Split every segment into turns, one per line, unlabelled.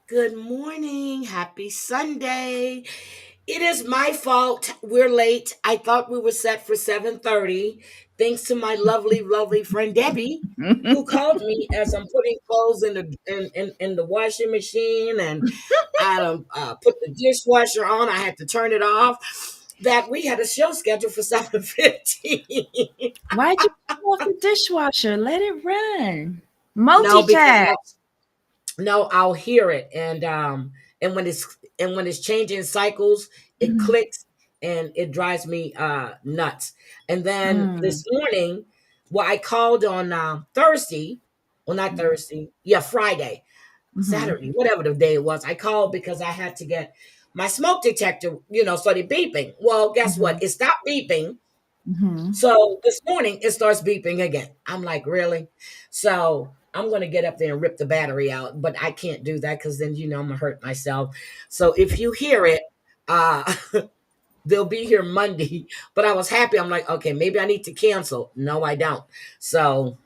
Good morning. Happy Sunday. It is my fault. We're late. I thought we were set for 7:30. Thanks to my lovely, lovely friend Debbie, who called me as I'm putting clothes in the washing machine and I put the dishwasher on. I had to turn it off. That we had a show scheduled for 7:15.
Why'd you pull off the dishwasher? Let it run.
No, because
Multitask.
no, I'll hear it, and when it's changing cycles, it
Mhm.
clicks and it drives me nuts. And then
Mm.
this morning, well, I called on Thursday, well, not Thursday, yeah, Friday,
Mhm.
Saturday, whatever the day it was. I called because I had to get my smoke detector, started beeping. Well, guess what?
Mhm.
It stopped beeping,
Mhm.
so this morning it starts beeping again. I'm like, really? So I'm gonna get up there and rip the battery out, but I can't do that because then I'm gonna hurt myself. So if you hear it, uh they'll be here Monday. But I was happy. I'm like, okay, maybe I need to cancel. No, I don't. So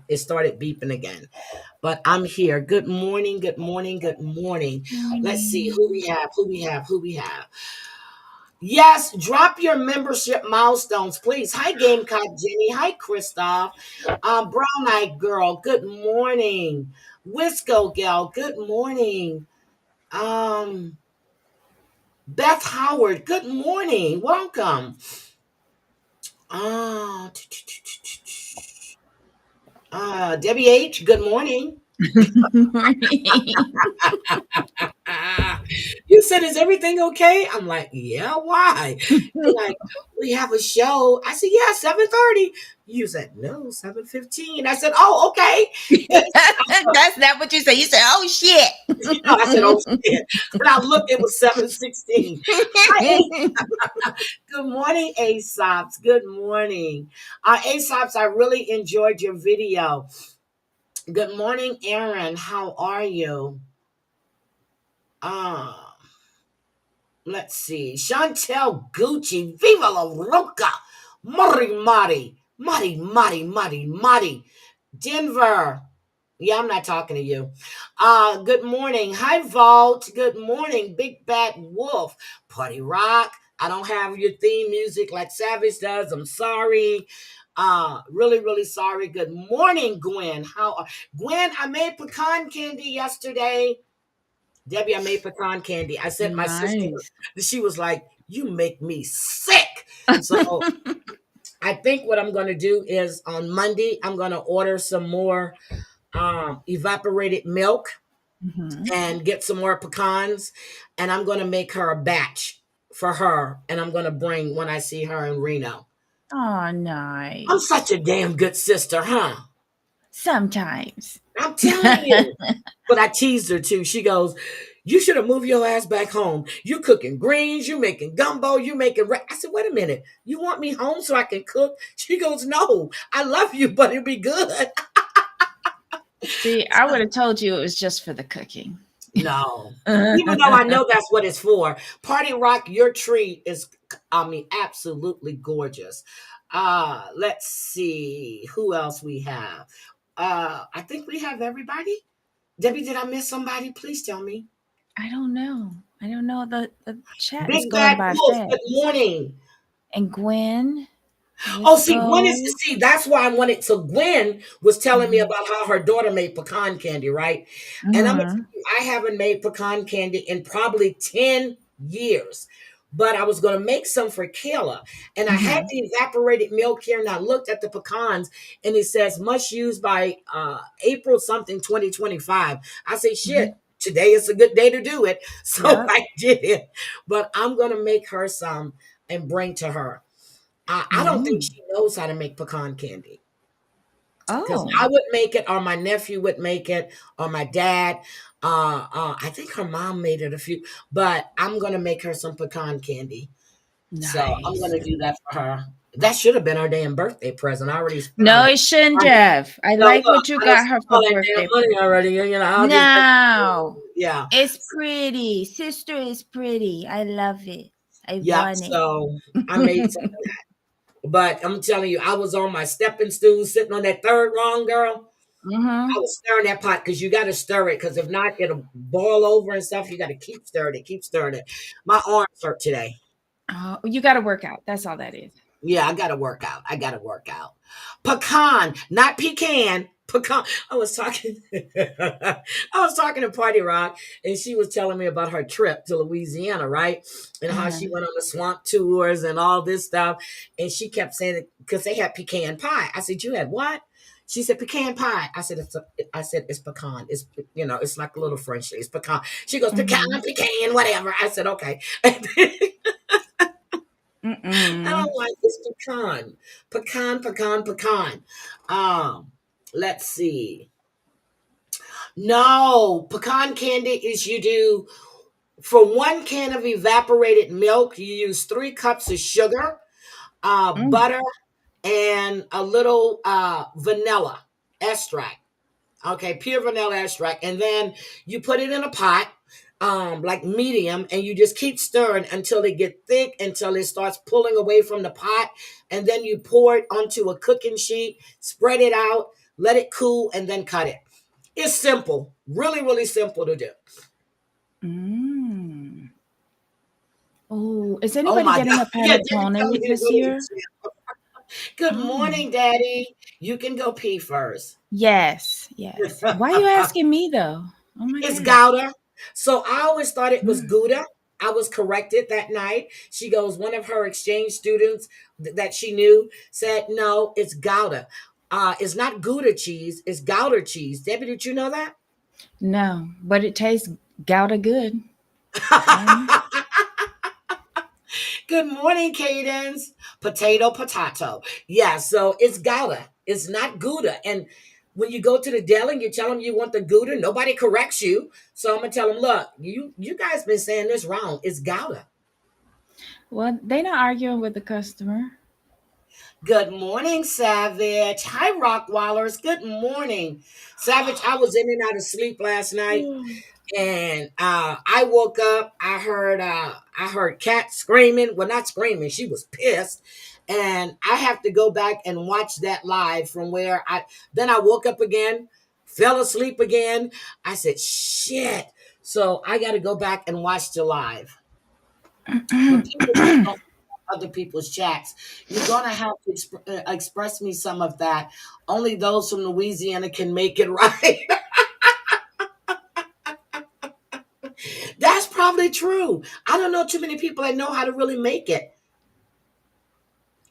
it started beeping again. But I'm here. Good morning, good morning, good morning. Let's see who
Morning.
we have, who we have. Yes, drop your membership milestones, please. Hi, Gamecock Jenny. Hi, Christoph. Brown Eyed Girl, good morning. Wisco Gal, good morning. Um, Beth Howard, good morning. Welcome. Uh, Debbie H, good morning.
Morning.
Ah, you said, is everything okay? I'm like, yeah, why? You're like, we have a show. I said, yeah, 7:30. You said, no, 7:15. I said, oh, okay.
That's not what you said. You said, "Oh shit."
I said, oh, shit. When I looked, it was 7:16. Hi, good morning, Aesops. Good morning. Aesops, I really enjoyed your video. Good morning, Aaron. How are you? Uh, let's see. Chantel Gucci. Viva la Roca. Mari Mari. Mari Mari Mari Mari. Denver. Yeah, I'm not talking to you. Good morning. Hi, Vault. Good morning, Big Bad Wolf. Party Rock. I don't have your theme music like Savage does. I'm sorry. Really, really sorry. Good morning, Gwen. Gwen, I made pecan candy yesterday. Debbie, I made pecan candy. I sent my sister,
Nice.
she was like, you make me sick. So I think what I'm going to do is on Monday, I'm going to order some more evaporated milk
Mhm.
and get some more pecans. And I'm going to make her a batch for her. And I'm going to bring when I see her in Reno.
Oh,
I'm
nice.
such a damn good sister, huh?
Sometimes.
I'm telling you. But I teased her too. She goes, you should have moved your ass back home. You cooking greens, you making gumbo, you making. I said, wait a minute. You want me home so I can cook? She goes, no, I love you, but it'll be good.
See, I would have told you it was just for the cooking.
No. Even though I know that's what it's for. Party Rock, your tree is, I mean, absolutely gorgeous. Let's see who else we have. I think we have everybody. Debbie, did I miss somebody? Please tell me.
I don't know. I don't know. The chat is
Big
going
Bad
by
Wolf, good
fast.
morning.
And Gwen,
Oh, see, Gwen is
Wisco.
see. That's why I wanted. So Gwen was telling me
Mhm.
about how her daughter made pecan candy, right? And I'm gonna tell
Mhm.
you, I haven't made pecan candy in probably 10 years. But I was gonna make some for Kayla, and I had
Mhm.
the evaporated milk here, and I looked at the pecans, and it says must use by April something 2025. I say shit.
Mhm.
Today is a good day to do it, so
Yep.
I did it. But I'm gonna make her some and bring to her. I don't think
Mm.
she knows how to make pecan candy because
Oh.
I would make it, or my nephew would make it, or my dad. I think her mom made it a few, but I'm gonna make her some pecan candy. So I'm
Nice.
gonna do that for her. That should have been her damn birthday present. I already spent all
No,
that.
it shouldn't
I,
have. I
no,
like
look,
what you
I done
got her
spent
for
all that damn
birthday
money
present.
already. I'll just make.
No.
Yeah.
It's pretty. Sister is pretty. I love it. I
Yep.
want
So I made some,
it.
but I'm telling you, I was on my stepping stool, sitting on that third rung, girl.
Mm-hmm.
I was stirring that pot because you got to stir it because if not, it'll boil over and stuff. You got to keep stirring it, keep stirring it. My arms hurt today.
Oh, you got to work out. That's all that is.
Yeah, I gotta work out. I gotta work out. Pecan, not pecan. Pecan. I was talking. I was talking to Party Rock, and she was telling me about her trip to Louisiana, right? And how
Uh-huh.
she went on the swamp tours and all this stuff. And she kept saying it because they had pecan pie. I said, "You had what?" She said, "Pecan pie." I said, I said, "It's pecan. It's it's like a little French. It's pecan." She goes, "Pecan,
Mm-hmm.
pecan, whatever." I said, "Okay." And I'm
Mm-mm.
like, it's pecan. Pecan, pecan, pecan. Um, let's see. No, pecan candy is you do for 1 can of evaporated milk, you use 3 cups of sugar,
Mm.
butter, and a little vanilla extract. Okay, pure vanilla extract. And then you put it in a pot, like medium, and you just keep stirring until it get thick, until it starts pulling away from the pot. And then you pour it onto a cooking sheet, spread it out, let it cool, and then cut it. It's simple, really, really simple to do.
Mm. Oh, is
Oh
anybody
my
getting
God.
a
Yeah, Daddy tell
panettone
me to
this
go eat.
year?
Good
Oh,
morning, Daddy. You can go pee first.
yes, yes. Why are you asking me though? Oh my
It's
gosh.
Gouda. So I always thought it was
Mm.
Gouda. I was corrected that night. She goes, one of her exchange students that she knew said, no, it's Gouda. It's not Gouda cheese, it's Gouda cheese. Debbie, did you know that?
No, but it tastes Gouda good. Um,
Good morning, Cadence. Potato, potato. Yeah, so it's Gouda. It's not Gouda. And when you go to the deli and you tell them you want the Gouda, nobody corrects you. So I'm gonna tell them, look, you guys been saying this wrong. It's Gouda.
well, they not arguing with the customer.
Good morning, Savage. Hi, Rockwallers. Good morning, Savage. I was in and out of sleep last night, and I woke up. I heard Kat screaming. Well, not screaming. She was pissed, and I have to go back and watch that live from where I. Then I woke up again, fell asleep again. I said, "Shit!" So I got to go back and watch the live. But people just don't other people's chats. You're gonna have to express me some of that. Only those from Louisiana can make it right. That's probably true. I don't know too many people that know how to really make it.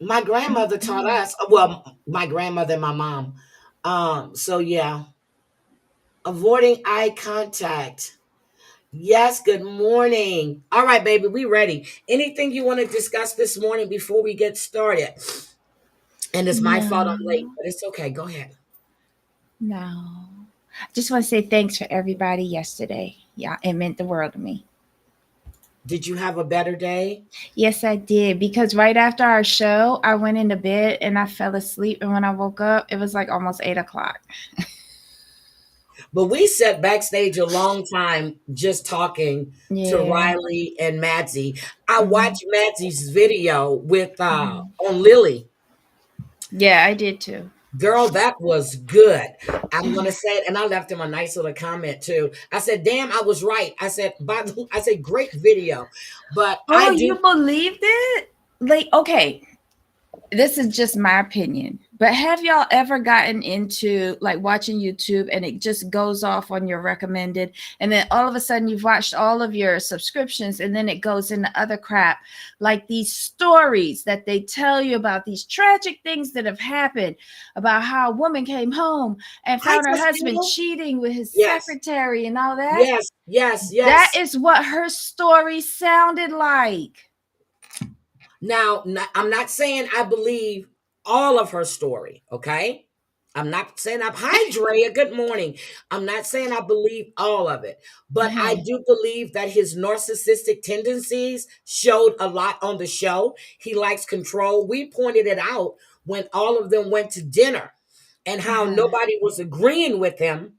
My grandmother taught us. Well, my grandmother and my mom. So yeah, avoiding eye contact. Yes, good morning. All right, baby, we ready. Anything you want to discuss this morning before we get started? And it's my fault I'm late,
No,
but it's okay. Go ahead.
no. Just want to say thanks for everybody yesterday. Yeah, it meant the world to me.
Did you have a better day?
Yes, I did. Because right after our show, I went into bed and I fell asleep. And when I woke up, it was like almost 8 o'clock.
But we sat backstage a long time just talking to
Yeah.
Riley and Madsy. I
Hmm.
watched Madsy's video with
Hmm.
on Lily.
Yeah, I did too.
Girl, that was good. I'm gonna say it, and I left him a nice little comment too. I said, "Damn, I was right." I said, I said, great video." But
Oh,
I
you
do.
believed it? Like, okay, this is just my opinion, but have y'all ever gotten into like watching YouTube and it just goes off on your recommended, and then all of a sudden you've watched all of your subscriptions, and then it goes into other crap, like these stories that they tell you about these tragic things that have happened, about how a woman came home and
Hi,
found her husband
Christina.
cheating with his
Yes,
secretary and all that.
yes, yes,
That
yes.
is what her story sounded like.
Now, I'm not saying I believe all of her story, okay? I'm not saying hi, Drea, good morning. I'm not saying I believe all of it, but I
Uh-huh.
do believe that his narcissistic tendencies showed a lot on the show. He likes control. We pointed it out when all of them went to dinner and how
Uh-huh.
nobody was agreeing with him.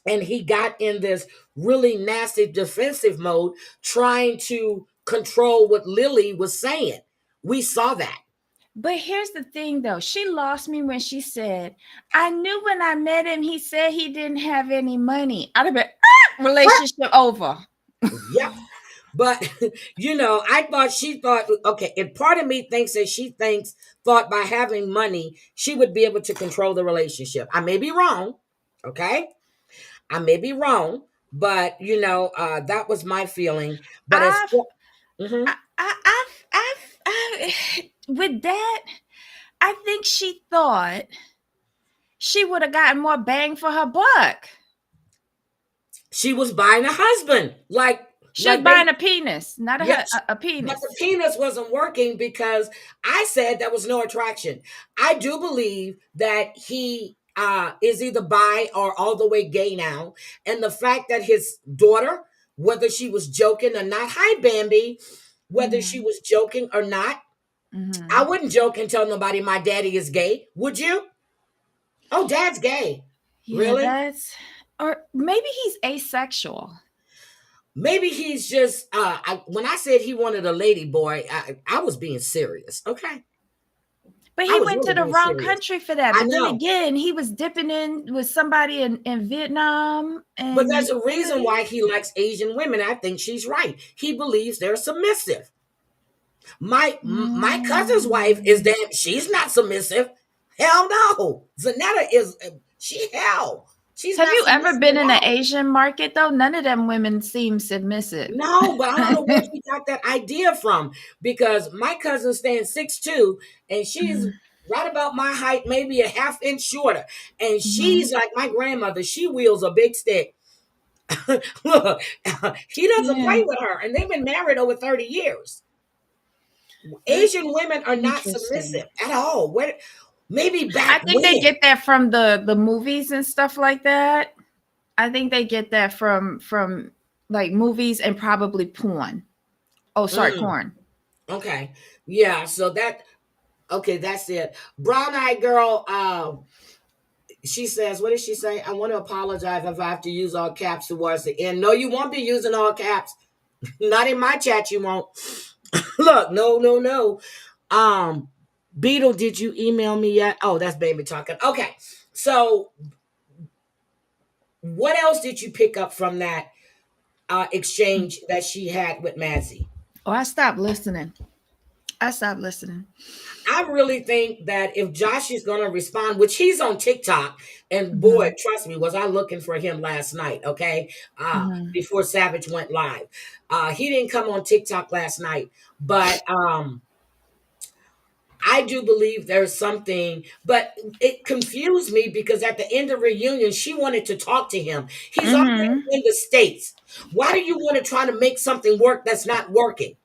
And he got in this really nasty defensive mode, trying to control what Lily was saying. We saw that.
But here's the thing though. She lost me when she said, I knew when I met him, he said he didn't have any money. I'd have been, relationship over.
Yep. But I thought she thought, okay, and part of me thinks that she thought by having money she would be able to control the relationship. I may be wrong, okay? I may be wrong, but that was my feeling. But as
I've,
hmm
with that, I think she thought she would have gotten more bang for her buck.
she was buying a husband,
She was
like they
buying a penis, not
yeah,
a
but the
penis.
penis wasn't working because I said there was no attraction. I do believe that he is either bi or all the way gay now. And the fact that his daughter, whether she was joking or not, hi Bambi, whether she
Mm-hmm.
was joking or not, I
Mm-hmm.
wouldn't joke and tell nobody my daddy is gay. Would you? Oh, dad's gay.
Yeah,
Really?
or maybe he's asexual.
Maybe he's just when I said he wanted a lady boy, I was being serious. Okay.
But
I
he
was
went to
really
the
being
wrong
serious.
country for that.
I
But then
know.
again, he was dipping in with somebody in Vietnam
But
and
there's a reason why he likes Asian women. I think she's right. He believes they're submissive. My cousin's wife is
mm,
damn. She's not submissive. Hell no. Zanetta is. She hell. She's
have
not
you ever
submissive
been
at
in the
all.
Asian market though? None of them women seem submissive.
No, but I don't know where she got that idea from because my cousin stands 6'2", and she's right about my height, maybe a half inch shorter. And
Mm-hmm.
she's like my grandmother. She wields a big stick. Look, he doesn't
Yeah,
play with her, and they've been married over 30 years.
that's
Asian women are not
interesting.
submissive at all. Where maybe
I
back
think they
when,
get that from the movies and stuff like that. I think they get that from like movies and probably porn. Oh, sorry,
mm,
porn.
okay, yeah. So okay, that's it. Brown eyed girl. She says, what did she say? I want to apologize if I have to use all caps towards the end. No, you won't be using all caps. Not in my chat, you won't. Look, no, no, no. Um, Beetle, did you email me yet? Oh, that's baby talking. Okay. So what else did you pick up from that exchange that she had with Mazzy?
Oh, I stopped listening. I stopped listening.
I really think that if Josh is going to respond, which he's on TikTok, and boy,
Mhm,
trust me, was I looking for him last night, okay?
mhm.
Before Savage went live. He didn't come on TikTok last night, but I do believe there's something, but it confused me because at the end of reunion, she wanted to talk to him. He's already
Mhm.
in the States. Why do you want to try to make something work that's not working?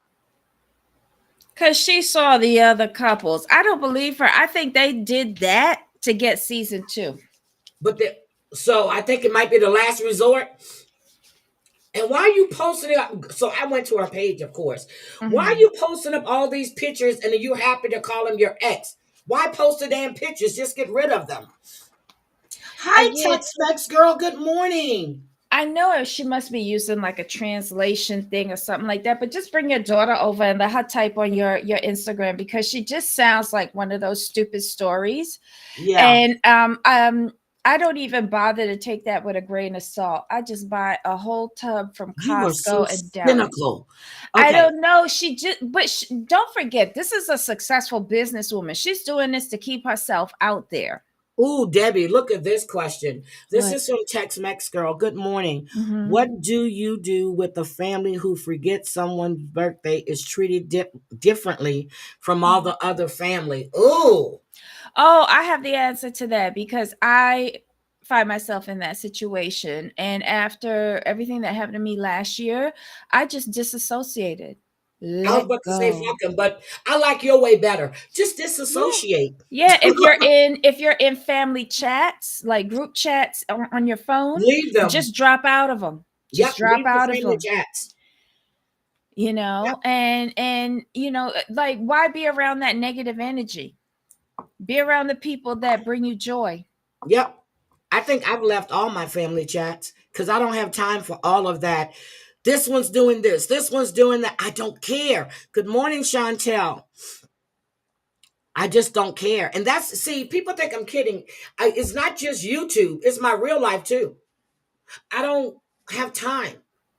Cause she saw the other couples. I don't believe her. I think they did that to get season two.
But so I think it might be the last resort. And why are you posting it up? So I went to her page, of course. Why are
Mhm.
you posting up all these pictures and then you're happy to call him your ex? Why post the damn pictures? Just get rid of them.
I
Hi,
get.
Tex Mex girl. Good morning.
I know she must be using like a translation thing or something like that. But just bring your daughter over and let her type on your Instagram because she just sounds like one of those stupid stories.
Yeah,
And I don't even bother to take that with a grain of salt. I just buy a whole tub from
you are so
Costco and dump.
cynical.
I
Okay,
don't know. Don't forget, this is a successful businesswoman. She's doing this to keep herself out there.
ooh, Debbie, look at this question. This
What?
is from Tex Mex Girl. Good morning.
Mm-hmm.
What do you do with a family who forgets someone's birthday is treated differently from all the other family? Ooh,
Oh, I have the answer to that because I find myself in that situation. And after everything that happened to me last year, I just disassociated.
I was
Let
about to say
go.
fucking, but I like your way better. Just
Yeah.
disassociate.
Yeah, if you're in family chats, like group chats on your phone,
Leave them.
just drop out of them. Just
Yep,
drop
leave the
out of
family
them.
chats.
And like why be around that negative energy? Be around the people that bring you joy.
Yep. I think I've left all my family chats because I don't have time for all of that. This one's doing this. This one's doing that. I don't care. Good morning, Chantel. I just don't care. And that's, see, people think I'm kidding. It's not just YouTube, it's my real life too. I don't have time.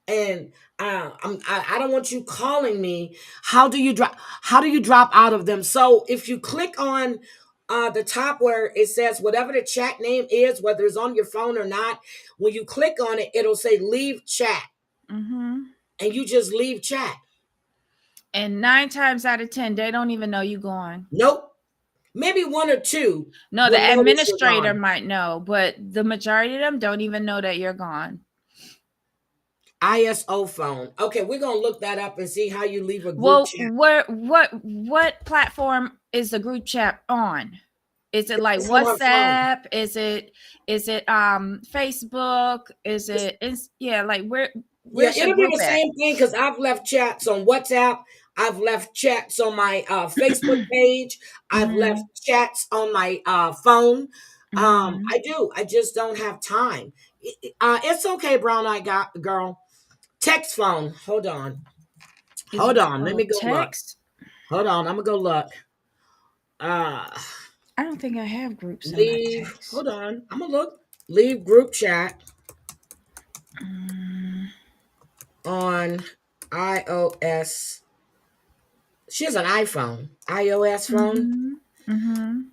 And I don't want you calling me. How do you drop out of them? So if you click on the top where it says whatever the chat name is, whether it's on your phone or not, when you click on it, it'll say leave chat.
Mm-hmm.
And you just leave chat.
And 9 times out of 10, they don't even know you gone.
Nope. Maybe one or two
No,
will
the
notice you're
administrator
gone.
might know, but the majority of them don't even know that you're gone.
ISO phone. Okay, we're gonna look that up and see how you leave a group
Well,
chat.
what platform is the group chat on? Is it like
It's on her phone.
WhatsApp? Is it Facebook? Is it yeah, like
Yeah,
where's your
it'll be
group
the
at?
same thing because I've left chats on WhatsApp. I've left chats on my Facebook page. I've left
Mhm.
chats on my phone.
Mhm.
I do. I just don't have time. It's okay, brown eye girl. Text phone. Hold on.
Is
Hold
it
on. Let me
called
go look.
text?
Hold on. I'm gonna go look. Uh
I don't think I have groups in my
leave.
text.
Hold on. I'm gonna look. Leave group chat
Mm,
on iOS. She has an iPhone. iOS phone.
mhm. Mhm.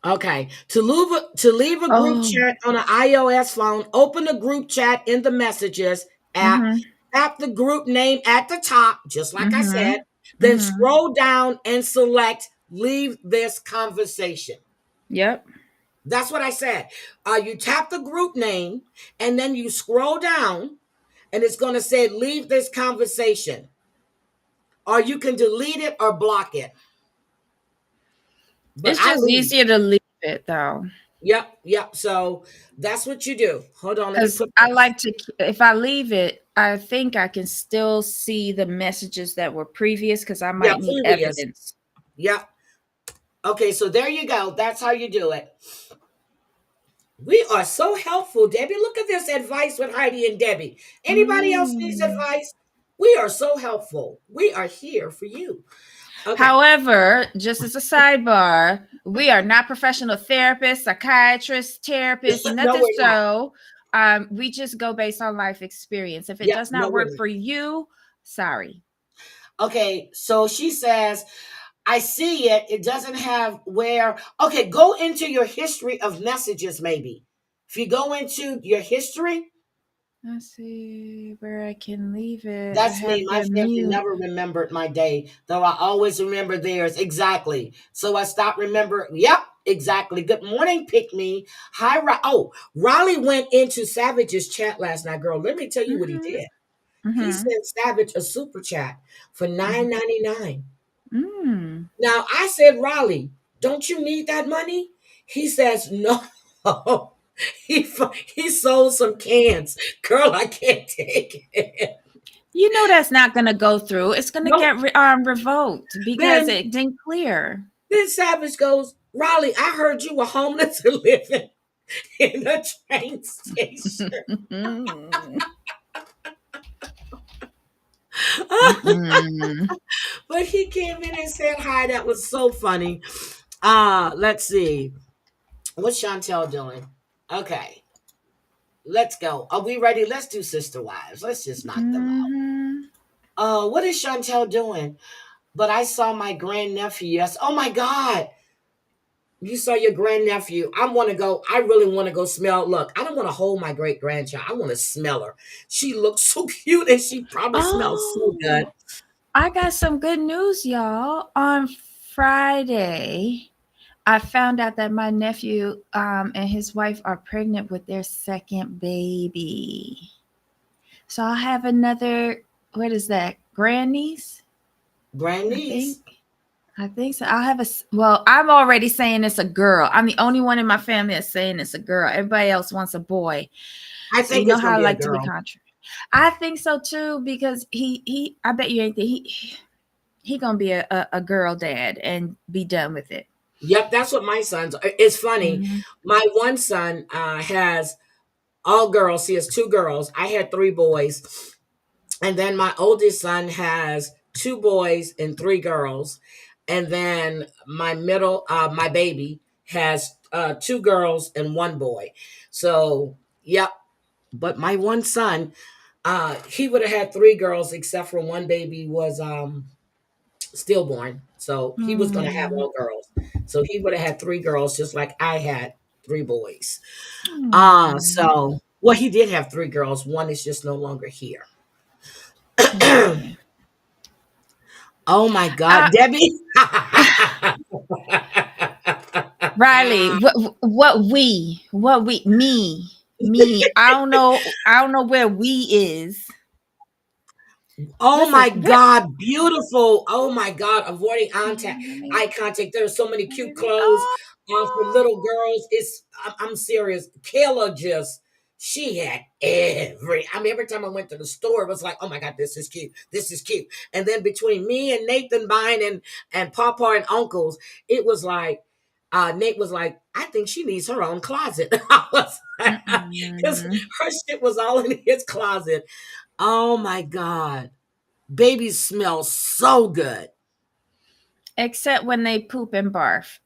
Okay. To leave a group
Oh.
chat on an iOS phone, open the group chat in the messages app.
Mhm.
Tap the group name at the top, just like I said.
Mhm.
Then
Mhm.
scroll down and select leave this conversation.
Yep.
That's what I said. You tap the group name and then you scroll down and it's going to say leave this conversation. Or you can delete it or block it. But
It's
I
just
leave.
easier to leave it though.
Yep, yep. So that's what you do. Hold on, let me
Because
put
I
this.
like to, if I leave it, I think I can still see the messages that were previous because I
Yeah,
might need
previous.
evidence.
Yep. Okay, so there you go. That's how you do it. We are so helpful, Debbie. Look at this advice with Heidi and Debbie. Anybody else needs
Mm.
advice? We are so helpful. We are here for you. Okay.
However, just as a sidebar, we are not professional therapists, psychiatrists, therapists,
No,
nothing.
we're not.
So we just go based on life experience. If it
Yep,
does
no,
not
we're
work
not.
for you, sorry.
Okay, so she says, I see it. It doesn't have where. Okay, go into your history of messages, maybe. If you go into your history,
Let's see where I can leave it. I
that's me.
have
My
them
family
mute.
never remembered my day, though I always remember theirs. Exactly. So I stopped remembering. Yep, exactly. Good morning, pick me. Hi, oh, Raleigh went into Savage's chat last night, girl. Let me tell you what he
Mm-hmm.
did. He
Mm-hmm.
sent Savage a super chat for $9.99.
Mm.
Now I said, Raleigh, don't you need that money? He says, no. He sold some cans. Girl, I can't take it.
You know that's not going to go through. It's going to
Nope.
get revoked because
Then
it didn't clear.
then Savage goes, Raleigh, I heard you were homeless and living in a train station.
Mm-mm. Mm-mm.
But he came in and said hi. That was so funny. Let's see. What's Chantel doing? Okay. Let's go. Are we ready? Let's do Sister Wives. Let's just knock them out.
Mhm.
What is Chantel doing? But I saw my grandnephew. Yes. Oh my God. You saw your grandnephew. I want to go. I really want to go smell. Look, I don't want to hold my great grandchild. I want to smell her. She looks so cute and she probably smells so good.
Oh, I got some good news, y'all. On Friday, I found out that my nephew and his wife are pregnant with their second baby. So I'll have another, what is that, grandniece? I think.
Grandniece.
I think so. I'll have well, I'm already saying it's a girl. I'm the only one in my family that's saying it's a girl. Everybody else wants a boy.
I
So you
think
know
it's
how
gonna
I
be a
like to be
girl.
contrary. I think so too because he I bet you anything he gonna be a girl dad and be done with it.
Yep, that's what my son's. It's funny.
Mm-hmm.
My one son has all girls. He has two girls. I had three boys. And then my oldest son has two boys and three girls. and then my baby has two girls and one boy. So, yep. But my one son, he would have had three girls, except for one baby was stillborn. So he was going to have
Hmm.
all girls. So he would have had three girls, just like I had three boys.
Hmm.
Well, he did have three girls. One is just no longer here.
Okay.
Oh my God,
Uh,
Debbie.
Riley, me. I don't know where we is.
Oh
Listen,
my
where
God, beautiful. Oh my God, avoiding
let me
eye contact. There are so many cute
let me
clothes
oh
for little girls. I'm serious. Kayla just, she had I mean, every time I went to the store, it was like, oh my God, this is cute. This is cute. And then between me and Nathan buying and Papa and uncles, it was like, Nate was like, I think she needs her own closet. I was because
mm-mm.
her shit was all in his closet. Oh my God. Babies smell so good.
Except when they poop and barf.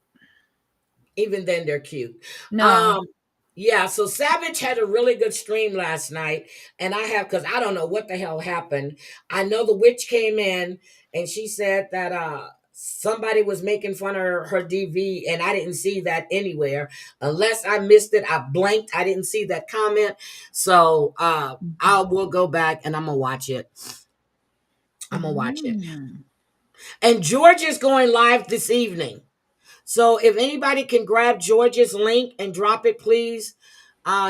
Even then, they're cute.
No.
Um, yeah. So Savage had a really good stream last night, and I have because I don't know what the hell happened. I know the witch came in and she said that somebody was making fun of her DV, and I didn't see that anywhere. Unless I missed it, I blanked. I didn't see that comment. So I will go back and I'm gonna watch it. I'm gonna watch it.
Mm.
And George is going live this evening. So if anybody can grab George's link and drop it, please.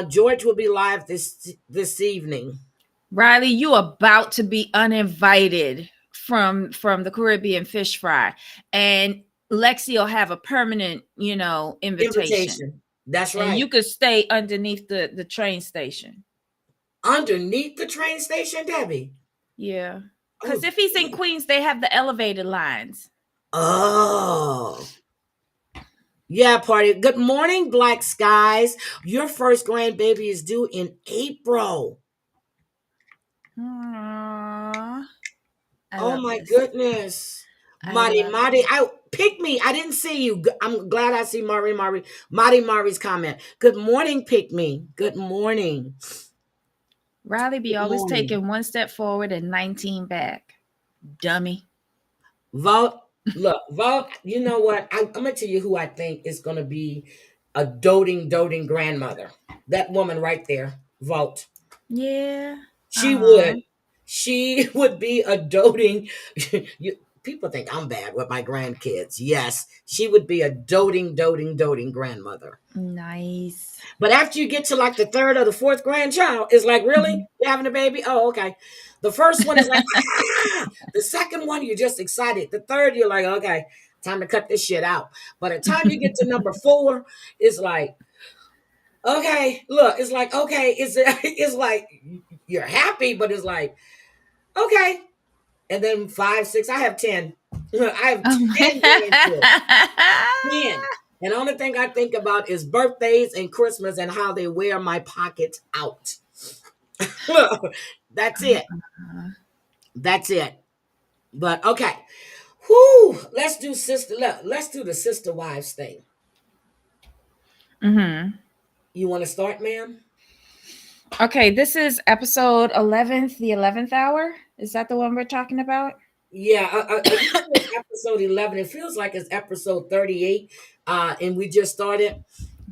George will be live this evening.
Riley, you about to be uninvited from the Caribbean fish fry, and Lexi will have a permanent, invitation,
Invitation. That's
and you
right.
could stay underneath the train station.
Underneath the train station, Debbie.
Yeah, because
Oh,
if he's in
damn.
Queens, they have the elevated lines.
Oh. Yeah, party. Good morning, Black Skies. Your first grandbaby is due in April.
Aww, I
Oh
love
my
this.
goodness.
I
Mari
love
Mari.
this.
Pick me. I didn't see you. I'm glad I see Mari's comment. Good morning, pick me. Good morning.
Riley be
Good
always
morning.
taking one step forward and 19 back. Dummy.
Vote. Look, vote. You know what? I'm gonna tell you who I think is gonna be a doting grandmother. That woman right there. Vote.
Yeah.
She would.
Uh-huh.
She would be a doting. People think I'm bad with my grandkids. Yes, she would be a doting grandmother.
Nice.
But after you get to like the third or the fourth grandchild, it's like, really?
Mhm.
You're having a baby? Oh, okay. The first one is like, ah! The second one, you're just excited. The third, you're like, okay, time to cut this shit out. By the time you get to number four, it's like, okay, look, it's like, okay, it's like you're happy, but it's like, okay. And then five, six, I have 10. I have
Oh
10 grandkids.
my.
10. And the only thing I think about is birthdays and Christmas and how they wear my pockets out. That's it. That's it. But okay. Whoo. Let's do the sister wives thing.
Hmm.
You want to start, ma'am?
Okay, this is episode 11th, the 11th hour. Is that the one we're talking about?
Yeah, you said it's episode 11. It feels like it's episode 38. And we just started.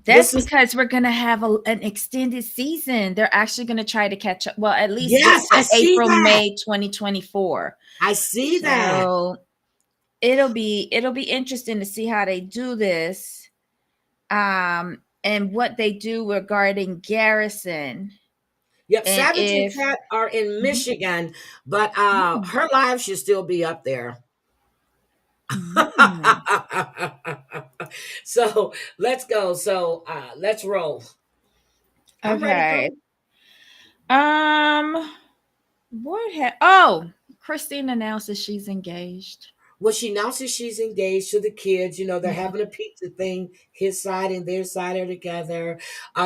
That's
This is
because we're going to have an extended season. They're actually going to try to catch up. Well, at least get
yes, I
to
see
April,
that.
May 2024.
I see that.
So it'll be interesting to see how they do this, and what they do regarding Garrison,
Yep,
and
Savage and
if
Cat are in
Mhm.
Michigan, but
Mm.
her live should still be up there.
Mm.
So let's go. So let's roll. I'm ready,
Okay.
girl.
Um, oh, Christine announces she's engaged.
Well, she announces she's engaged to the kids. You know, they're
Mhm.
having a pizza thing. His side and their side are together.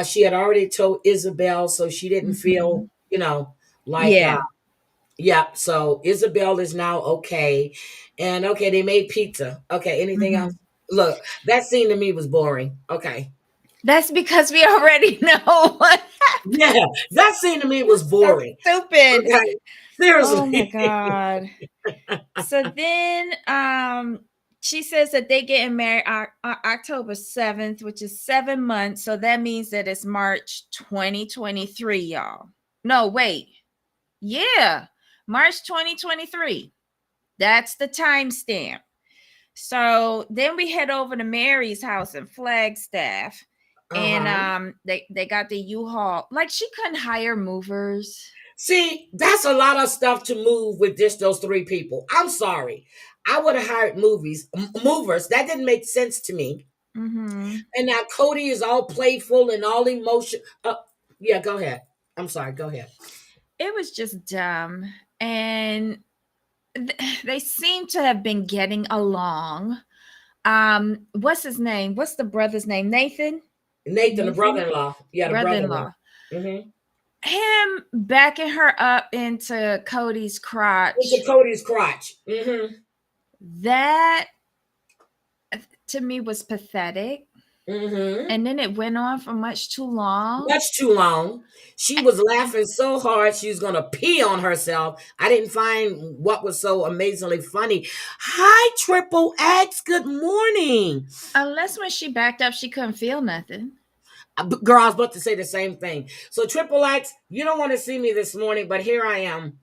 She had already told Isabel, so she didn't feel,
Mhm.
like
Yeah.
Yeah, so Isabel is now okay. And okay, they made pizza. Okay, anything else?
Mhm.
Look, that scene to me was boring. Okay.
That's because we already know what
Yeah,
happened.
that scene to me was
It's so
boring.
stupid.
Okay.
Oh my
Seriously.
god. So then she says that they getting married October 7th, which is 7 months. So that means that it's March 2023, y'all. No, wait. Yeah. March 2023. That's the timestamp. So then we head over to Mary's house in Flagstaff. And
Uh-huh.
they got the U-Haul. Like she couldn't hire movers.
See, that's a lot of stuff to move with just those three people. I'm sorry. I would have hired movers. That didn't make sense to me.
Mm-hmm.
And now Cody is all playful and all emotion. Yeah, go ahead. I'm sorry. Go ahead.
It was just dumb. And they seem to have been getting along. What's his name? What's the brother's name? Nathan?
Nathan, the
Nathan?
brother-in-law. Yeah, the brother-in-law.
Brother-in-law.
Mm-hmm.
Him backing her up into Cody's
Into
crotch.
Cody's crotch. Mm-hmm.
That to me was pathetic.
Mm-hmm.
And then it went on for much too long.
Much too long. She was laughing so hard she was gonna pee on herself. I didn't find what was so amazingly funny. Hi, Triple X. Good morning.
Unless when she backed up, she couldn't feel nothing.
Girl, I was about to say the same thing. So Triple X, you don't want to see me this morning, but here I am.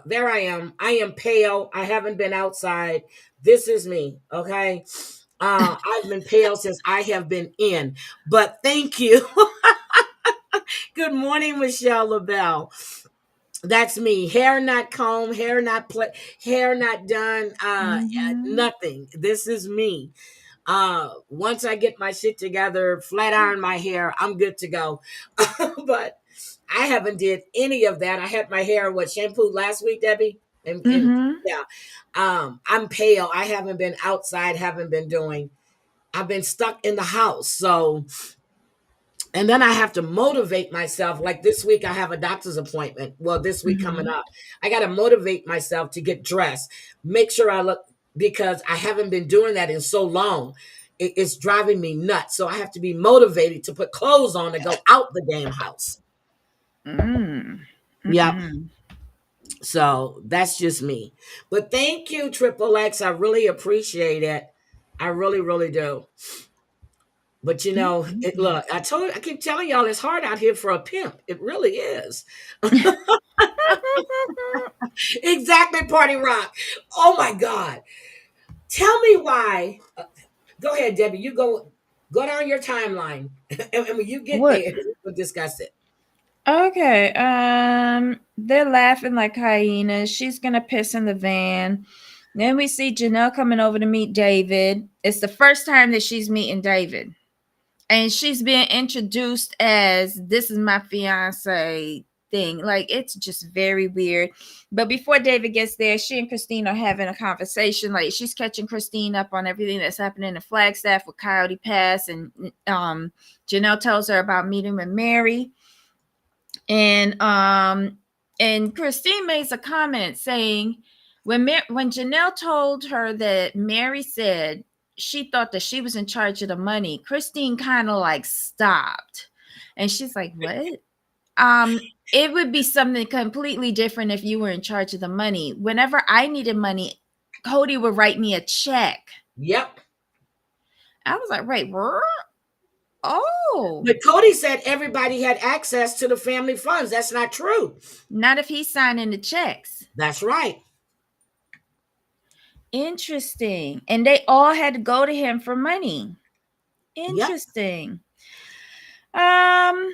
There I am. I am pale. I haven't been outside. This is me. Okay. I've been pale since I have been in. But thank you. Good morning, Michelle LaBelle. That's me. Hair not combed, hair not done,
Mm-hmm.
nothing. This is me. Once I get my shit together, flat iron my hair, I'm good to go. But I haven't did any of that. I had my hair shampooed last week, Debbie, and
Mm-hmm.
yeah. I'm pale. I haven't been outside. Haven't been doing. I've been stuck in the house. So, and then I have to motivate myself. Like this week, I have a doctor's appointment. Well, this week coming
Mm-hmm.
up, I got to motivate myself to get dressed, make sure I look, because I haven't been doing that in so long. It's driving me nuts. So I have to be motivated to put clothes on to go out the damn house.
Mm.
Yep.
Mm-mm.
So that's just me. But thank you, Triple X. I really appreciate it. I really, really do. But
Mm-mm.
look, I keep telling y'all it's hard out here for a pimp. It really is. Exactly, Party Rock. Oh my God. Tell me why. Go ahead, Debbie. Go down your timeline. And when you get
What?
there, we'll discuss it.
Okay. They're laughing like hyenas. She's gonna piss in the van. Then we see Janelle coming over to meet David. It's the first time that she's meeting David. And she's being introduced as this is my fiance thing. Like it's just very weird. But before David gets there, she and Christine are having a conversation. Like she's catching Christine up on everything that's happening in Flagstaff with Coyote Pass, and Janelle tells her about meeting with Mary. And Christine makes a comment saying when Janelle told her that Mary said she thought that she was in charge of the money, Christine kind of like stopped. And she's like, "What?" It would be something completely different if you were in charge of the money. Whenever I needed money, Cody would write me a check.
Yep.
I was like, "Right, oh,
But Cody said everybody had access to the family funds. That's not true.
not if he's signing the checks."
That's right.
Interesting. And they all had to go to him for money.
Yep.
Interesting. Um,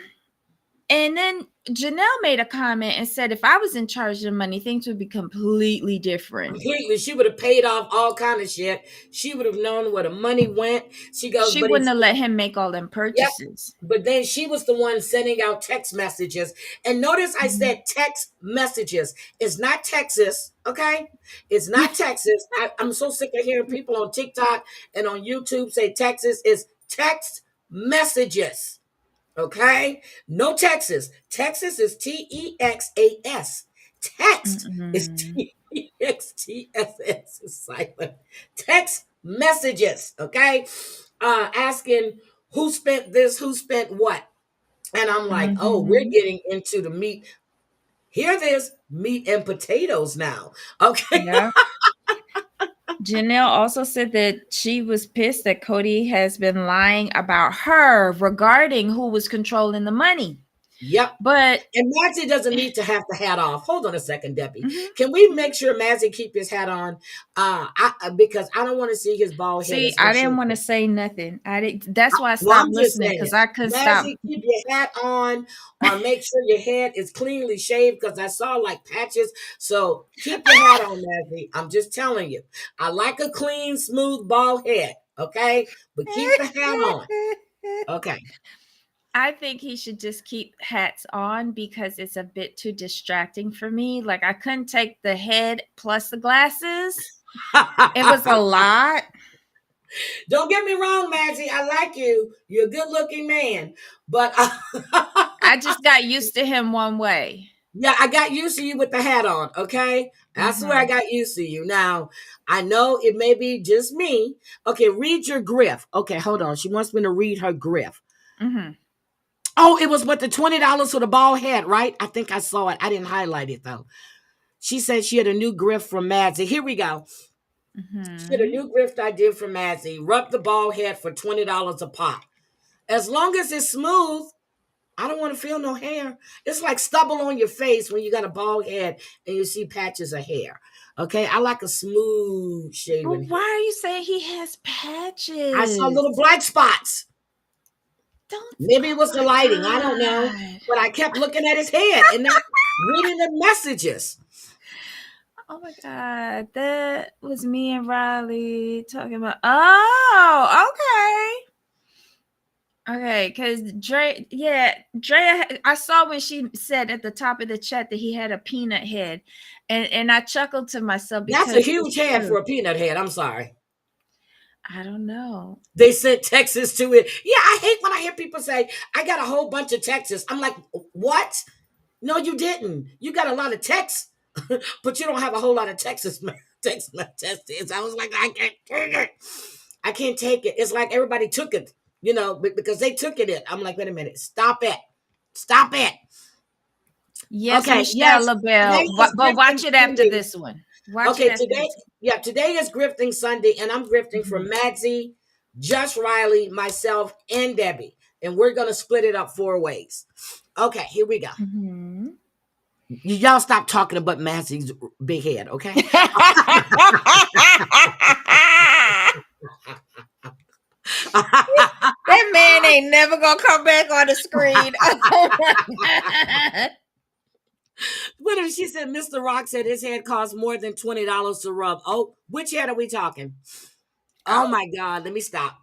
and then Janelle made a comment and said, if I was in charge of the money, things would be completely different.
Completely. She would have paid off all kind of shit. She would have known where the money went. She goes,
She
but
wouldn't
it's
have let him make all them
yep.
purchases.
But then she was the one sending out text messages. And notice I
Mhm.
said text messages. It's not Texas, okay? It's not Texas. I'm so sick of hearing people on TikTok and on YouTube say Texas is text messages, okay? No Texas. Texas is Texas. Text is
Mm-mm.
TXTSS is silent. Text messages, okay? Asking who spent this, who spent what. And I'm like, oh, we're
Mm-hmm.
getting into the meat. Hear this meat and potatoes now. Okay.
Yeah. Janelle also said that she was pissed that Cody has been lying about her regarding who was controlling the money.
Yep.
But
And Mazzy doesn't need to have the hat off. Hold on a second, Debbie.
mhm,
Can we
mhm.
make sure Mazzy keep his hat on? Because I don't want to see his bald head
See,
as
I
much.
didn't want to say nothing. I didn't. That's why I
Well,
stopped
I'm just
listening
saying,
because I couldn't stop.
Mazzy, keep your hat on, or make sure your head is cleanly shaved because I saw like patches. So keep your hat on, Mazzy. I'm just telling you. I like a clean, smooth, bald head. Okay, but keep the hat on. Okay.
I think he should just keep hats on because it's a bit too distracting for me. Like I couldn't take the head plus the glasses. It was a lot.
Don't get me wrong, Maggie. I like you. You're a good looking man. But
I just got used to him one way.
yeah, I got used to you with the hat on. Okay. That's where I
Mm-hmm.
got used to you. Now, I know it may be just me. Okay, read your griff. Okay, hold on. She wants me to read her griff.
Mm-hmm.
Oh, it was with the $20 for the bald head, right? I think I saw it. I didn't highlight it though. She said she had a new grift from Madsy. Here we go. She had a
Mm-hmm.
new grift I did from Madsy. Rub the bald head for $20 a pop. As long as it's smooth, I don't want to feel no hair. It's like stubble on your face when you got a bald head and you see patches of hair. Okay, I like a smooth
But
shaven
why
head.
are you saying he has
I saw
patches?
little black spots.
Don't.
Maybe it
Oh
was the
my
lighting. I don't know.
god.
But I kept looking at his head and not reading the messages.
Oh my god. That was me and Riley talking about. Oh, okay. Okay, because Dre, yeah, Drea, I saw when she said at the top of the chat that he had a peanut head, and I chuckled to myself
That's a
because
huge
it's
head
true.
for a peanut head. I'm sorry.
I don't know.
They sent Texas to it. Yeah, I hate when I hear people say, I got a whole bunch of Texas. I'm like, what? No, you didn't. You got a lot of texts, but you don't have a whole lot of text messages. I was like, I can't take it. I can't take it. It's like everybody took it, because they took it. I'm like, wait a minute. Stop it. Stop it.
Yes,
Okay. Yes.
Michelle
Today
LaBelle,
is
but
Grifting
watch it after
Sunday.
this one. Watch it
Okay.
after
Today,
this
yeah, today is Grifting Sunday, and I'm grifting for
one.
Madsy, Just Riley, myself, and Debbie. And we're going to split it up 4 ways. Okay. Here we go.
Mm-hmm.
Y'all stop talking about Massy's big head, okay?
That man ain't never gonna come back on the screen. Oh my god.
What if she said Mr. Rock said his head costs more than $20 to rub? Oh, which head are we talking? Oh
Oh.
my God, let me stop.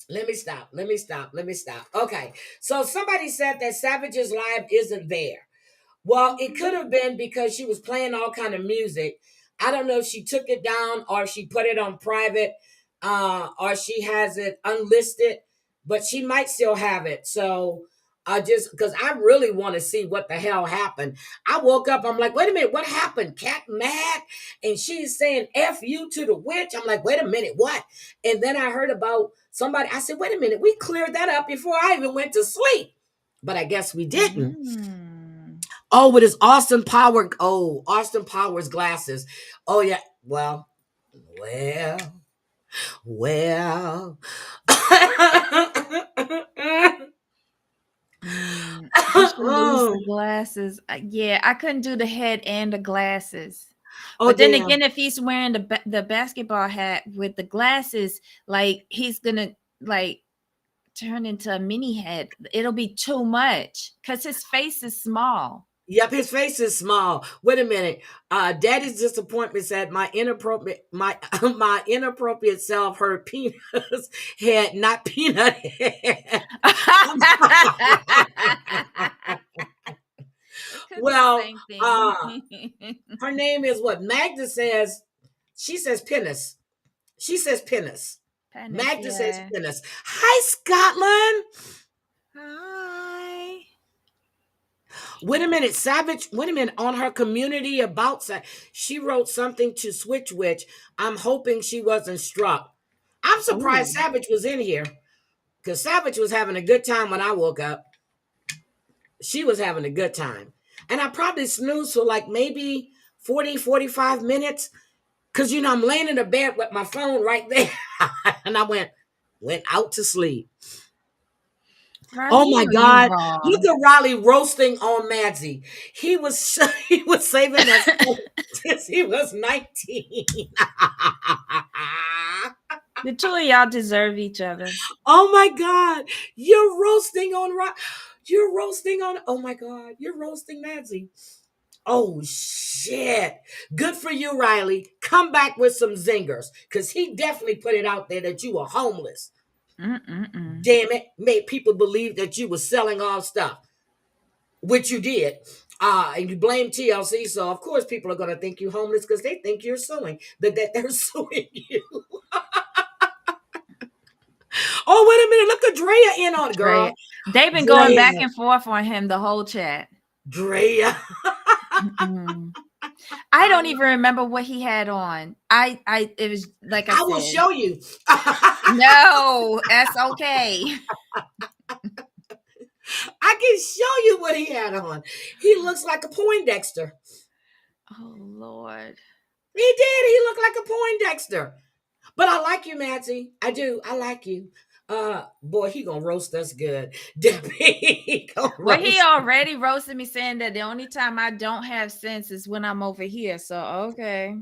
Let me stop. Let me stop. Let me stop. Okay. So somebody said that Savage's live isn't there. Well, it
Mhm.
could have been because she was playing all kind of music. I don't know if she took it down or she put it on private, or she has it unlisted, but she might still have it. So I just because I really want to see what the hell happened. I woke up, I'm like, wait a minute, what happened? Cat mad? And she's saying F you to the witch. I'm like, wait a minute, what? And then I heard about somebody. I said, wait a minute, we cleared that up before I even went to sleep. But I guess we didn't.
Mm.
Oh, with his Austin Power. Oh, Austin Powers glasses. Oh yeah. Well, well.
He should lose
oh,
the glasses. Yeah, I couldn't do the head and the glasses.
oh,
But then
damn.
again, if he's wearing the basketball hat with the glasses, like he's gonna like turn into a mini head. It'll be too much because his face is small.
Yep, his face is small. Wait a minute. Daddy's disappointment said my inappropriate self heard penis head, not peanut head.
It could be the
well,
same thing.
uh, her name is what Magda says. She says penis. She says penis.
Penis,
Magda says
yeah.
penis. Hi, Scotland.
Hi.
Wait a minute, Savage. Wait a minute. On her community about she wrote something to Switch Witch. I'm hoping she wasn't struck. I'm surprised
Oh,
Savage was in here because Savage was having a good time when I woke up. She was having a good time. And I probably snoozed for like maybe 40, 45 minutes because, I'm laying in the bed with my phone right there. And I went out to sleep.
Riley,
Oh
you
my
know you
God. Look
wrong.
at Riley roasting on Madsy. He was he was saving that stuff since he was 19.
The two of y'all deserve each other.
Oh my God. You're roasting on you're roasting on, oh my God. You're roasting Madsy. Oh shit. Good for you, Riley. Come back with some zingers. Because he definitely put it out there that you were homeless.
Mm-mm-mm.
Damn it. Made people believe that you were selling off stuff, which you did. And you blame TLC, so of course people are gonna think you homeless because they think you're suing. That they're suing you. Oh, wait a minute. Look at Drea in on it,
Drea.
girl.
They've been going
Drea.
back and forth on him the whole chat.
Drea.
Mm-mm. I don't even remember what he had on. It was like I
I will
said.
show you.
No, that's okay.
I can show you what he had on. He looks like a Poindexter.
Oh Lord.
He did. He looked like a Poindexter. But I like you, Madsy. I do. I like you. Boy, he gonna roast us good. Debbie, he gonna
Well, he
roast.
already roasted me saying that the only time I don't have sense is when I'm over here. So okay.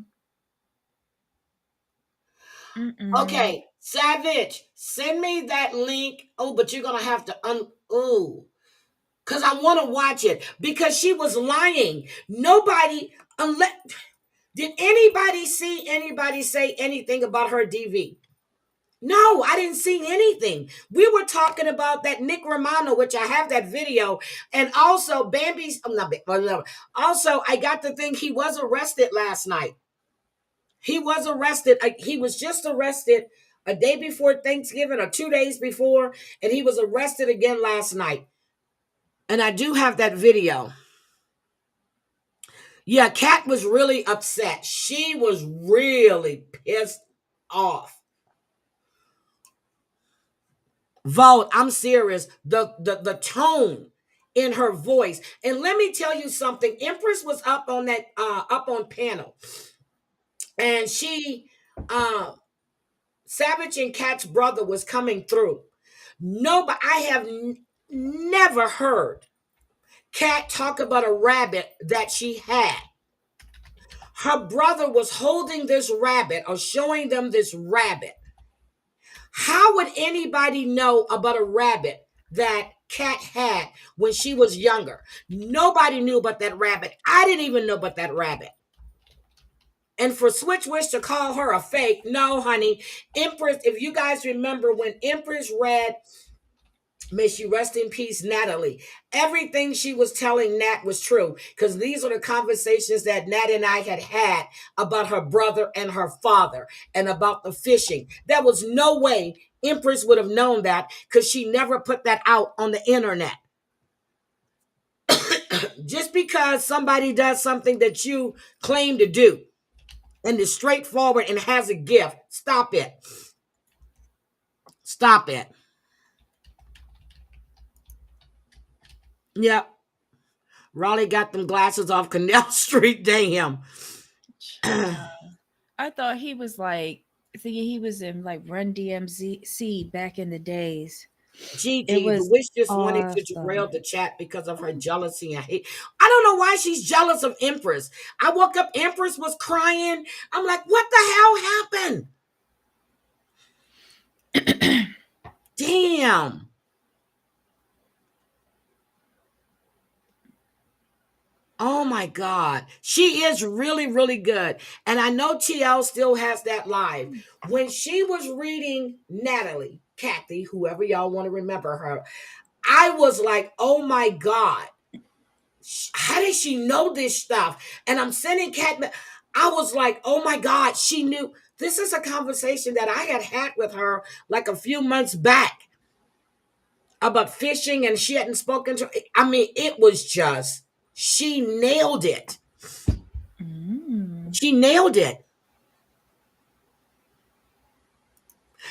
Mm-mm.
Okay, Savage, send me that link. Oh, but you're gonna have to oh, because I want to watch it because she was lying. Nobody, unless did anybody see anybody say anything about her DV? No, I didn't see anything. We were talking about that Nick Romano, which I have that video, and also Bambi's. I'm not. Also, I got to think he was arrested last night. He was arrested. He was just arrested a day before Thanksgiving or 2 days before, and he was arrested again last night. And I do have that video. Yeah, Kat was really upset. She was really pissed off. Vote, I'm serious. The tone in her voice. And let me tell you something. Empress was up on that up on panel. And she Savage and Kat's brother was coming through. No, but I have never heard Kat talk about a rabbit that she had. Her brother was holding this rabbit or showing them this rabbit. How would anybody know about a rabbit that Kat had when she was younger? Nobody knew about that rabbit. I didn't even know about that rabbit. And for Switch Wish to call her a fake, no, honey. Empress, if you guys remember when Empress read, may she rest in peace, Natalie. Everything she was telling Nat was true because these are the conversations that Nat and I had had about her brother and her father and about the fishing. There was no way Empress would have known that because she never put that out on the internet. Just because somebody does something that you claim to do and is straightforward and has a gift, stop it. Stop it. Yep. Raleigh got them glasses off Canal Street. Damn.
I thought he was like thinking he was in like Run DMC back in the days. It
Gigi, the
was
witch just wanted to derail
awesome.
the chat because of her jealousy and hate. I don't know why she's jealous of Empress. I woke up, Empress was crying. I'm like, what the hell happened? Damn. Oh my God. She is really, really good. And I know TL still has that live. When she was reading Natalie, Kathy, whoever y'all want to remember her, I was like, oh my God. How did she know this stuff? And I'm sending Kat. I was like, oh my God, she knew. This is a conversation that I had with her like a few months back about fishing, and she hadn't spoken to. I mean, it was just She nailed it.
Mm.
She nailed it.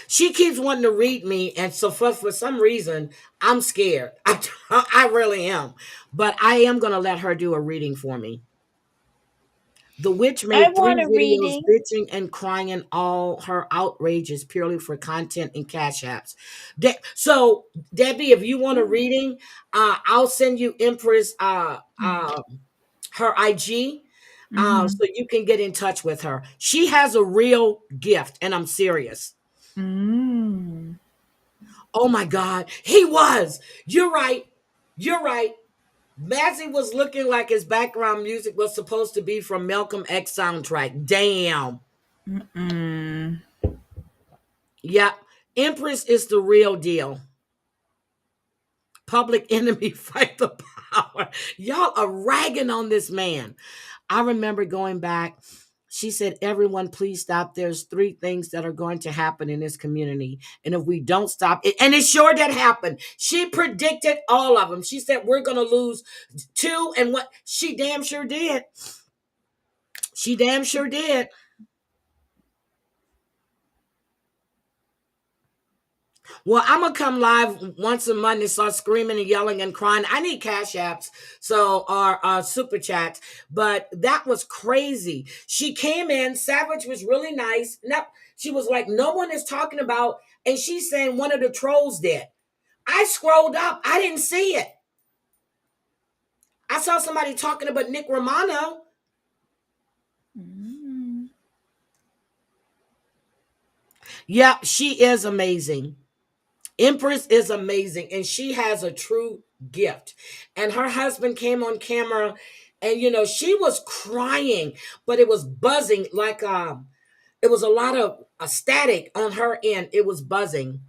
She keeps wanting to read me, and so for some reason, I'm scared. I really am. But I am going to let her do a reading for me. The witch
I
made three
want a
videos
reading.
bitching and crying all her outrages purely for content and cash apps. So, Debbie, if you want a
Mm.
reading, I'll send you Empress her IG
Mm-hmm.
so you can get in touch with her. She has a real gift, and I'm serious.
Mm.
Oh my God, he was. You're right. You're right. Mazzy was looking like his background music was supposed to be from Malcolm X soundtrack. Damn.
Mm.
Yep. Empress is the real deal. Public enemy fight the power. Y'all are ragging on this man. I remember going back. She said, everyone, please stop. There's three things that are going to happen in this community. And if we don't stop it, and it sure did happen. She predicted all of them. She said, we're going to lose two. And what she damn sure did. She damn sure did. Well, I'm gonna come live once a month and start screaming and yelling and crying. I need cash apps, so or super chats. But that was crazy. She came in. Savage was really nice. No, she was like, no one is talking about, and she's saying one of the trolls did. I scrolled up. I didn't see it. I saw somebody talking about Nick Romano.
Mm.
Yeah, she is amazing. Empress is amazing, and she has a true gift. And her husband came on camera, and she was crying, but it was buzzing like it was a lot of static on her end. It was buzzing.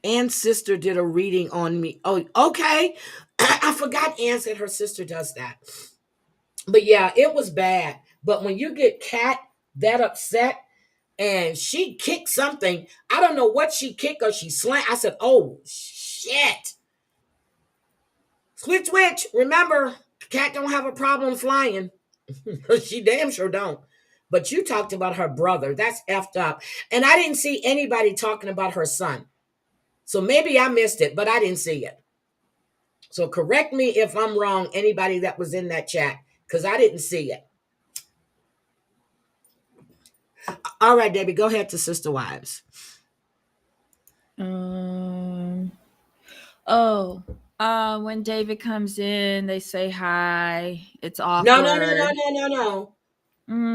Ann's sister did a reading on me. Oh, okay. I forgot Ann said her sister does that. But yeah, it was bad. But when you get Kat that upset, and she kicked something. I don't know what she kicked or she slammed. I said, oh, shit. Switch, switch. Remember, Cat don't have a problem flying. She damn sure don't. But you talked about her brother. That's effed up. And I didn't see anybody talking about her son. So maybe I missed it, but I didn't see it. So correct me if I'm wrong, anybody that was in that chat, because I didn't see it. All right, Debbie, go ahead to Sister Wives.
Um. Oh. When David comes in, they say hi. It's
No, no, no, no,
awkward.
no, no, no.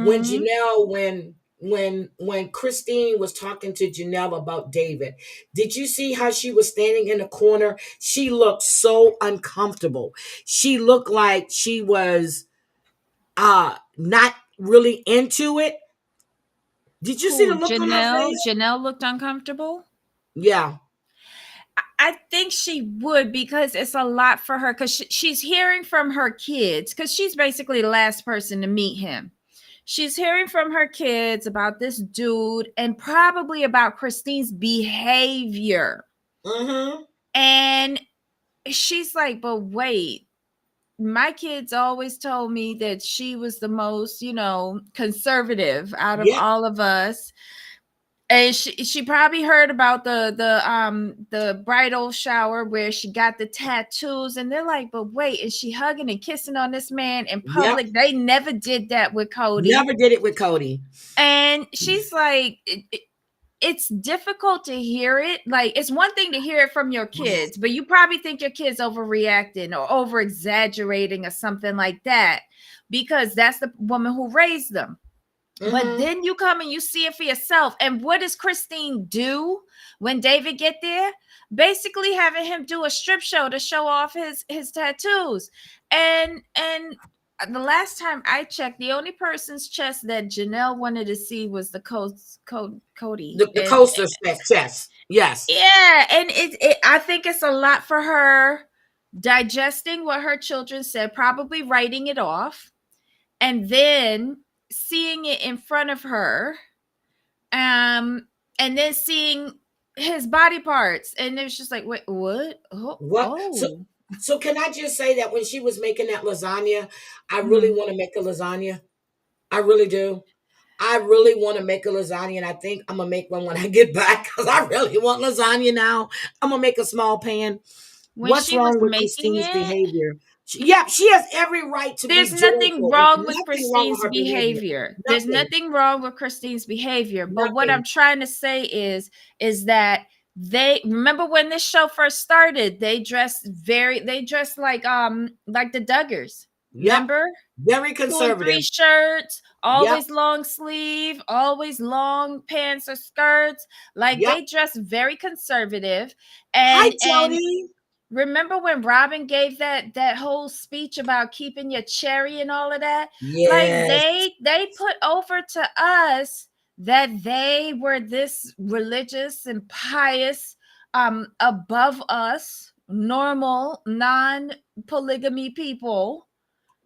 When
Mm.
Janelle, when Christine was talking to Janelle about David, did you see how she was standing in the corner? She looked so uncomfortable. She looked like she was not really into it. Did you see the
Who?
look on her
Janelle?
face?
Janelle looked uncomfortable.
Yeah.
I think she would because it's a lot for her because she's hearing from her kids because she's basically the last person to meet him. She's hearing from her kids about this dude and probably about Christine's behavior.
Mm-hmm.
And she's like, but wait, my kids always told me that she was the most, conservative out of
Yep.
all of us. And she probably heard about the bridal shower where she got the tattoos, and they're like, but wait, is she hugging and kissing on this man in
Yep.
public? They never did that with Cody.
Never did it with Cody.
And she's like, it's difficult to hear it. Like, it's one thing to hear it from your kids, but you probably think your kids overreacting or over exaggerating or something like that because that's the woman who raised them. But
Mm-hmm.
then you come and you see it for yourself. And what does Christine do when David get there? Basically having him do a strip show to show off his tattoos. And the last time I checked, the only person's chest that Janelle wanted to see was the Cody.
The
And
coaster chest. Yes.
yeah, and I think it's a lot for her digesting what her children said, probably writing it off, and then seeing it in front of her, and then seeing his body parts, and it's just like, wait, what? Oh,
What? So
oh.
So can I just say that when she was making that lasagna, I really
Mhm.
want to make a lasagna. I really do. I really want to make a lasagna, and I think I'm gonna make one when I get back because I really want lasagna now. I'm gonna make a small pan.
When
What's
she was
wrong with
making
Christine's
it,
behavior? Yeah, she has every right to
there's
be
nothing
joyful, and
wrong with
nothing wrong with
Christine's
her behavior.
behavior. There's
Nothing,
nothing wrong with Christine's behavior. But what I'm
nothing.
trying to say is that they remember when this show first started, they dressed like the Duggars.
Yep,
Remember?
very
Two and three
conservative.
shirts,
Yep.
always long sleeve, always long pants or skirts. Like
Yep.
they dress very conservative.
Hi,
And
Tony.
remember when Robin gave that whole speech about keeping your cherry and all of that? Like
Yes.
they put over to us that they were this religious and pious, above us normal non-polygamy people,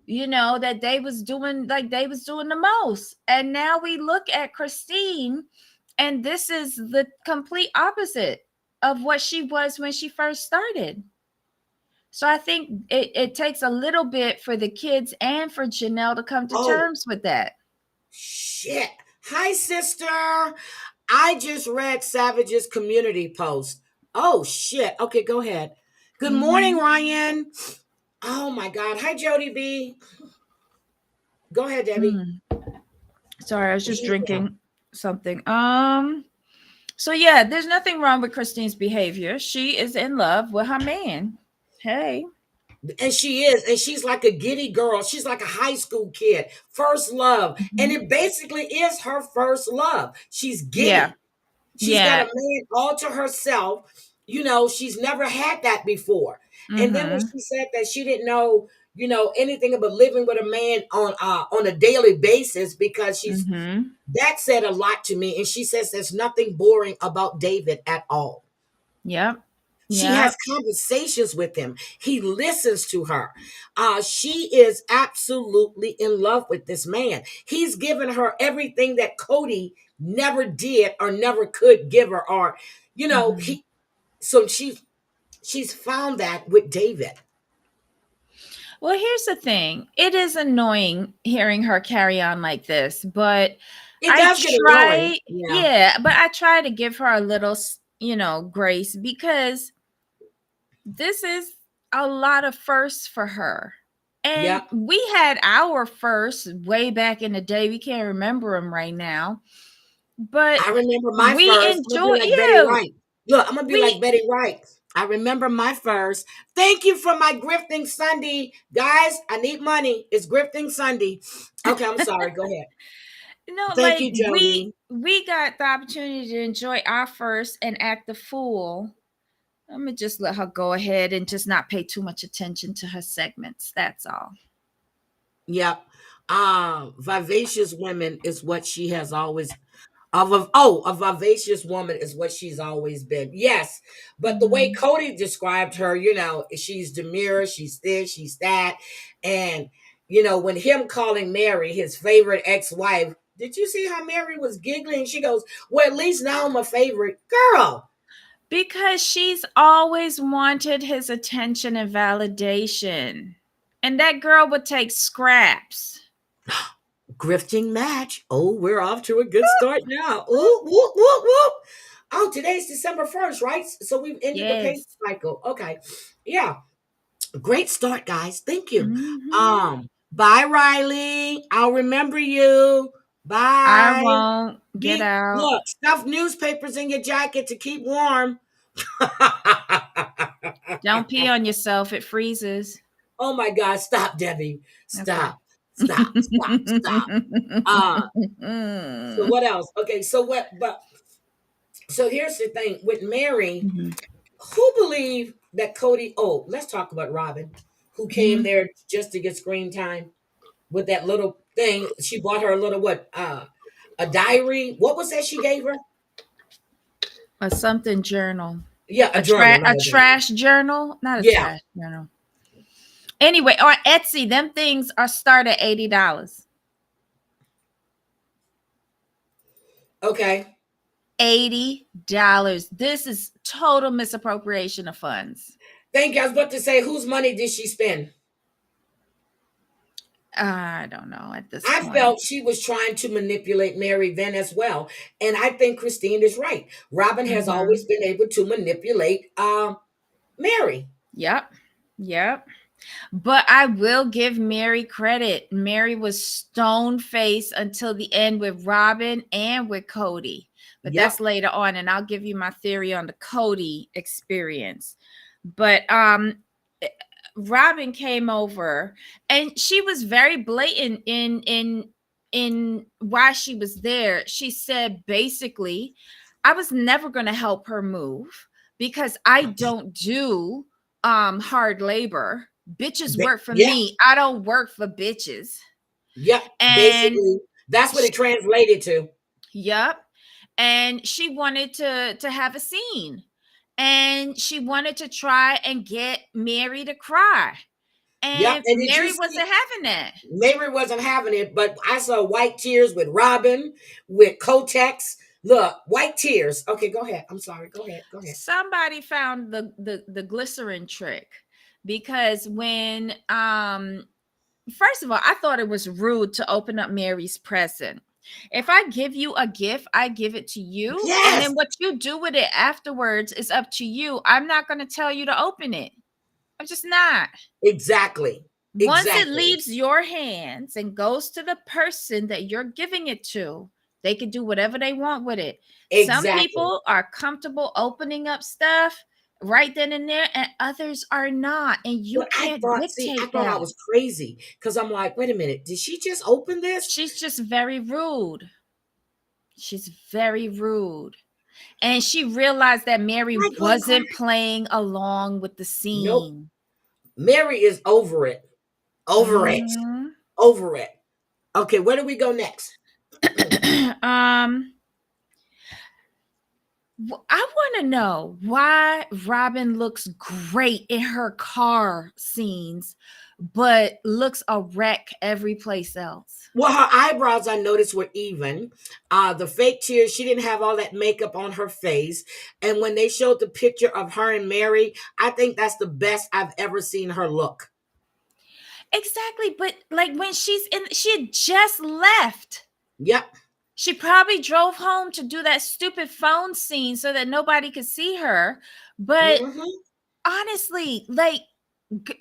that they was doing the most. And now we look at Christine, and this is the complete opposite of what she was when she first started. So I think it takes a little bit for the kids and for Janelle to come to
Oh,
terms with that.
shit. Hi, sister. I just read Savage's community post. Oh, shit. Okay, go ahead. Good morning,
Mm-hmm.
Ryan. Oh, my God. Hi, Jody B. Go ahead, Debbie.
Mm. Sorry, I was just
Yeah.
drinking something. So yeah, there's nothing wrong with Christine's behavior. She is in love with her man. Hey.
And she is. And she's like a giddy girl. She's like a high school kid. First love. And
Mhm.
it basically is her first love. She's
Yeah.
giddy. She's got a
Yeah.
man all to herself. She's never had that before. And then when
Mm-hmm.
she said that she didn't know, anything about living with a man on a daily basis because
Mm-hmm.
that said a lot to me. And she says there's nothing boring about David at all.
Yep.
She has
Yep.
conversations with him. He listens to her. She is absolutely in love with this man. He's given her everything that Cody never did or never could give her. Or,
Mm-hmm.
he. So she's found that with David.
Well, here's the thing. It is annoying hearing her carry on like this, but
It does get annoying. Yeah.
I try to give her a little, grace, because this is a lot of firsts for her. And
Yep.
we had our first way back in the day. We can't remember them right now, but
I remember my
we
first. I'm gonna be
enjoy,
like Betty
yeah,
Wright. Look, I'm gonna be like
we
Betty Wright. I remember my first. Thank you for my grifting Sunday, guys. I need money. It's grifting Sunday. Okay, I'm sorry. Go ahead. Thank
like
you, Jody.
we got the opportunity to enjoy our first and act the fool. I'm gonna just let her go ahead and just not pay too much attention to her segments. That's all.
Yep. Vivacious women is what she has always a vivacious woman is what she's always been. Yes, but the way
Mhm.
Cody described her, she's demure, she's this, she's that, and when him calling Mary his favorite ex-wife, did you see how Mary was giggling? She goes, "Well, at least now I'm a favorite girl."
Because she's always wanted his attention and validation. And that girl would take scraps.
Grifting match. Oh, we're off to a good start now. Ooh, whoop, whoop, whoop. Oh, today's December 1st, right? So we've ended the pay
Yes.
cycle. Okay. Yeah. Great start, guys. Thank you.
Mhm.
Bye, Riley. I'll remember you.
I
Bye.
won't get
Be
out.
look, stuff newspapers in your jacket to keep warm.
Don't pee on yourself. It freezes.
Oh my God, stop, Debbie.
Okay.
Stop. Stop. Stop. Stop. So what else? Okay, so here's the thing with Mary,
Mhm.
who believed that Cody, let's talk about Robin, who came
Mhm.
there just to get screen time with that little thing. She bought her a little what? A diary. What was that she gave her?
A something journal.
Yeah, a journal, not
A
a diary.
trash journal, not a
Yeah.
trash journal. Anyway, on Etsy, them things are start at $80.
Okay.
$80. This is total misappropriation of funds.
Thank you. I was about to say, whose money did she spend?
I don't know at this
I
point.
felt she was trying to manipulate Mary then as well. And I think Christine is right. Robin has always
Hmm.
been able to manipulate Mary.
Yep. Yep. But I will give Mary credit. Mary was stone faced until the end with Robin and with Cody. But that's
Yep.
later on, and I'll give you my theory on the Cody experience. But eh, Robin came over and she was very blatant in why she was there. She said basically, I was never going to help her move because I don't do hard labor. Bitches work for
Yep.
me. I don't work for bitches.
Yep.
And
Basically, that's what
sh-
it translated to.
yep. And she wanted to have a scene. And she wanted to try and get Mary to cry.
Yep.
And
And did you
Mary
see?
wasn't having that.
Mary wasn't having it, but I saw white tears with Robin, with Kotex. Look, white tears. Okay, go ahead. I'm sorry. Go ahead. Go ahead.
Somebody found the glycerin trick because when first of all, I thought it was rude to open up Mary's present. If I give you a gift, I give it to you. And
Yes,
then what you do with it afterwards is up to you. I'm not going to tell you to open it. I'm just not.
exactly.
Once it
Exactly.
leaves your hands and goes to the person that you're giving it to, they can do whatever they want with it. Some
Exactly.
people are comfortable opening up stuff right then and there, and others are not. And you
But I
can't
thought, see, I
dictate
thought I
that.
was crazy because I'm like, wait a minute, did she just open this?
She's just very rude. She's very rude. And she realized that Mary
Am I going
wasn't
crazy?
playing along with the
Nope.
scene.
Mary is over it. Over it.
Mhm.
Over it. Okay, where do we go next?
um, I want to know why Robin looks great in her car scenes, but looks a wreck every place else.
Well, her eyebrows I noticed were even. The fake tears, she didn't have all that makeup on her face. And when they showed the picture of her and Mary, I think that's the best I've ever seen her look.
Exactly, but like when she had just left.
Yep.
She probably drove home to do that stupid phone scene so that nobody could see her. But
Hmm.
honestly, like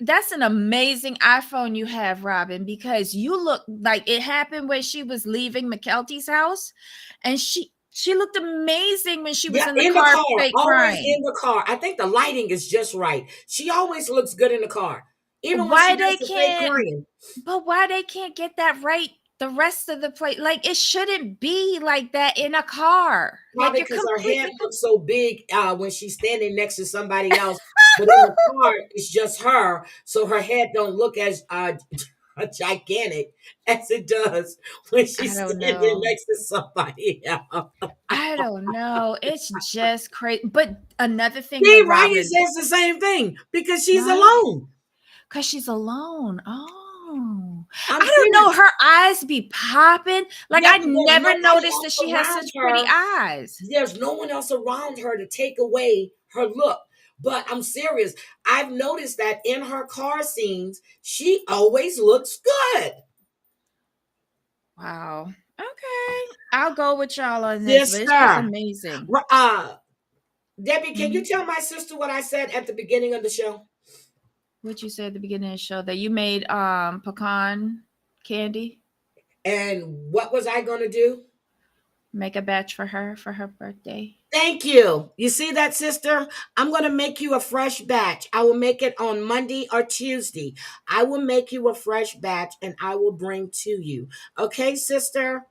that's an amazing iPhone you have, Robin, because you look like it happened when she was leaving McKelty's house, and she looked amazing when she was
Yeah,
in the
in the
car
car,
fake
always
crying.
in the car. I think the lighting is just right. She always looks good in the car, even when she
Why
does
they
the fake
can't
crying.
but why they can't get that right the rest of the place? Like it shouldn't be like that in a car. Like
Probably
you're
because her head
completely
looks so big when she's standing next to somebody else, but in the car it's just her, so her head don't look as gigantic as it does when
I
she's
don't
standing
know.
next to somebody else.
I don't know. It's just crazy. But another thing
See,
with
Ryan
Robin,
says the same thing because she's
why?
alone.
Because she's alone. Oh,
I'm
I don't know.
serious.
Her eyes be popping. Like
Yeah,
I
but there's
never
nobody
noticed that
else
she has
around
such pretty
her.
eyes.
There's no one else around her to take away her look. But I'm serious. I've noticed that in her car scenes, she always looks good.
Wow. Okay. I'll go with y'all on this, but it's just
Sister.
amazing.
Debbie, can you
Mhm.
tell my sister what I said at the beginning of the show?
What you said at the beginning of the show that you made pecan candy,
And what was I going to do?
make a batch for her birthday.
Thank you. You see that, sister? I'm going to make you a fresh batch. I will make it on Monday or Tuesday. I will make you a fresh batch and I will bring to you. Okay, sister?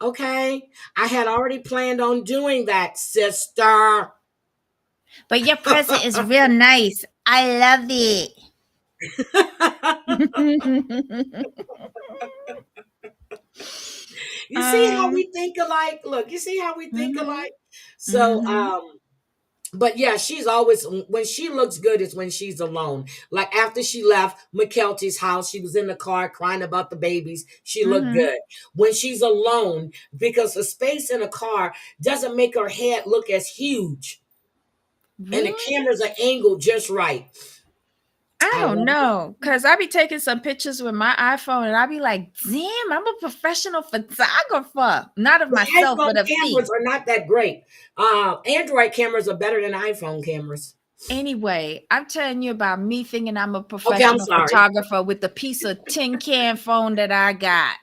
Okay? I had already planned on doing that, sister.
But your present is real nice. I love it.
You see how
um
we think alike? Look, you see how we think
mhm,
alike? So,
mhm,
but yeah, she's always when she looks good is when she's alone. Like after she left McKelty's house, she was in the car crying about the babies. She looked
mhm.
good. When she's alone, because the space in a car doesn't make her head look as huge, and the
Really?
cameras are angled just right.
I
I
don't
love
know,
it.
cause I be taking some pictures with my iPhone, and I be like, "Damn, I'm a professional photographer." Not of
The
myself,
iPhone
but of
cameras
feet.
are not that great. Android cameras are better than iPhone cameras.
Anyway, I'm telling you about me thinking I'm a
Okay, I'm
professional
sorry.
photographer with the piece of tin can phone that I got.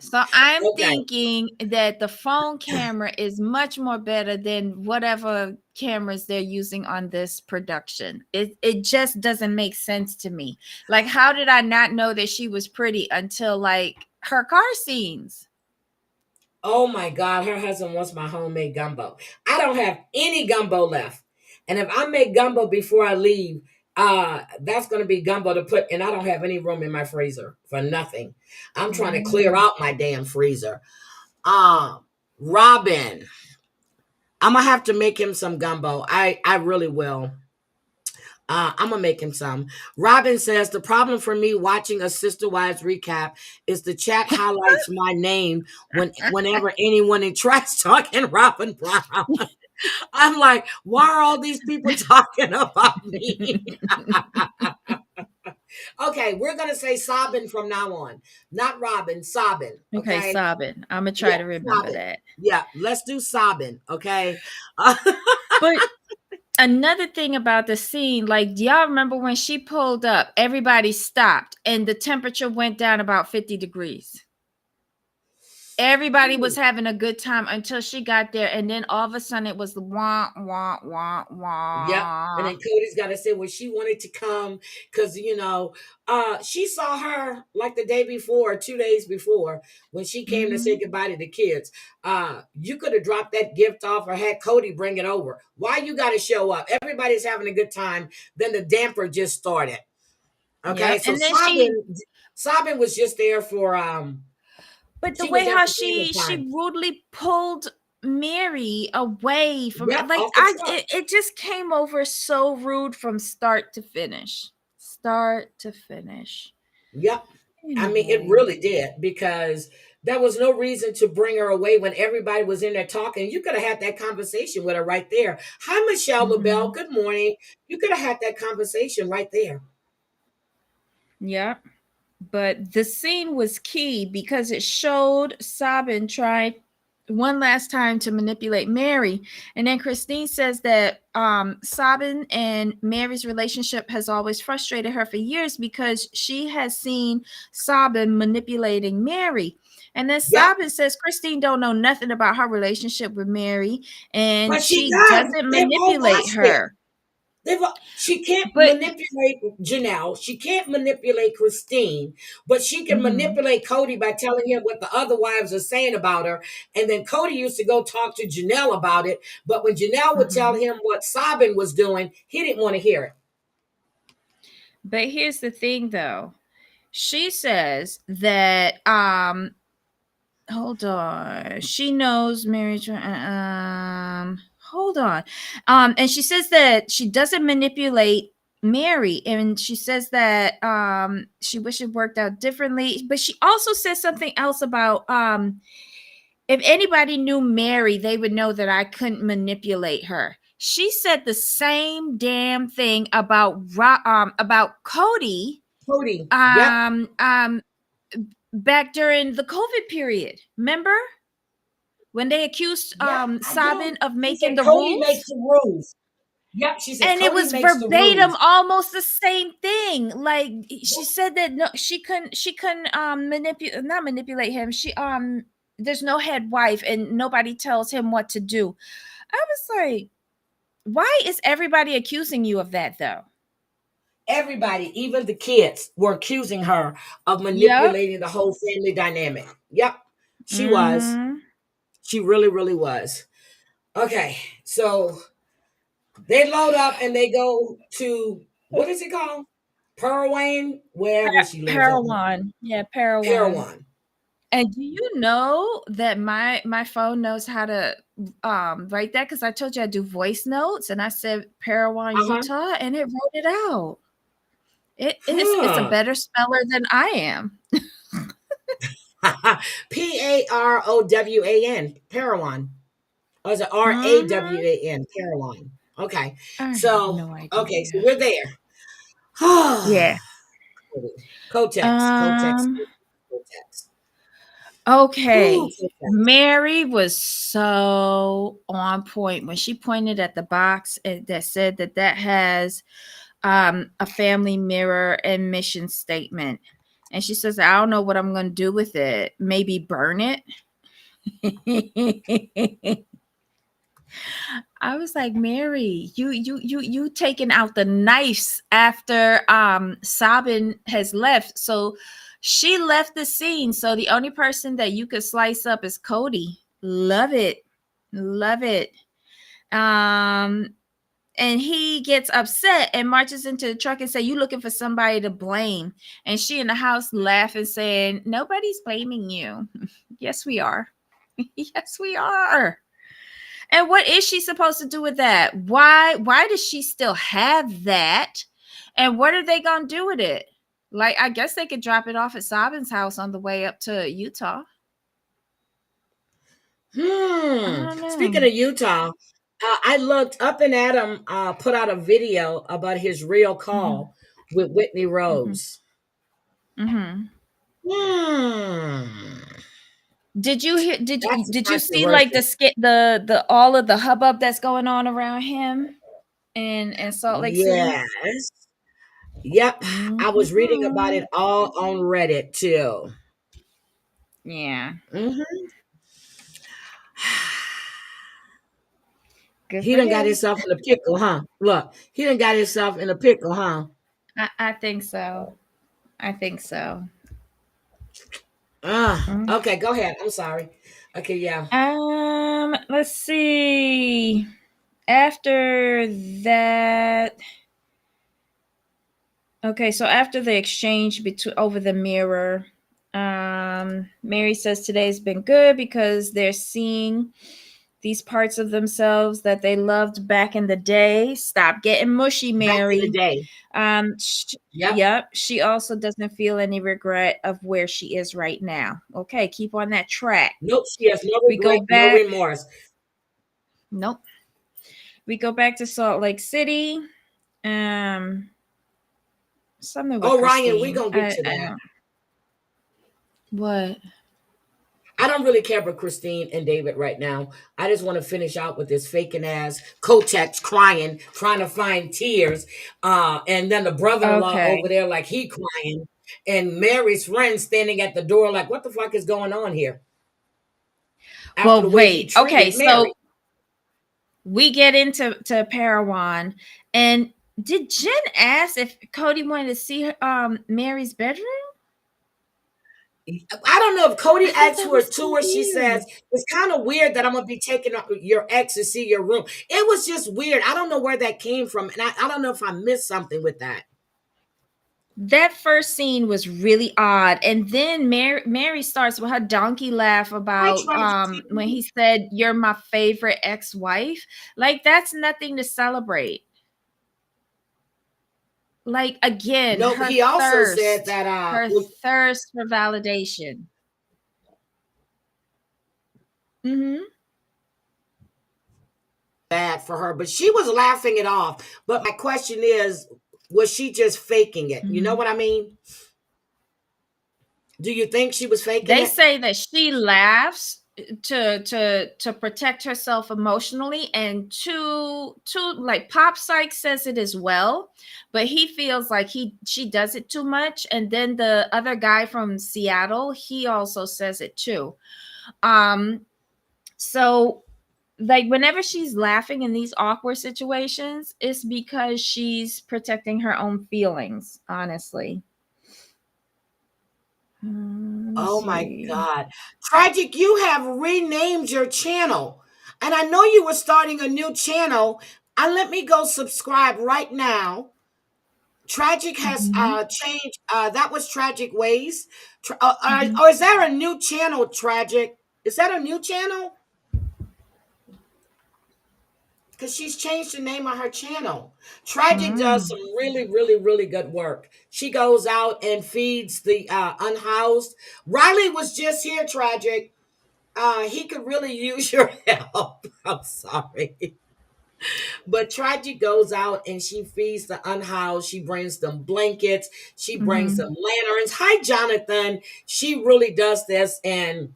So I'm
Okay.
thinking that the phone camera is much more better than whatever cameras they're using on this production. It just doesn't make sense to me. Like, how did I not know that she was pretty until like her car scenes?
Oh my God, her husband wants my homemade gumbo. I don't have any gumbo left. And if I make gumbo before I leave, that's gonna be gumbo to put, and I don't have any room in my freezer for nothing. I'm trying to clear
Mm.
out my damn freezer. Um, Robin, I'm gonna have to make him some gumbo. I really will. I'm gonna make him some. Robin says the problem for me watching a Sister Wives recap is the chat highlights my name whenever anyone in trash talking Robin Brown. I'm like, why are all these people talking about me? Okay, we're gonna say Sabin from now on, not Robin. Sabin.
Okay,
Okay,
Sabin. I'm gonna try
yeah,
to remember
Sabin.
that.
Yeah, let's do Sabin. Okay.
But another thing about the scene, like, do y'all remember when she pulled up, everybody stopped and the temperature went down about 50 degrees? Everybody was having a good time until she got there, and then all of a sudden it was the wah wah wah
Yep. And
wah.
then Cody's got to say, well, she wanted to come because, she saw her like the day before, 2 days before, when she came to say
Hmm.
goodbye to the kids. You could have dropped that gift off or had Cody bring it over. Why you got to show up? Everybody's having a good time. Then the damper just started. Okay.
Yep.
So
And then she,
Sabin was just there for,
but the
she was
way
there
how
for family
she
time.
rudely pulled Mary away from,
Yep.
like,
Off the truck.
it just came over so rude from start to finish. Start to finish.
Yep. I mean, it
Anyway.
really did because there was no reason to bring her away when everybody was in there talking. You could have had that conversation with her right there. Hi, Michelle LaBelle.
Hmm.
Good morning. You could have had that conversation right there.
Yep. But the scene was key because it showed Sabin try one last time to manipulate Mary. And then Christine says that Sabin and Mary's relationship has always frustrated her for years because she has seen Sabin manipulating Mary. And then
Yep.
Sabin says Christine don't know nothing about her relationship with Mary, and
But she
she
does.
doesn't
They've all
manipulate
watched it.
her.
She can't
But
manipulate Janelle. She can't manipulate Christine, but she can
mhm,
manipulate Cody by telling him what the other wives are saying about her. And then Cody used to go talk to Janelle about it. But when Janelle would tell
mhm.
him what Sabin was doing, he didn't want to hear it.
But here's the thing though. She says that hold on. She knows Mary hold on. And she says that she doesn't manipulate Mary, and she says that she wishes it worked out differently, but she also says something else about if anybody knew Mary, they would know that I couldn't manipulate her. She said the same damn thing about Cody
Cody. Yep.
um um back during the COVID period. Remember when they accused
Yep. I
Sabin
do.
of
She
making
said
the
Cody makes
rules?
the rules. Yep. She said
And it
Cody
was
makes the
verbatim
rules.
almost the same thing. Like, she said that no, she couldn't manipulate, not manipulate him. She there's no head wife and nobody tells him what to do. I was like, why is everybody accusing you of that though?
Everybody, even the kids, were accusing her of
Yep.
manipulating the whole family dynamic. Yep. She was.
Mm-hmm.
She really, really was. Okay. So they load up and they go to, what is it called? Pearl wherever she lives at.
Parawan. Yeah, Parawan.
Parowan.
And do you know that my phone knows how to write that? Because I told you I do voice notes, and I said Parawan,
Uh
Utah, and it wrote it out. It's a
huh.
better speller than I am.
Parowan. Parowan. Or is it
Hmm.
Rawan? Parowan. Okay.
I have
So,
no
okay, so
idea.
we're there.
Yeah.
Kotex, Kotex,
Um.
Kotex. Ooh,
Okay.
Kotex.
Mary was so on point when she pointed at the box that said that has a family mirror and mission statement. And she says, I don't know what I'm going to do with it. Maybe burn it. I was like, Mary, you taking out the knives after Sabin has left. So she left the scene. So the only person that you could slice up is Cody. Love it. Love it. Um and he gets upset and marches into the truck and say, you looking for somebody to blame. And she in the house laughing, saying, nobody's blaming you. Yes, we are. Yes, we are. And what is she supposed to do with that? Why does she still have that? And what are they gonna do with it? Like, I guess they could drop it off at Sabin's house on the way up to Utah. I don't
Speaking
know.
of Utah, I looked up and Adam put out a video about his real
Mm-hmm.
call with Whitney
Mm-hmm.
Rose.
Mm-hmm.
Hmm.
Did you hear?
That's
Did you see like
controversial.
the all of the hubbub that's going on around him in Salt Lake City?
Yes. Yep. I was reading about
Mm-hmm.
it all on Reddit too.
Yeah,
Hmm.
good
He
for
done got
him.
himself in a pickle, huh? Look, he done got himself in a pickle, huh?
I think so. I think so. Mm.
Okay, go ahead. I'm sorry. Okay, yeah.
Let's see. After that, okay, so after the exchange between over the mirror, Mary says today's been good because they're seeing these parts of themselves that they loved back in the day. Stop getting mushy,
Back in the
Mary.
day. Yep.
Yep. She also doesn't feel any regret of where she is right now. Okay, keep on that track.
Nope, she has no
We go
regret, no
back.
remorse.
Nope. We go back to Salt Lake City. Um, Something with
Oh, Ryan, we
Christine.
gonna get to
I
that.
don't. What?
I don't really care for Christine and David right now. I just want to finish out with this faking ass Kotex crying, trying to find tears. And then the brother-in-law
Okay.
over there, like he crying, and Mary's friend standing at the door, like, what the fuck is going on here? After
Well,
the way he
wait. Okay,
treated
so
Mary.
we get into Parawan, and did Jen ask if Cody wanted to see Mary's bedroom?
I don't know if Cody
I thought
asked
that
for a
was so
tour. She says
weird.
it's kind of weird that I'm gonna be taking your ex to see your room. It was just weird. I don't know where that came from, and I don't know if I missed something with that.
That first scene was really odd, and then Mary starts with her donkey laugh
I
about
tried to
when
see.
he said, "You're my favorite ex-wife." Like, that's nothing to celebrate. Like, again,
Nope. He also said that
her thirst for validation. Mm-hmm.
bad for her, but she was laughing it off. But my question is, was she just faking it? You know
Mm-hmm.
what I mean? Do you think she was faking
They
it?
say that she laughs to protect herself emotionally, and to like Pop Psych says it as well, but he feels like she does it too much. And then the other guy from Seattle, he also says it too. Um, so like whenever she's laughing in these awkward situations, it's because she's protecting her own feelings, honestly. Let's
Oh my
see.
God. Tragic, you have renamed your channel. And I know you were starting a new channel. And let me go subscribe right now. Tragic has
Mhm.
changed. That was Tragic Ways.
Mhm.
Or is there a new channel, Tragic? Is that a new channel? Because she's changed the name of her channel. Tragic does
Mm.
some really, really, really good work. She goes out and feeds the unhoused. Riley was just here, Tragic. He could really use your help. I'm sorry. But Tragic goes out and she feeds the unhoused. She brings them blankets. She brings them
Mhm.
lanterns. Hi, Jonathan. She really does this. And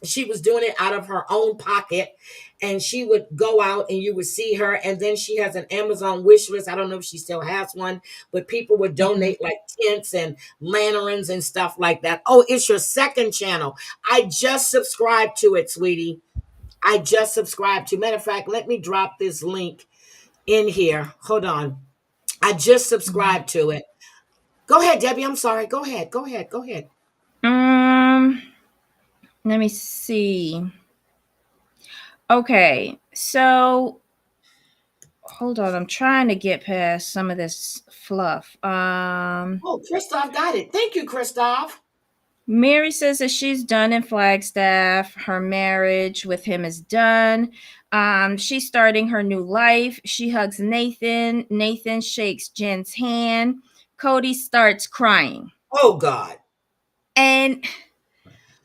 she was doing it out of her own pocket, and she would go out and you would see her. And then she has an Amazon wish list. I don't know if she still has one, but people would
Mhm.
donate like tents and lanterns and stuff like that. Oh, it's your second channel. I just subscribed to it, sweetie. I just subscribed to. Matter of fact, let me drop this link in here. Hold on. I just
Mhm.
subscribed to it. Go ahead, Debbie. I'm sorry. Go ahead. Go ahead. Go ahead.
Um, Let me see. Okay, so hold on. I'm trying to get past some of this fluff.
Oh, Christoph got it. Thank you, Christoph.
Mary says that she's done in Flagstaff. Her marriage with him is done. She's starting her new life. She hugs Nathan. Nathan shakes Jen's hand. Cody starts crying.
Oh, God.
And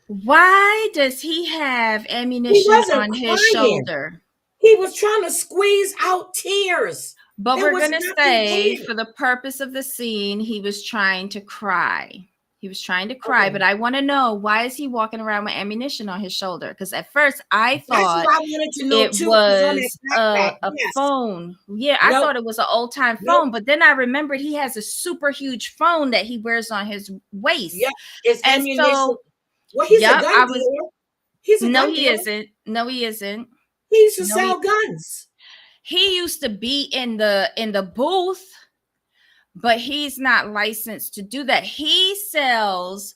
why does he have
He
ammunition
wasn't
on his
crying.
shoulder?
He was trying to squeeze out tears.
But
There
we're
was
going to
nothing
say,
there.
for the purpose of the scene, he was trying to cry. He was trying to cry, but
Okay.
I want to know, why is he walking around with ammunition on his shoulder? Because at first I
That's
thought
what I wanted to know
it
too. It was on that
was
backpack.
a
Yes.
phone. Yeah, I
Nope.
thought it was an old time phone,
Nope.
but then I remembered he has a super huge phone that he wears on his waist.
Yep. It's
And
ammunition.
so,
Well, he's a
yep,
gun
I was,
dealer. He's a
no,
gun
he
dealer.
isn't. No, he isn't.
He used to
No, he,
sell guns.
he used to be in the booth, but he's not licensed to do that. He sells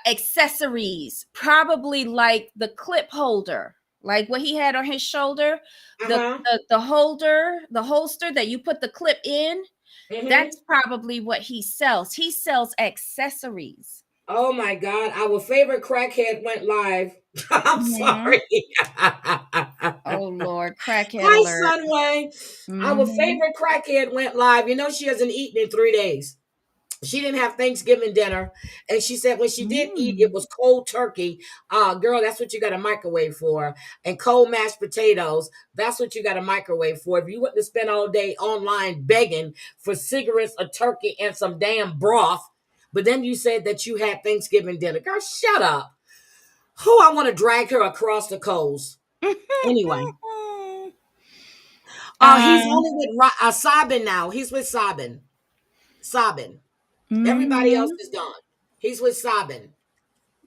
accessories, probably like the clip holder, like what he had on his shoulder,
Uh-huh.
the holder, the holster that you put the clip in.
Mm-hmm.
That's probably what he sells. He sells accessories.
Oh my God. Our favorite crackhead went live. I'm
Mm-hmm.
sorry.
Oh Lord, crackhead
Hi,
alert.
Sunway. Our
Mm-hmm.
favorite crackhead went live. You know, she hasn't eaten in 3 days. She didn't have Thanksgiving dinner. And she said when she did eat, it
Mm.
was cold turkey. Girl, that's what you got a microwave for. And cold mashed potatoes, that's what you got a microwave for. If you wouldn't have spent all day online begging for cigarettes, a turkey, and some damn broth, but then you said that you had Thanksgiving dinner. Girl, shut up. Who I want to drag her across the coals. Anyway. He's
um,
only with Sabin now. He's with Sabin. Sabin. Everybody else
mhm.
is gone. He's with Sabin.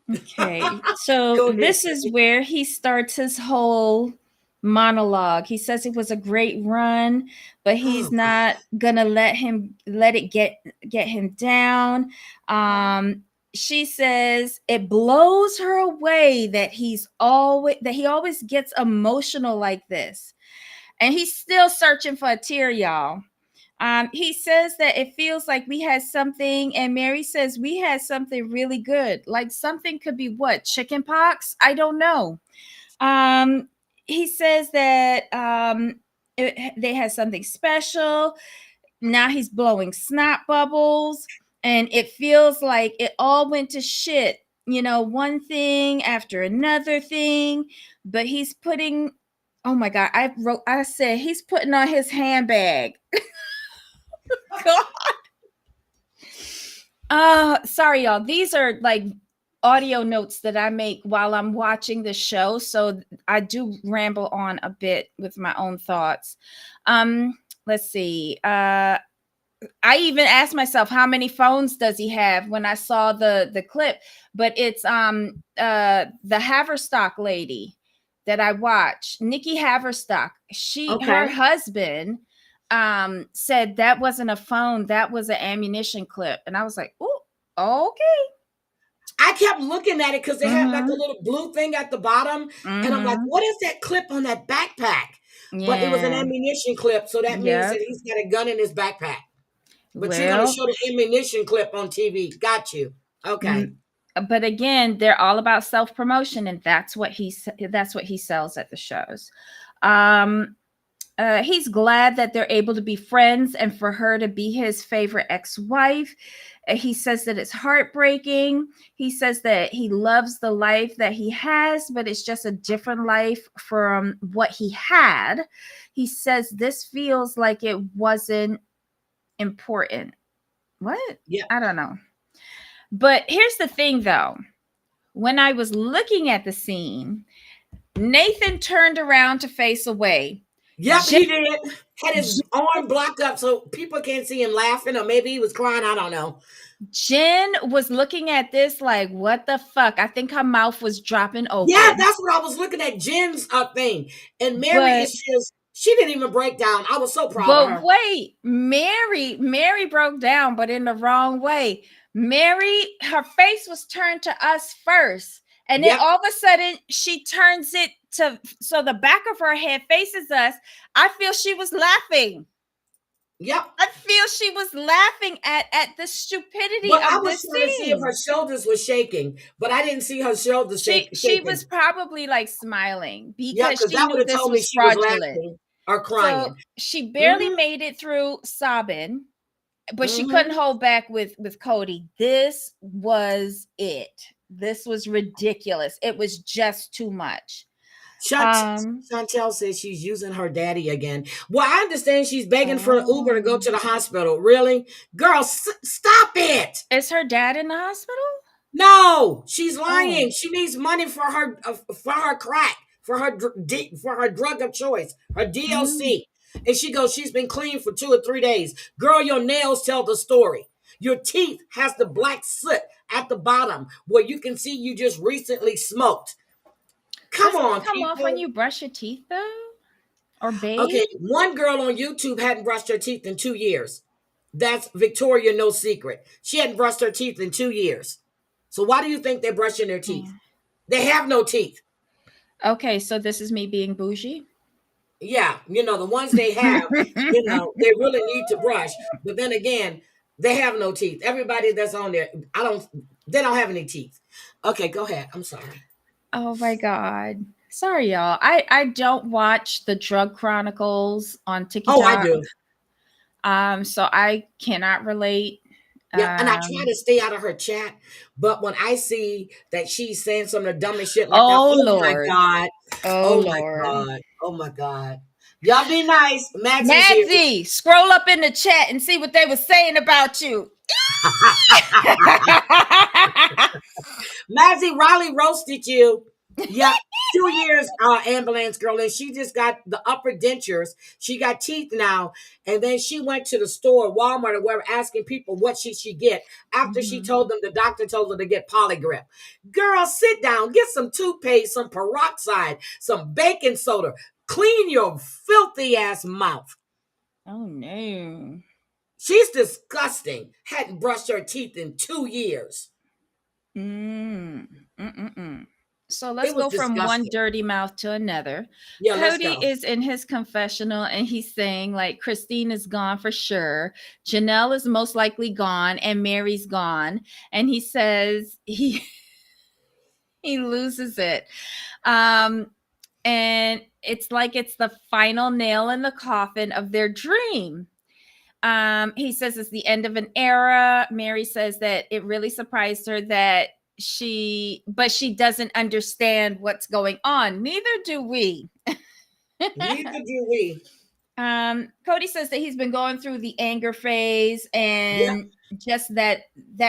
Okay, so
Go ahead.
this is where he starts his whole monologue. He says it was a great run, but he's
Oh,
not gonna let it get him down. Um, she says it blows her away that he always gets emotional like this, and he's still searching for a tear, y'all. He says that it feels like we had something, and Mary says we had something really good. Like something could be what? Chicken pox? I don't know. Um, he says that they had something special. Now he's blowing snot bubbles, and it feels like it all went to shit. You know, one thing after another thing, but he's putting. Oh my god! I said he's putting on his handbag. God. Sorry, y'all. These are like audio notes that I make while I'm watching the show, so I do ramble on a bit with my own thoughts. Let's see. I even asked myself how many phones does he have when I saw the clip, but it's the Haverstock lady that I watch, Nikki Haverstock. Her
okay.
husband said that wasn't a phone, that was an ammunition clip. And I was like, "Oh, okay."
I kept looking at it because they had like a
Mhm.
little blue thing at the bottom. And I'm like,
Mhm.
what is that clip on that backpack? But it was an
Yeah.
ammunition clip. So that means that
Yep.
he's got a gun in his backpack. But you're going to
Well,
show the ammunition clip on TV. Got you. Okay.
mm, but again, they're all about self promotion, and that's what he sells at the shows. Um, He's glad that they're able to be friends and for her to be his favorite ex-wife. He says that it's heartbreaking. He says that he loves the life that he has, but it's just a different life from what he had. He says this feels like it wasn't important. What?
Yeah.
I don't know. But here's the thing though. When I was looking at the scene, Nathan turned around to face away.
Yep, he did. Had his arm blocked up so people can't see him laughing, or maybe he was crying. I don't know.
Jen was looking at this like, what the fuck? I think her mouth was dropping
Yeah,
open.
that's what I was looking at Jen's thing. And Mary
But
is just, she didn't even break down. I was so proud of
but
her.
wait, Mary broke down, but in the wrong way. Mary, her face was turned to us first. And then
Yep,
all of a sudden she turns it to so the back of her head faces us. I feel she was laughing.
yep.
I feel she was laughing at the stupidity
But I
of
was
this
trying to see if her
scene.
shoulders were shaking, but I didn't see her shoulders
She was
shaking.
probably like smiling
Yep,
because
because
she
that would
knew
have
this
told me
was
she was
fraudulent.
laughing or
So
crying.
she barely
Mm-hmm,
made it through sobbing, but she couldn't
mm-hmm.
hold back with Cody. This was it. This was ridiculous. It was just too much.
Shant-
Um
Chantel says she's using her daddy again. Well, I understand she's begging for an Uber to go to
um
the hospital. Really? Girl, stop it.
is her dad in the hospital?
No, she's
Oh.
lying. She needs money for her crack, for her drug of choice, her
Mm.
DLC. And she goes, she's been clean for 2 or 3 days. Girl, your nails tell the story. Your teeth has the black soot at the bottom where you can see you just recently smoked. Come
Doesn't it
on,
come off when
people.
you brush your teeth though? Or bathe?
Okay, one girl on YouTube hadn't brushed her teeth in 2 years. That's Victoria No Secret. She hadn't brushed her teeth in 2 years. So why do you think they're brushing their teeth?
Mm.
They have no teeth.
Okay, so this is me being bougie.
Yeah, the ones they have, they really need to brush. But then again, they have no teeth. Everybody that's on there, they don't have any teeth. Okay, go ahead. I'm sorry.
Oh my god. Sorry, y'all. I don't watch the Drug Chronicles on
Oh, I
TikTok.
do.
So I cannot relate.
Yeah, and I try
Um,
to stay out of her chat, but when I see that she's saying some of the dumbest shit like that,
oh
oh my
Lord.
God,
Oh
oh my
Lord.
God, oh my God. Y'all be nice. Madsie's here.
Madsy, scroll up in the chat and see what they were saying about you.
Mazzy Riley roasted you. Yep. 2 years, ambulance girl, and she just got the upper dentures. She got teeth now, and then she went to the store, Walmart or wherever, asking people what she should get. After she
Mhm.
told them, the doctor told her to get Polygrip. Girl, sit down, get some toothpaste, some peroxide, some baking soda. Clean your filthy ass mouth.
Oh no.
She's disgusting. Hadn't brushed her teeth in 2 years.
Mm. Mm-mm-mm. So let's
It was
go from one
disgusting.
dirty mouth to another.
Yeah, let's
Cody
go.
is in his confessional and he's saying, like, Christine is gone for sure. Janelle is most likely gone and Mary's gone. And he says he loses it. Um, and it's like it's the final nail in the coffin of their dream. He says it's the end of an era. Mary says that it really surprised her that but she doesn't understand what's going on. Neither do we.
Neither do we.
Cody says that he's been going through the anger phase
Yep.
and just that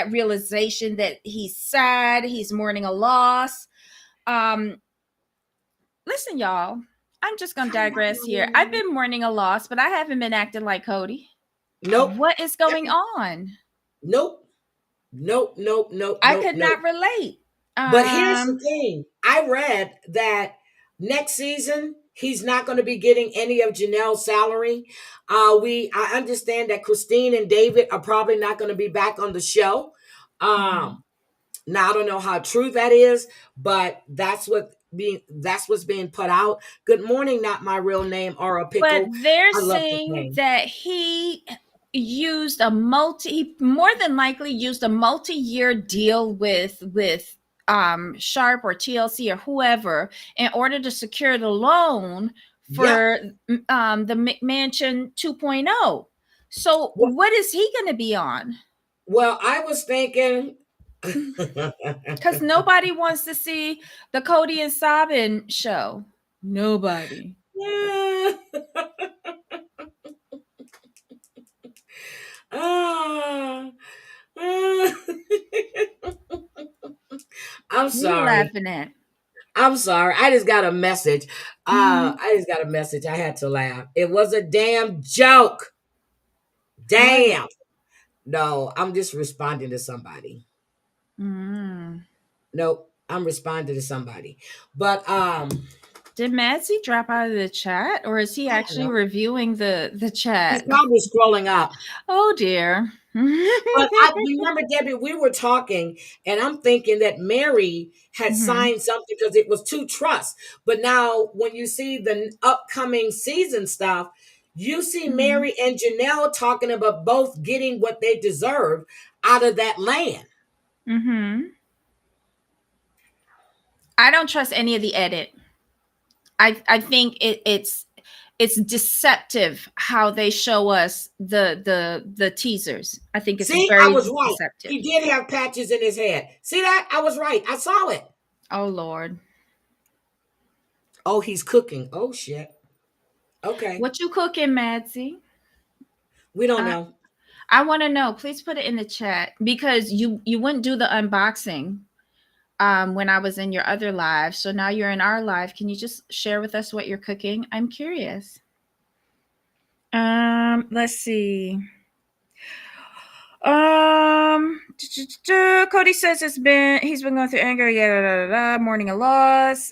realization that he's sad, he's mourning a loss. Um, Listen, y'all, I'm just gonna digress here. I've been mourning a loss, but I haven't been acting like Cody.
Nope.
What is going on?
Nope. Nope. Nope. Nope.
I
Nope.
could
Nope.
not relate.
But here's the
Um,
thing. I read that next season he's not going to be getting any of Janelle's salary. I understand that Christine and David are probably not going to be back on the show.
mhm.
Um, Now I don't know how true that is, but that's what's being put out. Good morning, not my real name, or a
But
pickle.
they're
I love this
saying
name.
that he more than likely used a multi-year deal with Sharp or TLC or whoever in order to secure the loan
Yep.
for the McMansion 2.0. So
Well,
what is he going to be on?
well, I was thinking.
Because nobody wants to see the Cody and Sabin show. Nobody.
Ah, ah. I'm
What are you
sorry.
laughing at?
I'm sorry. I just got a message.
Mm-hmm.
I just got a message. I had to laugh. It was a damn joke.
What?
Damn. No, I'm just responding to somebody.
Mm.
Nope, I'm responding to somebody. But
Did Madsy drop out of the chat, or is he
I don't
actually
know.
reviewing the
He's
chat?
probably scrolling up.
Oh dear.
But I remember, Debbie, we were talking, and I'm thinking that Mary had
Mm-hmm.
signed something because it was two trusts. But now, when you see the upcoming season stuff, you see
Mm-hmm.
Mary and Janelle talking about both getting what they deserve out of that land.
Mm-hmm. I don't trust any of the edit. I think it's deceptive how they show us the teasers. I think it's
See, I
very
was right.
deceptive.
He did have patches in his head. See that? I was right. I saw it.
Oh Lord.
Oh, he's cooking. Oh, shit. Okay.
What you cooking, Madsy?
We don't
I
know.
I want to know. Please put it in the chat because you wouldn't do the unboxing when I was in your other live. So now you're in our live. Can you just share with us what you're cooking? I'm curious. Let's see. Cody says he's been going through anger, yeah, mourning a loss.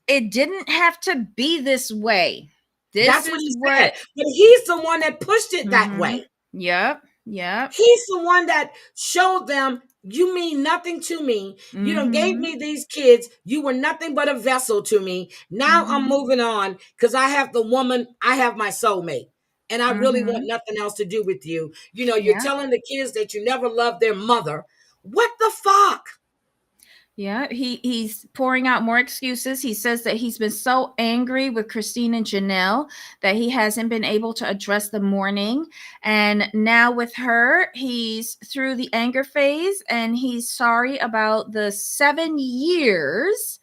It didn't have to be this way. This
That's what
is
he said.
what.
But he's the one that pushed it that
Mm-hmm.
way.
Yep. Yep.
He's the one that showed them, you mean nothing to me. You don't gave
Mm-hmm.
me these kids. You were nothing but a vessel to me. Now I'm
Mm-hmm.
moving on because I have the woman, I have my soulmate. And I really want
Mm-hmm.
nothing else to do with you. You know, you're
Yeah.
telling the kids that you never loved their mother. What the fuck?
Yeah, he's pouring out more excuses. He says that he's been so angry with Christine and Janelle that he hasn't been able to address the mourning. And now with her, he's through the anger phase and he's sorry about the 7 years.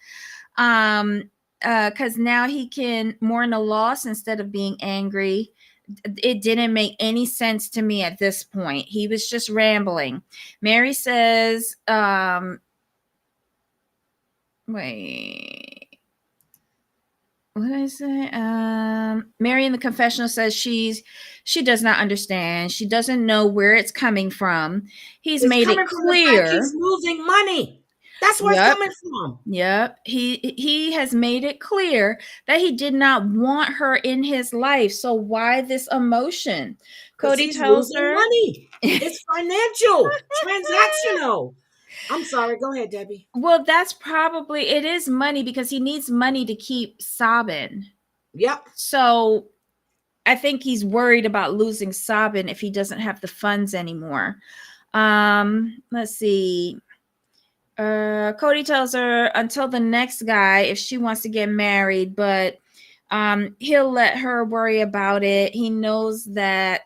Because now he can mourn a loss instead of being angry. It didn't make any sense to me at this point. He was just rambling. Mary says, wait, what did I say? Mary in the confessional says she does not understand. She doesn't know where it's coming from. He's
It's
made it
coming from the fact
clear.
he's losing money. That's where it's
Yep.
coming from.
Yep. He has made it clear that he did not want her in his life. So why this emotion?
Because
Cody
he's
tells
losing
her.
money. It's financial, transactional. I'm sorry. Go ahead, Debbie.
Well, that's probably it is money because he needs money to keep sobbing.
Yep.
So I think he's worried about losing Sabin if he doesn't have the funds anymore. Let's see. Cody tells her until the next guy if she wants to get married, but he'll let her worry about it. He knows that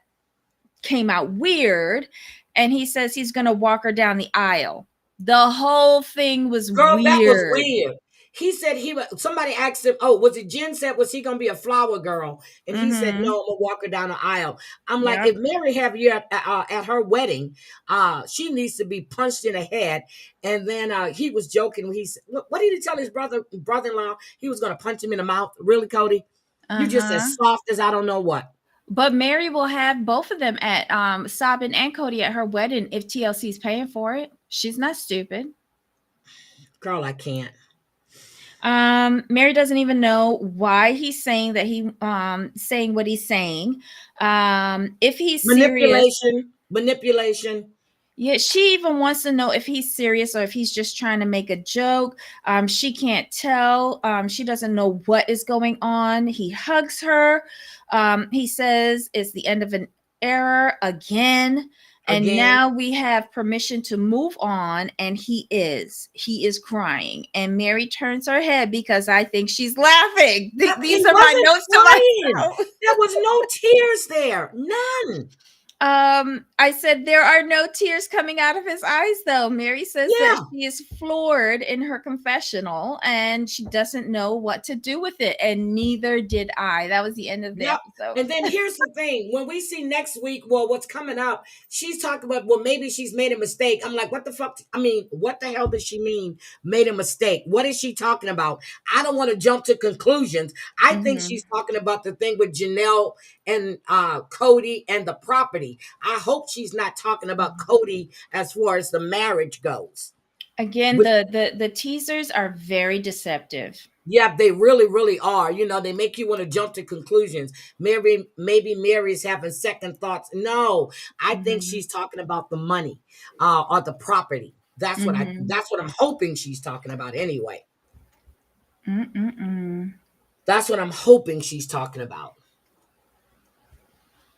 came out weird, and he says he's gonna walk her down the aisle. The whole thing was
Girl, that was
weird.
weird. He said he was, somebody asked him, oh, was it Jen said, was he going to be a flower girl? And he said,
Mm-hmm.
no, I'm going to walk her down the aisle. I'm like,
Yep.
if Mary have you at her wedding, she needs to be punched in the head. And then he was joking. He said, what did he tell his brother-in-law? He was going to punch him in the mouth. Really, Cody? You just
Uh-huh.
as soft as I don't know what.
But Mary will have both of them at Sabin and Cody at her wedding if TLC's paying for it. She's not stupid.
Girl, I can't.
Mary doesn't even know why he's saying that he saying what he's saying. If he's serious,
Manipulation.
yeah, she even wants to know if he's serious or if he's just trying to make a joke. She can't tell. She doesn't know what is going on. He hugs her. He says it's the end of an era again. And
again.
now we have permission to move on, and he is crying, and Mary turns her head because I think she's laughing. These
He
are my
wasn't
notes to
crying.
myself.
There was no tears there. None.
I said there are no tears coming out of his eyes, though. Mary says that
Yeah.
she is floored in her confessional and she doesn't know what to do with it, and neither did I. That was the end of the
Yep.
episode.
And then here's the thing. When we see next week, well, what's coming up, she's talking about, well, maybe she's made a mistake. I'm like, what the fuck? I mean, what the hell does she mean made a mistake? What is she talking about? I don't want to jump to conclusions. I think
Mm-hmm.
she's talking about the thing with Janelle and Cody and the property. I hope she's not talking about Cody as far as the marriage goes.
Again,
With
the teasers are very deceptive.
Yeah, they really, really are. They make you want to jump to conclusions. Maybe Mary's having second thoughts. No, I think
Mm-hmm.
she's talking about the money, or the property.
Mm-hmm.
That's what I'm hoping she's talking about anyway.
Mm-mm-mm.
That's what I'm hoping she's talking about.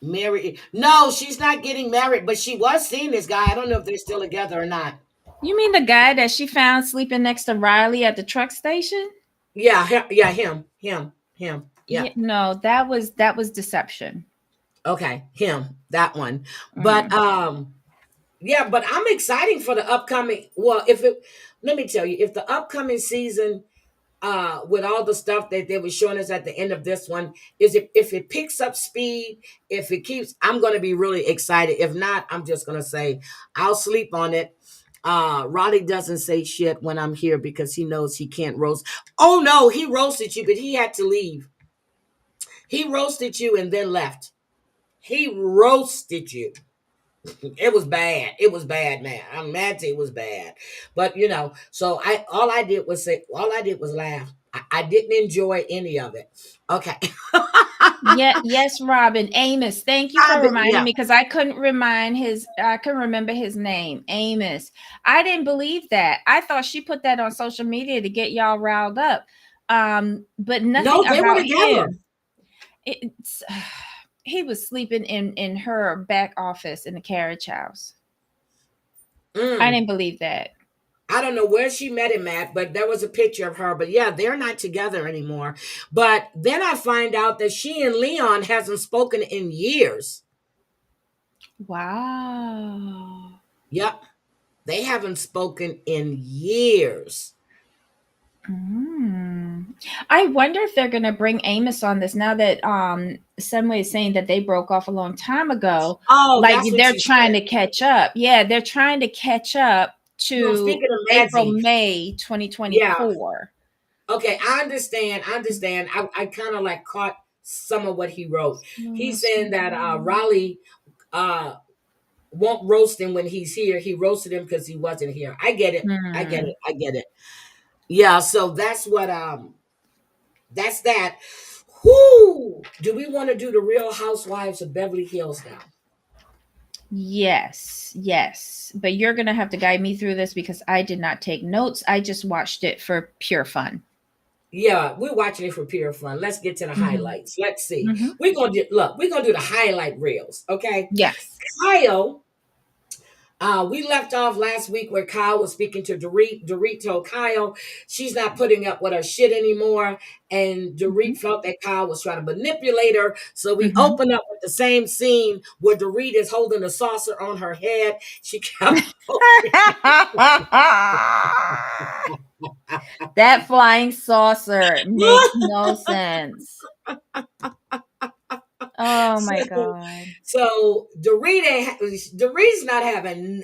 Mary, no, she's not getting married, but she was seeing this guy. I don't know if they're still together or not.
You mean the guy that she found sleeping next to Riley at the truck station?
Yeah, yeah, him. Yeah.
Yeah, no, that was deception.
Okay, him, that one. But
Mm.
yeah, but I'm excited for the upcoming. Well, if it, let me tell you, if the upcoming season, with all the stuff that they were showing us at the end of this one, is if it picks up speed, if it keeps, I'm going to be really excited. If not, I'm just going to say I'll sleep on it. Raleigh doesn't say shit when I'm here because he knows he can't roast. Oh no, he roasted you, but he had to leave. He roasted you and then left. He roasted you. It was bad. It was bad, man. I'm mad to it was bad. But so all I did was laugh. I didn't enjoy any of it. Okay.
Yeah, yes, Robin. Amos. Thank you for reminding
Yeah.
me because I couldn't remember his name. Amos. I didn't believe that. I thought she put that on social media to get y'all riled up. But nothing
No, they were
about
together.
him. It's he was sleeping in her back office in the carriage house. I
Mm.
didn't believe that.
I don't know where she met him at, but there was a picture of her. But yeah, they're not together anymore. But then I find out that she and Leon hasn't spoken in years.
Wow.
Yep. They haven't spoken in years.
Mm. I wonder if they're going to bring Amos on this now that Sunway is saying that they broke off a long time ago.
Oh,
Like
that's what
they're
you
trying
said.
to catch up. Yeah, they're trying to catch up
No,
to
speaking of
April,
Madzy,
May
yeah.
2024.
Okay, I understand. I understand. I kind of like caught some of what he wrote. He's saying that Raleigh uh won't roast him when he's here. He roasted him because he wasn't here. I get it. I get
Hmm.
it. I get it. Yeah, so that's that. Whoo! Do we want to do the Real Housewives of Beverly Hills now?
Yes, yes. But you're going to have to guide me through this because I did not take notes. I just watched it for pure fun.
Yeah, we're watching it for pure fun. Let's get to the
Hmm.
highlights. Let's see.
Hmm.
We're gonna do the highlight reels. Okay.
Yes.
Kyle, we left off last week where Kyle was speaking to Dorit. Dorit told Kyle she's not putting up with her shit anymore. And Dorit
Hmm.
felt that Kyle was trying to manipulate her. So we
Hmm.
open up with the same scene where Dorit is holding a saucer on her head. She kept
That flying saucer makes no sense. Oh my
so,
god.
so Dorit's not having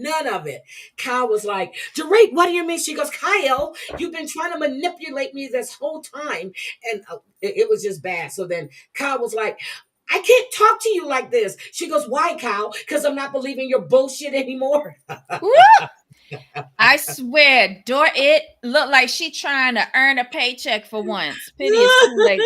none of it. Kyle was like, Dorit, what do you mean? She goes, Kyle, you've been trying to manipulate me this whole time. And it was just bad. So then Kyle was like, I can't talk to you like this. She goes, why, Kyle? Because I'm not believing your bullshit anymore.
Woo! I swear, it looked like she trying to earn a paycheck for once. Pity is too late.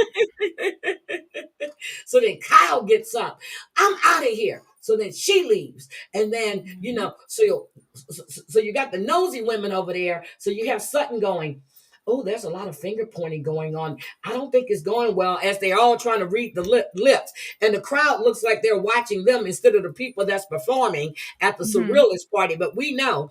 So then Kyle gets up. I'm out of here. So then she leaves. And then,
Mhm.
so you got the nosy women over there. So you have Sutton going, Oh, there's a lot of finger pointing going on. I don't think it's going well as they're all trying to read the lips. And the crowd looks like they're watching them instead of the people that's performing at the
Mm-hmm.
surrealist party. But we know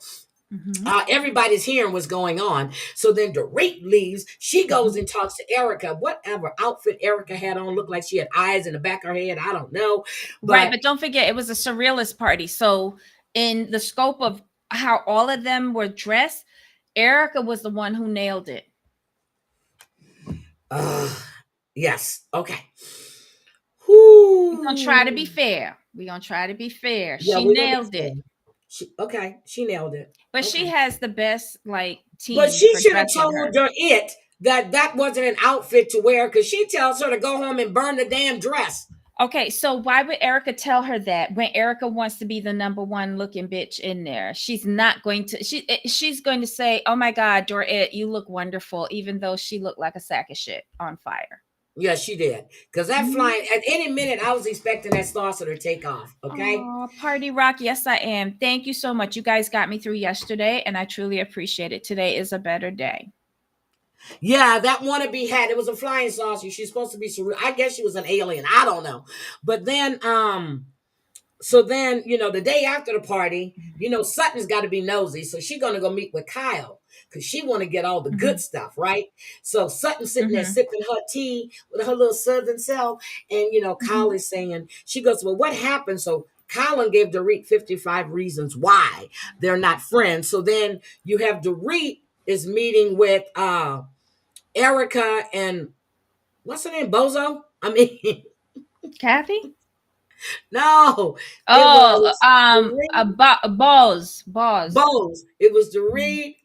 Mm-hmm.
everybody's hearing what's going on. So then Dorit leaves. She goes and talks to Erica. Whatever outfit Erica had on looked like she had eyes in the back of her head. I don't know.
Right,
But
but don't forget it was a surrealist party. So in the scope of how all of them were dressed, Erica was the one who nailed it.
uh, yes. Okay.
We're gonna try to be
Whoo.
fair. We're gonna try to be fair.
Yeah,
She
we're gonna be
nailed
fair.
it.
Okay, she nailed it.
But she
Okay.
has the best like
But
team
she
for
should have
dressing
told
her.
her that that wasn't an outfit to wear because she tells her to go home and burn the damn dress.
Okay, so why would Erica tell her that when Erica wants to be the number one looking bitch in there? She's not going to. She's going to say, "Oh my God, Dorette, you look wonderful," even though she looked like a sack of shit on fire.
Yeah, she did. Because that
Mhm.
flying, at any minute, I was expecting that saucer to take off. Okay.
Oh, party rock. Yes, I am. Thank you so much. You guys got me through yesterday, and I truly appreciate it. Today is a better day.
Yeah, that wannabe hat. It was a flying saucer. She's supposed to be surreal. I guess she was an alien. I don't know. But then, so then, the day after the party, Sutton's got to be nosy. So she's going to go meet with Kyle because she want to get all the good
Hmm.
stuff, right? So Sutton's sitting there
Hmm.
sipping her tea with her little southern self. And, Kyle
Hmm.
is saying, she goes, well, what happened? So Colin gave Dorit 55 reasons why they're not friends. So then you have Dorit is meeting with Erica and what's her name? Bozo? I mean,
Kathy?
no, it
Oh,
was Dorit.
Boz.
Bose. It was to
Mhm.
read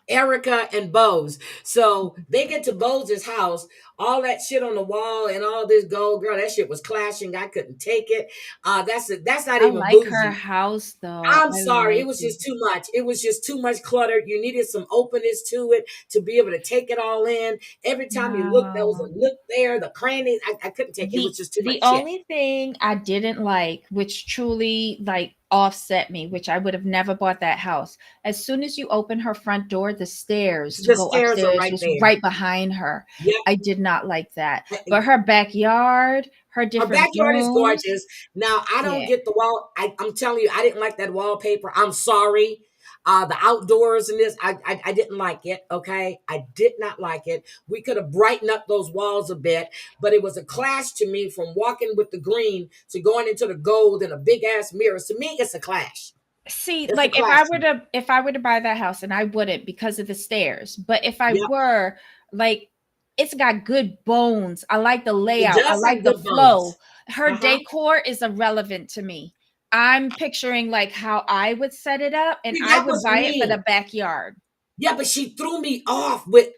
Erica and Bose. So they get to Bose's house, all that shit on the wall and all this gold, girl. That shit was clashing. I couldn't take it. That's it. That's not
I
even
like her
bougie.
house though.
I'm
I
sorry. It
like
was
it.
just too much. It was just too much clutter. You needed some openness to it to be able to take it all in. Every time you looked, there was a
No.
nook there, the crannies. I couldn't take it. It
the
was just too
the
much shit.
only thing I didn't like, which truly like offset me, which I would have never bought that house. As soon as you open her front door, the stairs to
The
go
stairs are
upstairs
right
was
there.
right behind her.
Yep.
I did not like that. But her backyard, her
Her
different
backyard is
rooms,
gorgeous. Now I don't
yeah.
get the wall. I'm telling you, I didn't like that wallpaper. I'm sorry. The outdoors and this, I didn't like it. Okay, I did not like it. We could have brightened up those walls a bit, but it was a clash to me from walking with the green to going into the gold and a big ass mirrors. To me, it's a clash.
See,
It's a
like
clash to me.
if I were to buy that house, and I wouldn't because of the stairs, but if I
Yep,
were, like, it's got good bones. I like the
it
layout. I
does
like
have
the
good bones.
flow. Her
Uh huh.
decor is irrelevant to me. I'm picturing like how I would set it up, and
See,
I
that
would
was
buy it for
me.
the backyard.
Yeah, but she threw me off with.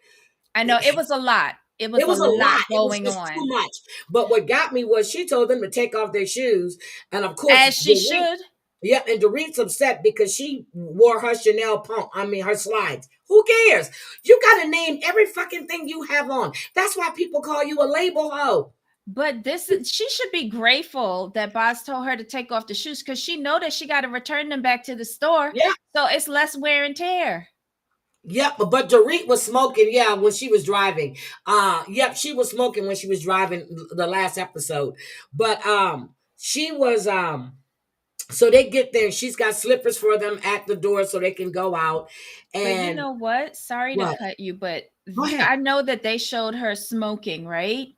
I know it was a lot. It was
It
a
was a lot.
lot
It was
going
just too
on,
much. But what got me was she told them to take off their shoes. And of course,
as she
Dorit,
should.
yeah, and Dorit's upset because she wore her Chanel pump. I mean, her slides. Who cares? You got to name every fucking thing you have on. That's why people call you a label hoe.
But she should be grateful that Boz told her to take off the shoes because she know that she got to return them back to the store,
Yeah.
so it's less wear and tear.
Yep, but Dorit was smoking, yeah, when she was driving. Yep, she was smoking when she was driving the last episode. But she was so they get there. She's got slippers for them at the door so they can go out.
But you
And
know what? Sorry to
what?
cut you, but
Go ahead.
I know that they showed her smoking, right?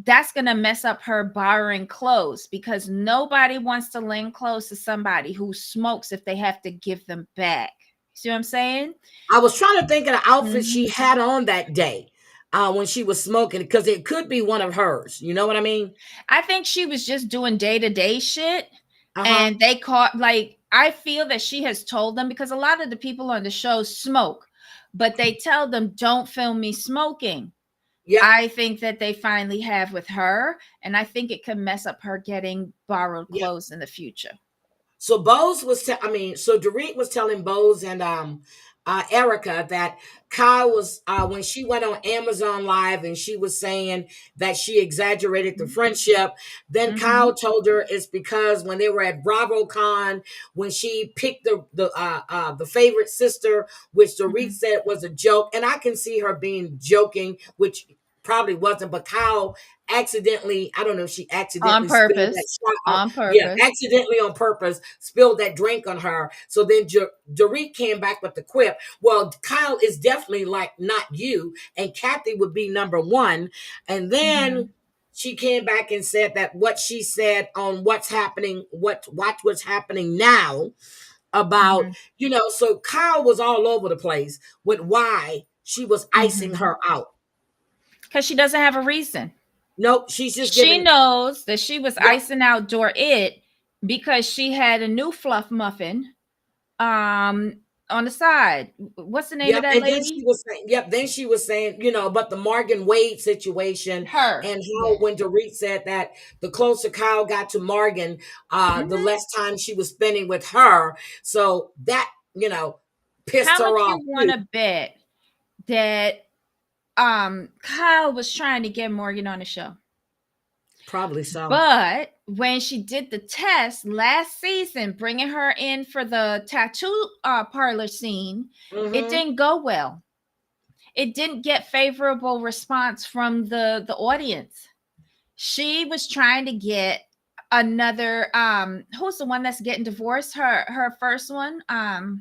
That's gonna mess up her borrowing clothes because nobody wants to lend clothes to somebody who smokes if they have to give them back. See what I'm saying?
I was trying to think of the outfit
Mhm.
she had on that day when she was smoking because it could be one of hers. You know what I mean?
I think she was just doing day-to-day shit,
Uh huh.
and they caught, like, I feel that she has told them because a lot of the people on the show smoke, but they tell them don't film me smoking.
Yep.
I think that they finally have with her, and I think it could mess up her getting borrowed
Yep.
clothes in the future.
So Bose was, I mean, so Dorit was telling Bose and Erica, that Kyle was when she went on Amazon Live and she was saying that she exaggerated the friendship. Then
Mm-hmm.
Kyle told her it's because when they were at BravoCon, when she picked the favorite sister, which Dorit
Mm-hmm.
said was a joke, and I can see her being joking, which probably wasn't, but Kyle accidentally, I don't know if she
On
accidentally spilled that
purpose.
shot on,
On
yeah,
purpose.
accidentally on purpose spilled that drink on her. So then Dorit came back with the quip, well, Kyle is definitely like not you, and Kathy would be number one. And
Mm-hmm.
then she came back and said that what she said on what's happening, watch what's happening now about,
Mm-hmm.
so Kyle was all over the place with why she was icing
Mm-hmm.
her out.
Because she doesn't have a reason.
Nope, she's just
She
giving,
knows that she was
yep,
icing out Dorit because she had a new fluff muffin um on the side. What's the name of
yep.
that
And then she
lady?
was saying, yep, then she was saying, about the Morgan Wade situation,
Her.
and how
Yeah.
when Dorit said that the closer Kyle got to Morgan, the
Mm-hmm.
less time she was spending with her. So that, pissed
How
her
much
off
you want
too.
to bet that Kyle was trying to get Morgan on the show?
Probably so.
But when she did the test last season, bringing her in for the tattoo parlor scene, it
Mm-hmm.
didn't go well. It didn't get favorable response from the audience. She was trying to get another who's the one that's getting divorced, her first one, the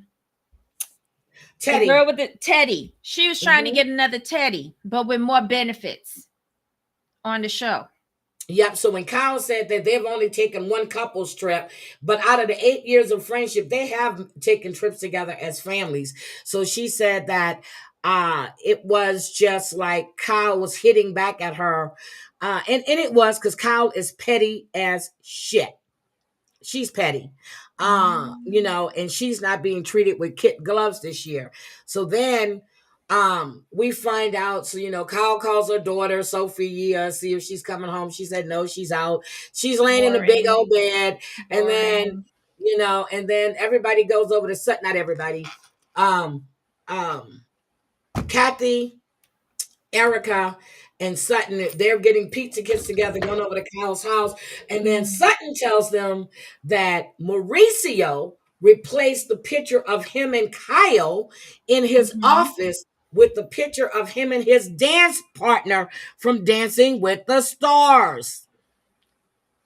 girl
Teddy.
with the Teddy. She was trying to
Mm-hmm.
get another Teddy, but with more benefits on the show.
Yep. So when Kyle said that they've only taken one couple's trip, but out of the 8 years of friendship, they have taken trips together as families. So she said that it was just like Kyle was hitting back at her. And it was because Kyle is petty as shit. She's petty.
Mm.
And she's not being treated with kid gloves this year. So then we find out, so Kyle calls her daughter Sophia, see if she's coming home. She said no, she's out. She's laying in the big
Boring.
old bed. And then,
Boring.
everybody goes over to Sutton, not everybody. Um um Kathy, Erica, and Sutton, they're getting pizza kits together, going over to Kyle's house. And then
Mm.
Sutton tells them that Mauricio replaced the picture of him and Kyle in his
Mhm.
office with the picture of him and his dance partner from Dancing with the Stars.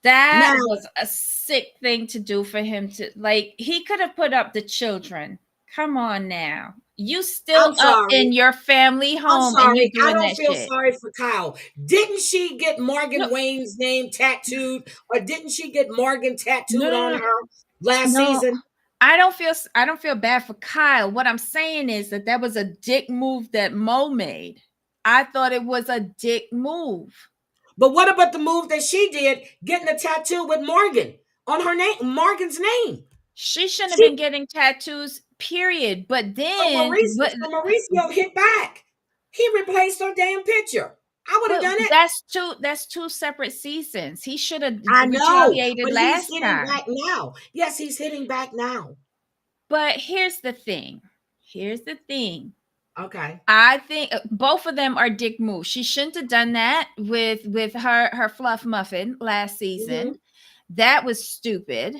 That
Now,
was a sick thing to do for him to like. He could have put up the children. Come on now. You
I'm
still up
sorry.
in your family
I'm
home and you
sorry. I
doing
don't
that
feel
shit.
sorry for Kyle. Didn't she get
No,
Morgan Wayne's name tattooed, or didn't she get Morgan
no,
tattooed
no,
on
no.
her last
No.
season?
I don't feel bad for Kyle. What I'm saying is that was a dick move that Mo made. I thought it was a dick move.
But what about the move that she did, getting a tattoo with Morgan on her name, Morgan's name?
She shouldn't have
She
been getting tattoos, period. But
so
then,
Mauricio, so Mauricio hit back. He replaced her damn picture. I would have
but
done it.
that's two separate seasons. He should have
I know,
retaliated
but he's
last
hitting
time.
back now. Yes, he's hitting back now.
But here's the thing. Here's the thing.
Okay.
I think both of them are dick moves. She shouldn't have done that with her fluff muffin last
Mm-hmm.
season. That was stupid.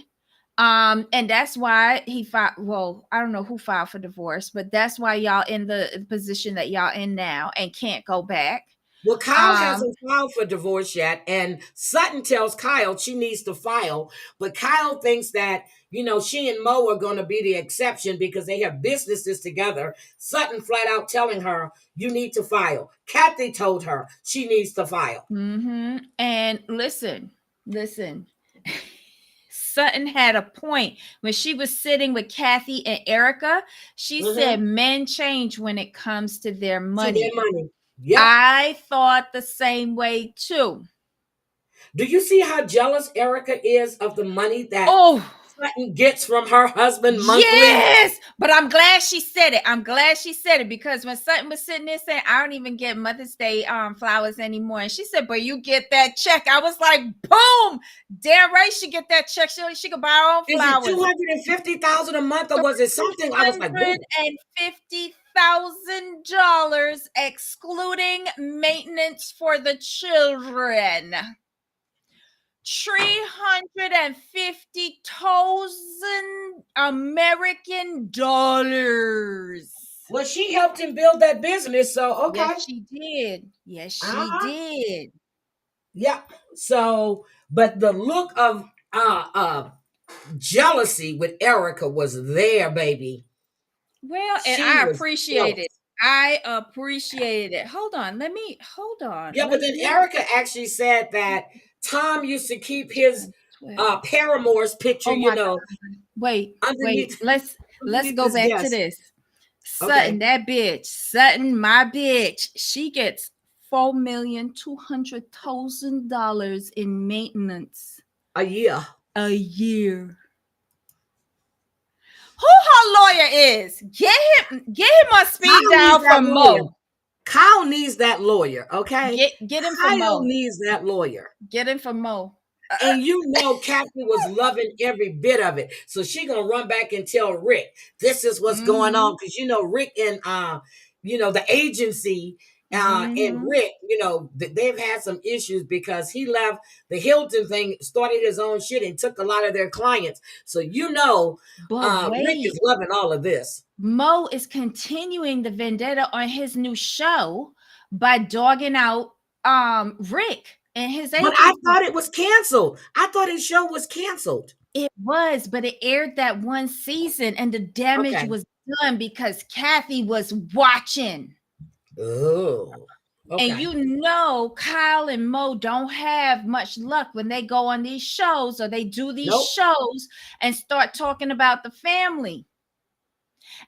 And that's why he filed. Well, I don't know who filed for divorce, but that's why y'all in the position that y'all in now and can't go back.
Well, Kyle
Um,
hasn't filed for divorce yet, and Sutton tells Kyle she needs to file, but Kyle thinks that she and Mo are going to be the exception because they have businesses together. Sutton flat out telling her you need to file. Kathy told her she needs to file.
and listen. Sutton had a point when she was sitting with Kathy and Erica. She said
Mm-hmm.
men change when it comes to their
To their
money.
money. Yep.
I thought the same way too.
Do you see how jealous Erica is of the money that
Oh,
Sutton gets from her husband monthly.
Yes, but I'm glad she said it. I'm glad she said it because when Sutton was sitting there saying, "I don't even get Mother's Day flowers anymore," and she said, "But you get that check," I was like, "Boom! Damn right, she get that check. She could buy her own
Is it
flowers."
250,000 a month or was it something? I was like, whoa.
$350,000 excluding maintenance for the children. 350,000 American dollars.
Well, she helped him build that business, so
Yes,
okay.
she did. Yes, she
Uh-huh.
did.
Yeah. So, but the look of jealousy with Erica was there, baby.
Well, and
She
I
was
appreciate it.
jealous.
I appreciated it. Hold on. Let me hold on.
Yeah, but then Erica actually said that Tom used to keep his
12.
paramour's picture,
Oh my God. Wait.
underneath
Let's
underneath
go
his
back to
desk.
this. Sutton,
Okay.
that bitch. Sutton, my bitch. She gets $4,200,000 in maintenance
A year.
a year. Who her lawyer is? Get him on speed
Kyle needs
dial
that
from
lawyer.
Mo.
Kyle needs that lawyer, okay?
Get him from
Kyle
Mo.
needs that lawyer.
Get him from Mo.
And you know Kathy was loving every bit of it. So she gonna run back and tell Rick, this is what's going
Mm-hmm.
on. Because you know, Rick and the agency and
Mm-hmm.
Rick, they've had some issues because he left the Hilton thing, started his own shit, and took a lot of their clients. So
But
Rick is
wait,
loving all of this.
Mo is continuing the vendetta on his new show by dogging out Rick and his
But I
agency.
thought it was canceled. I thought his show was canceled.
It was, but it aired that one season and the damage
Okay.
was done because Kathy was watching.
Oh,
And
okay.
Kyle and Mo don't have much luck when they go on these shows or they do these
Nope.
shows and start talking about the family.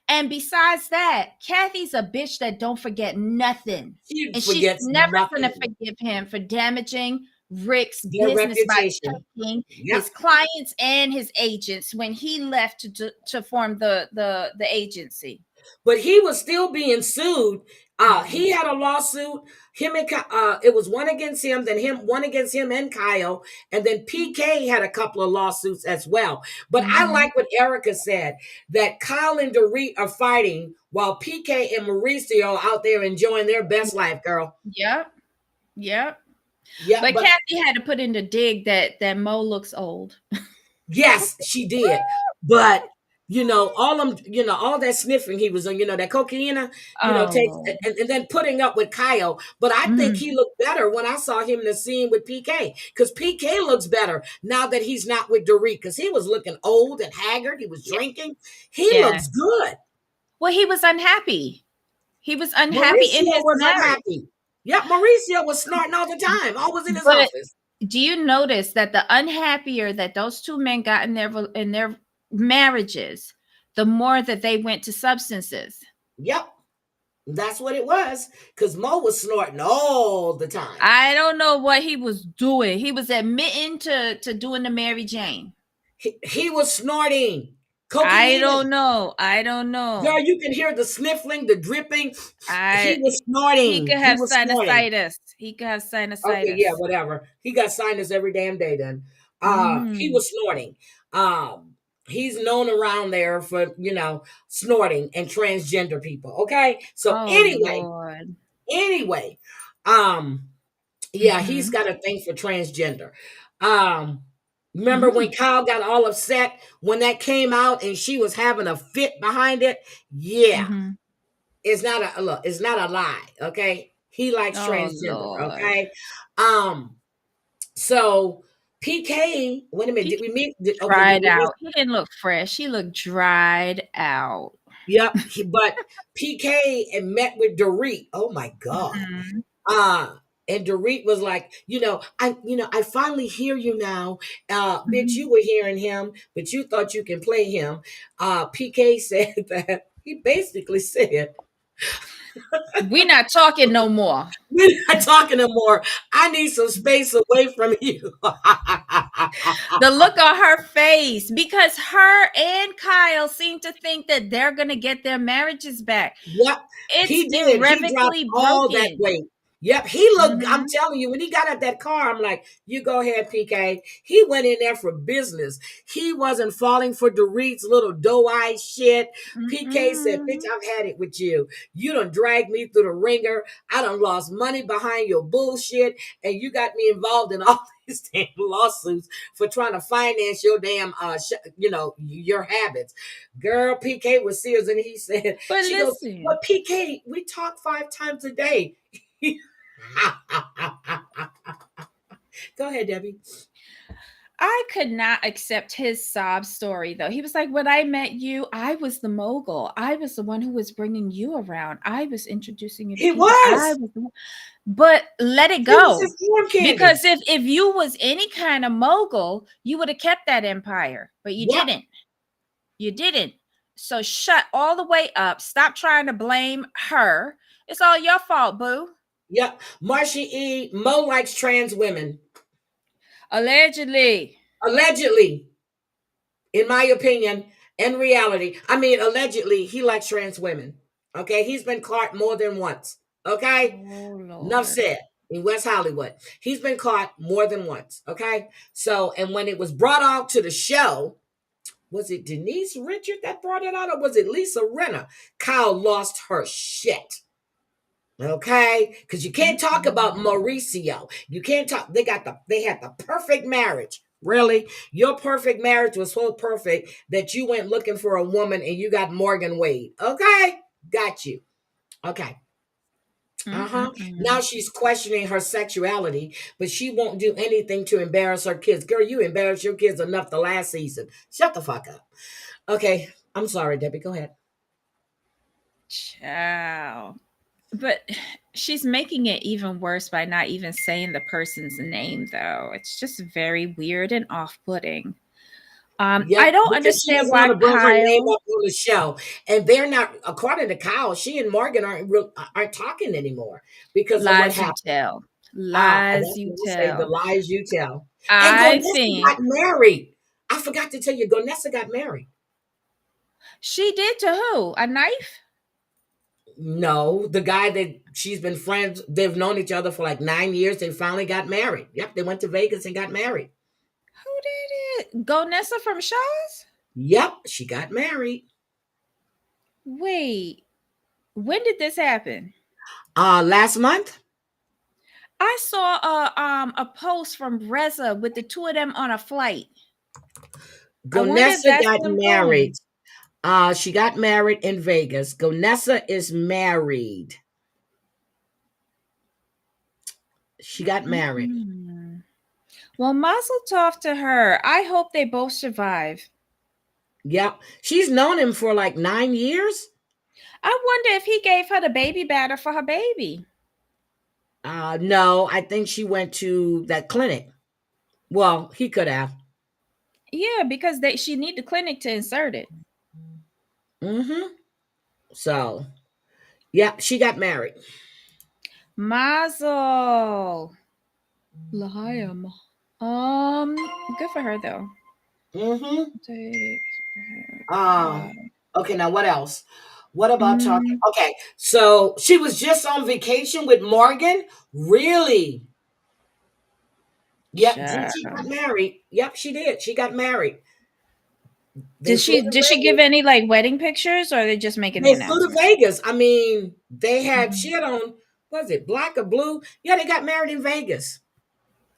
And besides that, Kathy's a bitch that don't forget nothing.
She
And she's
forgets
never going to
nothing.
forgive him for damaging Rick's
Their
business by
reputation.
taking
Yep.
his clients and his agents when he left to form the agency.
But he was still being sued.
Mhm.
He had a lawsuit. It was one against him, then one against him and Kyle, and then PK had a couple of lawsuits as well. But I
Mhm.
like what Erica said, that Kyle and Dorit are fighting while PK and Mauricio are out there enjoying their best life, girl.
Yep. Yep.
Yeah,
But
but
Kathy had to put in the dig that Mo looks old.
yes, she did. But all that sniffing he was on, that cocaine, takes
Oh.
and then putting up with Kyle. But I think
Mhm.
he looked better when I saw him in the scene with PK. Because PK looks better now that he's not with Dorit. Because he was looking old and haggard. He was
Yeah.
drinking. He
Yeah.
looks good.
Well, he was unhappy. He was unhappy in
Mauricio
his
was
marriage.
unhappy. Yep, Mauricio was snorting all the time. Always in his
But
office.
do you notice that the unhappier that those two men got in their marriages, the more that they went to substances?
Yep. That's what it was. Because Mo was snorting all the time.
I don't know what he was doing. He was admitting to doing the Mary Jane.
He was snorting
I
cocaine.
don't know. I don't
Girl,
know.
you can hear the sniffling, the dripping. He
I
was
He
snorting.
could
He
have
was snorting.
sinusitis. He could have
Okay, yeah,
sinusitis.
whatever. He got sinus every damn day then. He
Mm.
was snorting. He's known around there for, snorting and transgender people. Okay. So
Oh
anyway,
Lord.
anyway, um, yeah, he's
Mm-hmm.
got a thing for transgender. Um, Remember when
Mm.
Kyle got all upset when that came out and she was having a fit behind it? Yeah.
Mm-hmm.
It's not a lie, okay? He likes
Oh
transgender,
Lord.
okay? Um, so PK, wait a minute,
He
did we meet? Did
dried
we miss?
out. He didn't look fresh. He looked dried out.
Yep, but PK and met with Dorit. Oh my God.
Mhm.
Uh and Dorit was like, I finally hear you now. Bitch,
Mhm.
you were hearing him, but you thought you can play him. PK said that he basically said,
We not talking no more.
We're not talking no more. I need some space away from you.
The look on her face, because her and Kyle seem to think that they're going to get their marriages back.
Yep,
It's
he did. He dropped
irrevocably
all that
broken.
weight. Yep, he looked. I'm
Hmm.
telling you, when he got out that car, I'm like, "You go ahead, PK." He went in there for business. He wasn't falling for Dorit's little doe-eyed shit. PK said, "Bitch,
Mm-mm.
I've had it with you. You done dragged me through the ringer. I done lost money behind your bullshit, and you got me involved in all these damn lawsuits for trying to finance your damn, your habits." Girl, PK was serious, and he said,
But
"She goes."
listen,
But PK, we talk 5 times a day. Go ahead, Debbie.
I could not accept his sob story though. He was like, when I met you, I was the mogul. I was the one who was bringing you around. I was introducing you to
He
people. I
was.
was the one. But let it
He was
go.
his form candy.
Because if you was any kind of mogul, you would have kept that empire, but you
Yep.
didn't. You didn't. So shut all the way up. Stop trying to blame her. It's all your fault, boo.
Yep. Marsha E. Mo likes trans women.
Allegedly.
Allegedly, in my opinion, in reality. I mean, allegedly, he likes trans women. Okay. He's been caught more than once. Okay.
Oh
Enough
Lord.
said. In West Hollywood, he's been caught more than once. Okay. So, and when it was brought out to the show, was it Denise Richard that brought it out, or was it Lisa Renner? Kyle lost her shit. Okay, because you can't talk about
Mm-mm.
Mauricio. You can't talk. They had the perfect marriage. Really, your perfect marriage was so perfect that you went looking for a woman and you got Morgan Wade. Okay, got you. Okay. Uh-huh. Now
Mm-mm-mm.
she's questioning her sexuality, but she won't do anything to embarrass her kids. Girl, you embarrassed your kids enough the last season. Shut the fuck up. Okay. I'm sorry, Debbie. Go ahead.
Ciao. But she's making it even worse by not even saying the person's name, though. It's just very weird and off-putting.
Yep,
I don't
because she
understand
doesn't want
why
to bring her name
Kyle
up on the show, and they're not. According to Kyle, she and Morgan aren't talking anymore because of what
lies you
happened.
tell.
That's
Lies you
what I say. The
tell.
lies you tell. And
I
Gonessa
think
got married. I forgot to tell you, Gonessa got married.
she did to who? A knife?
No, the guy that she's been friends, they've known each other for like 9 years. They finally got married. Yep, they went to Vegas and got married.
Who did it? Go Nessa from Shaw's?
Yep, she got married.
Wait, when did this happen?
Last month,
I saw a post from Reza with the two of them on a flight. I wonder if
Gonessa
that's
got
them
married.
going.
She got married in Vegas. Gonessa is married. She got married.
Mm-mm. Well, Mazel tov to her. I hope they both survive.
Yep. She's known him for like 9 years.
I wonder if he gave her the baby batter for her baby.
No, I think she went to that clinic. Well, he could have.
Yeah, because she need the clinic to insert it.
Mm-hmm. So, yep, she got married.
Mazel. Lahayam. Um, good for her though.
Mm-hmm. Uh,
Uh,
okay, now what else? What about talking?
mm,
Okay, so she was just on vacation with Morgan. Really? Yep, Gigi
child.
got married. Yep, she did. She got married. They
Did
flew
she
to
did she give
Vegas.
any like wedding pictures, or are they just making the
They flew to
announcement?
Vegas. I mean, they had she
Mhm.
had on, was it black or blue? Yeah, they got married in Vegas.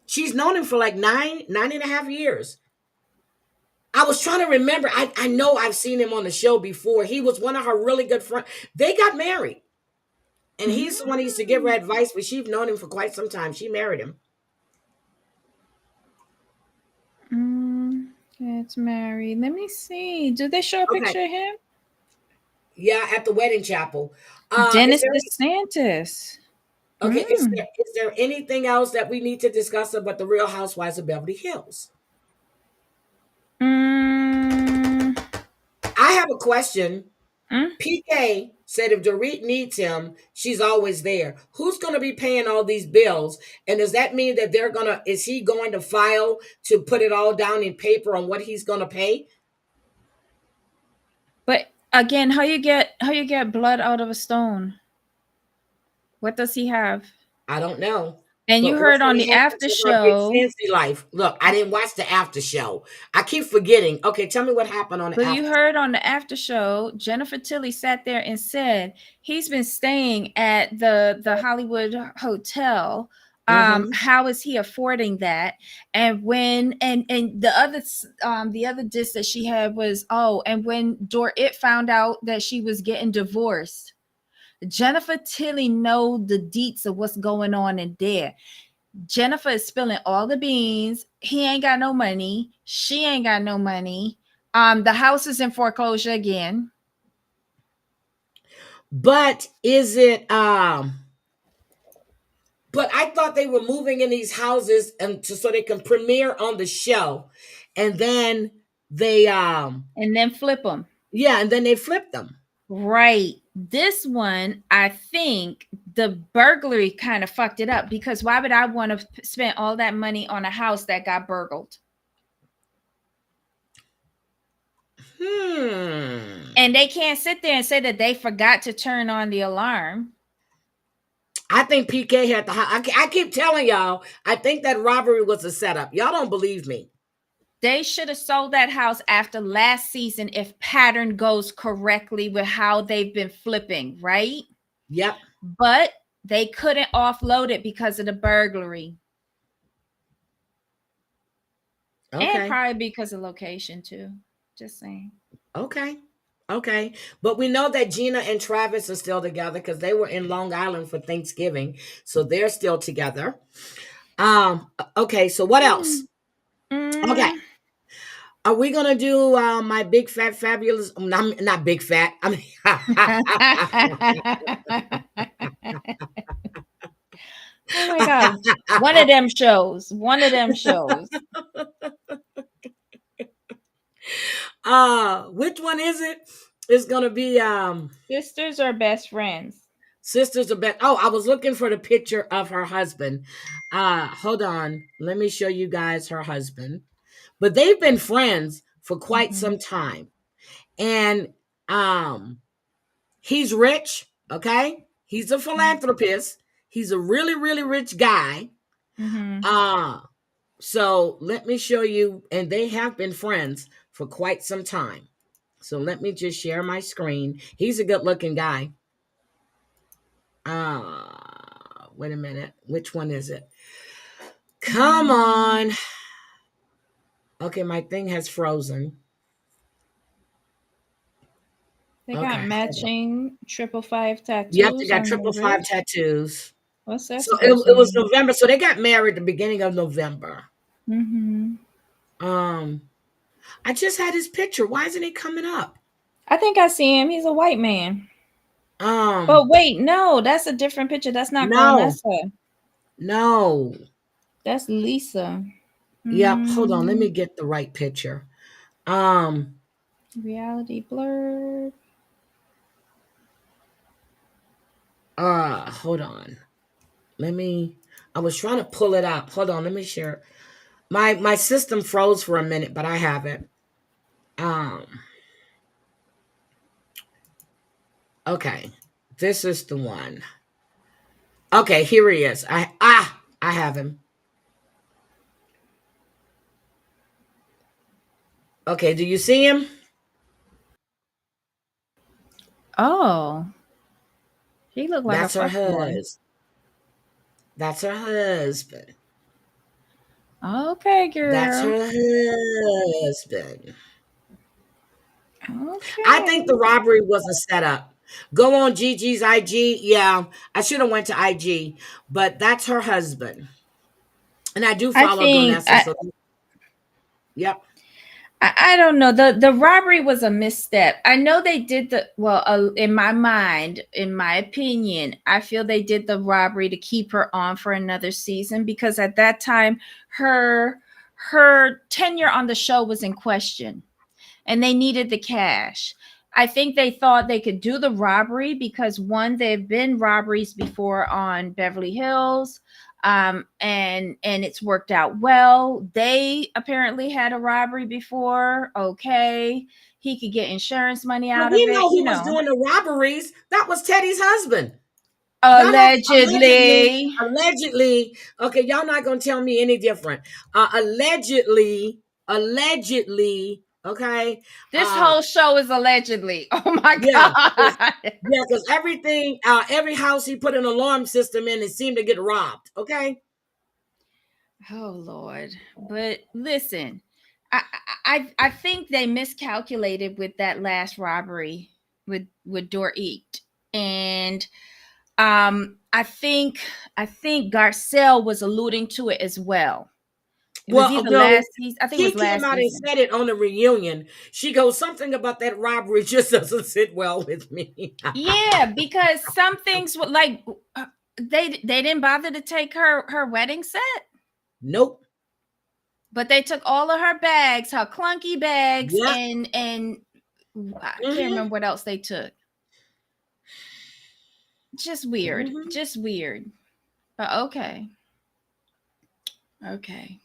She's known him for like nine and a half years. I was trying to remember. I know I've seen him on the show before. He was one of her really good friends. They got married. And he's the one who used to give her
Mm.
advice, but she's known him for quite some time. She married him.
Mm, it's married. Let me see. Do they show a
Okay.
picture of him?
Yeah, at the wedding chapel. Is
Dennis
there
DeSantis.
okay,
Mm.
is there anything else that we need to discuss about the Real Housewives of Beverly Hills?
Mm.
I have a question.
Mm?
PK said if Dorit needs him, she's always there. Who's going to be paying all these bills? And does that mean that is he going to file to put it all down in paper on what he's going to pay?
But again, how you get blood out of a stone? What does he have?
I don't know.
And you
But what's
heard
going
on
to
the
happen
after
to her big
show,
fancy life? Look, I didn't watch the after show. I keep forgetting. Okay, tell me what happened on the
but you
after.
heard on the after show, Jennifer Tilly sat there and said he's been staying at the Hollywood Hotel.
Mm-hmm.
How is he affording that? And when and the other diss that she had was, oh, and when Dorit found out that she was getting divorced, Jennifer Tilly know the deets of what's going on in there. Jennifer is spilling all the beans. He ain't got no money. She ain't got no money. The house is in foreclosure again.
But is it but I thought they were moving in these houses so they can premiere on the show. And then they
And then flip them.
yeah, and then they flipped them.
Right. This one, I think the burglary kind of fucked it up because why would I want to spend all that money on a house that got burgled?
Hmm.
And they can't sit there and say that they forgot to turn on the alarm.
I think PK had the I keep telling y'all, I think that robbery was a setup. Y'all don't believe me.
They should have sold that house after last season if pattern goes correctly with how they've been flipping, right?
Yep.
But they couldn't offload it because of the burglary. And
Okay.
probably because of location too. Just saying.
Okay. Okay. But we know that Gina and Travis are still together because they were in Long Island for Thanksgiving. So they're still together. Okay, so what else?
Mm.
Okay.
Mm.
Are we gonna do my big fat fabulous not big fat. I mean
Oh my god. One of them shows. One of them shows.
which one is it? It's gonna be
Sisters or best friends?
Sisters of Beth. Oh, I was looking for the picture of her husband. Hold on. Let me show you guys her husband. But they've been friends for quite
Mm-hmm.
some time. And um he's rich, okay? He's a philanthropist. He's a really, really rich guy.
Mm-hmm.
Uh so let me show you, and they have been friends for quite some time. So let me just share my screen. He's a good looking guy. Wait a minute. Which one is it? Come on. Okay, my thing has frozen.
They got
Okay, hold on.
matching 555
Yep, they
tattoos
got
on their
triple five
wrist.
tattoos.
What's that
So
supposed to
it was
mean?
November. So they got married the beginning of November.
Mm-hmm.
Um, I just had his picture. Why isn't he coming up?
I think I see him. He's a white man.
Um,
But wait, no, that's a different picture. That's not
no,
Gronessa.
no.
That's Lisa.
Yep, hold on. Let me
Mm,
get the right picture. Um,
reality blurred.
hold on. Let me I was trying to pull it up. Hold on, let me share. My system froze for a minute, but I have it. Um, okay. This is the one. Okay, here he is. I have him. Okay, do you see him?
Oh, he looked like a
That's her
fuck boy.
husband. That's her husband.
Okay,
That's
girl.
her husband. I think the
Okay.
robbery was a setup. Go on Gigi's IG. Yeah, I should have went to IG, but that's her husband. And I do
I
follow
think
Donessa, so yep.
I don't know. The robbery was a misstep. I know they did the well. In my mind, in my opinion, I feel they did the robbery to keep her on for another season because at that time, her her tenure on the show was in question, and they needed the cash. I think they thought they could do the robbery because one, there have been robberies before on Beverly Hills, and it's worked out well. They apparently had a robbery before. Okay, he could get insurance money
But
out
we
of it.
know who was doing the robberies. That was Teddy's husband. Y'all don't allegedly,
Allegedly.
allegedly. Okay, y'all not gonna tell me any different. Allegedly. Okay.
This whole show is allegedly. Oh my
Yeah,
god.
yeah, because everything, every house he put an alarm system in, it seemed to get robbed. Okay.
Oh Lord. But listen, I think they miscalculated with that last robbery with Dorit. And I think Garcelle was alluding to it as well. It was
Well,
either
no,
last season. I think it
she
was
came
last
out and
season.
said it on the reunion. She goes, something about that robbery just doesn't sit well with me.
Yeah, because some things were like they didn't bother to take her wedding set,
Nope.
but they took all of her bags, her clunky bags,
Yep.
and I can't
Hmm.
remember what else they took. Just weird,
Hmm.
just weird. But okay, okay,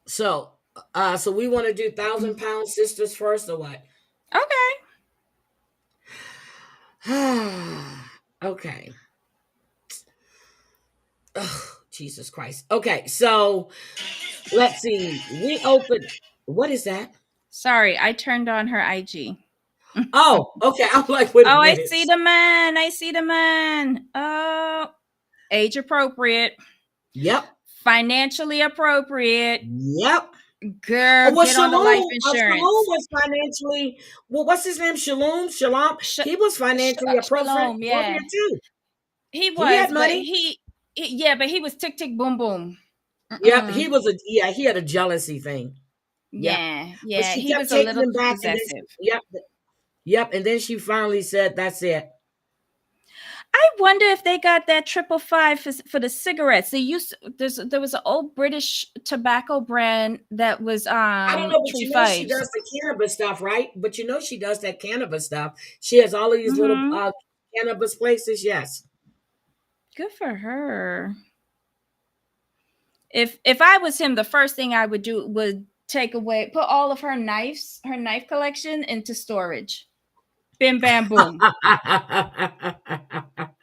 So, so we want to do 1,000 pound sisters first, or what?
okay.
Okay. Ugh, Jesus Christ. Okay, so let's see. We opened. What is that?
Sorry, I turned on her IG.
Oh, okay. I'm like, wait a
Oh, I
minute.
see the man. I see the man. Oh, age appropriate,
Yep.
financially appropriate.
Yep.
Girl,
Oh, well,
get on the life
Shalom
insurance.
was financially. Well, what's his name? Shalom.
Sh-
He was financially
Shalom, yeah,
appropriate too.
he
He
was,
had
but
money.
yeah, but he was tick tick boom boom.
Yep.
Mm-mm.
He had a jealousy thing. Yep.
Yeah,
But
yeah,
she
he
kept
was a
taking
little
him back, and then
possessive.
yep. Yep. And then she finally said, "That's it."
I wonder if they got that 555 for the cigarettes. There was an old British tobacco brand that was
I don't know, but
Tree
you know she
Fives.
does the cannabis stuff, right? But you know she does that cannabis stuff. She has all of these little
Mm-hmm.
cannabis places. Yes.
Good for her. If I was him, the first thing I would do would put all of her knife collection into storage. Bim bam boom.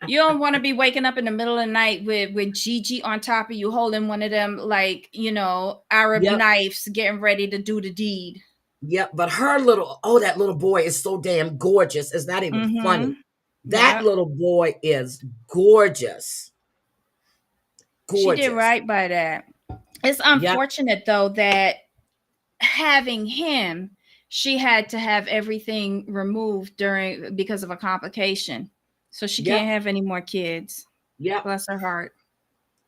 You don't want to be waking up in the middle of the night with Gigi on top of you holding one of them like, Arab
Yep.
knives getting ready to do the deed.
Yep. But that little boy is so damn gorgeous. It's not even funny.
Mm-hmm.
That
Yep.
little boy is gorgeous.
She did
Gorgeous.
right by that. It's
Yep.
unfortunate though that having him, she had to have everything removed because of a complication. So she
Yep.
can't have any more kids.
Yep.
Bless her heart.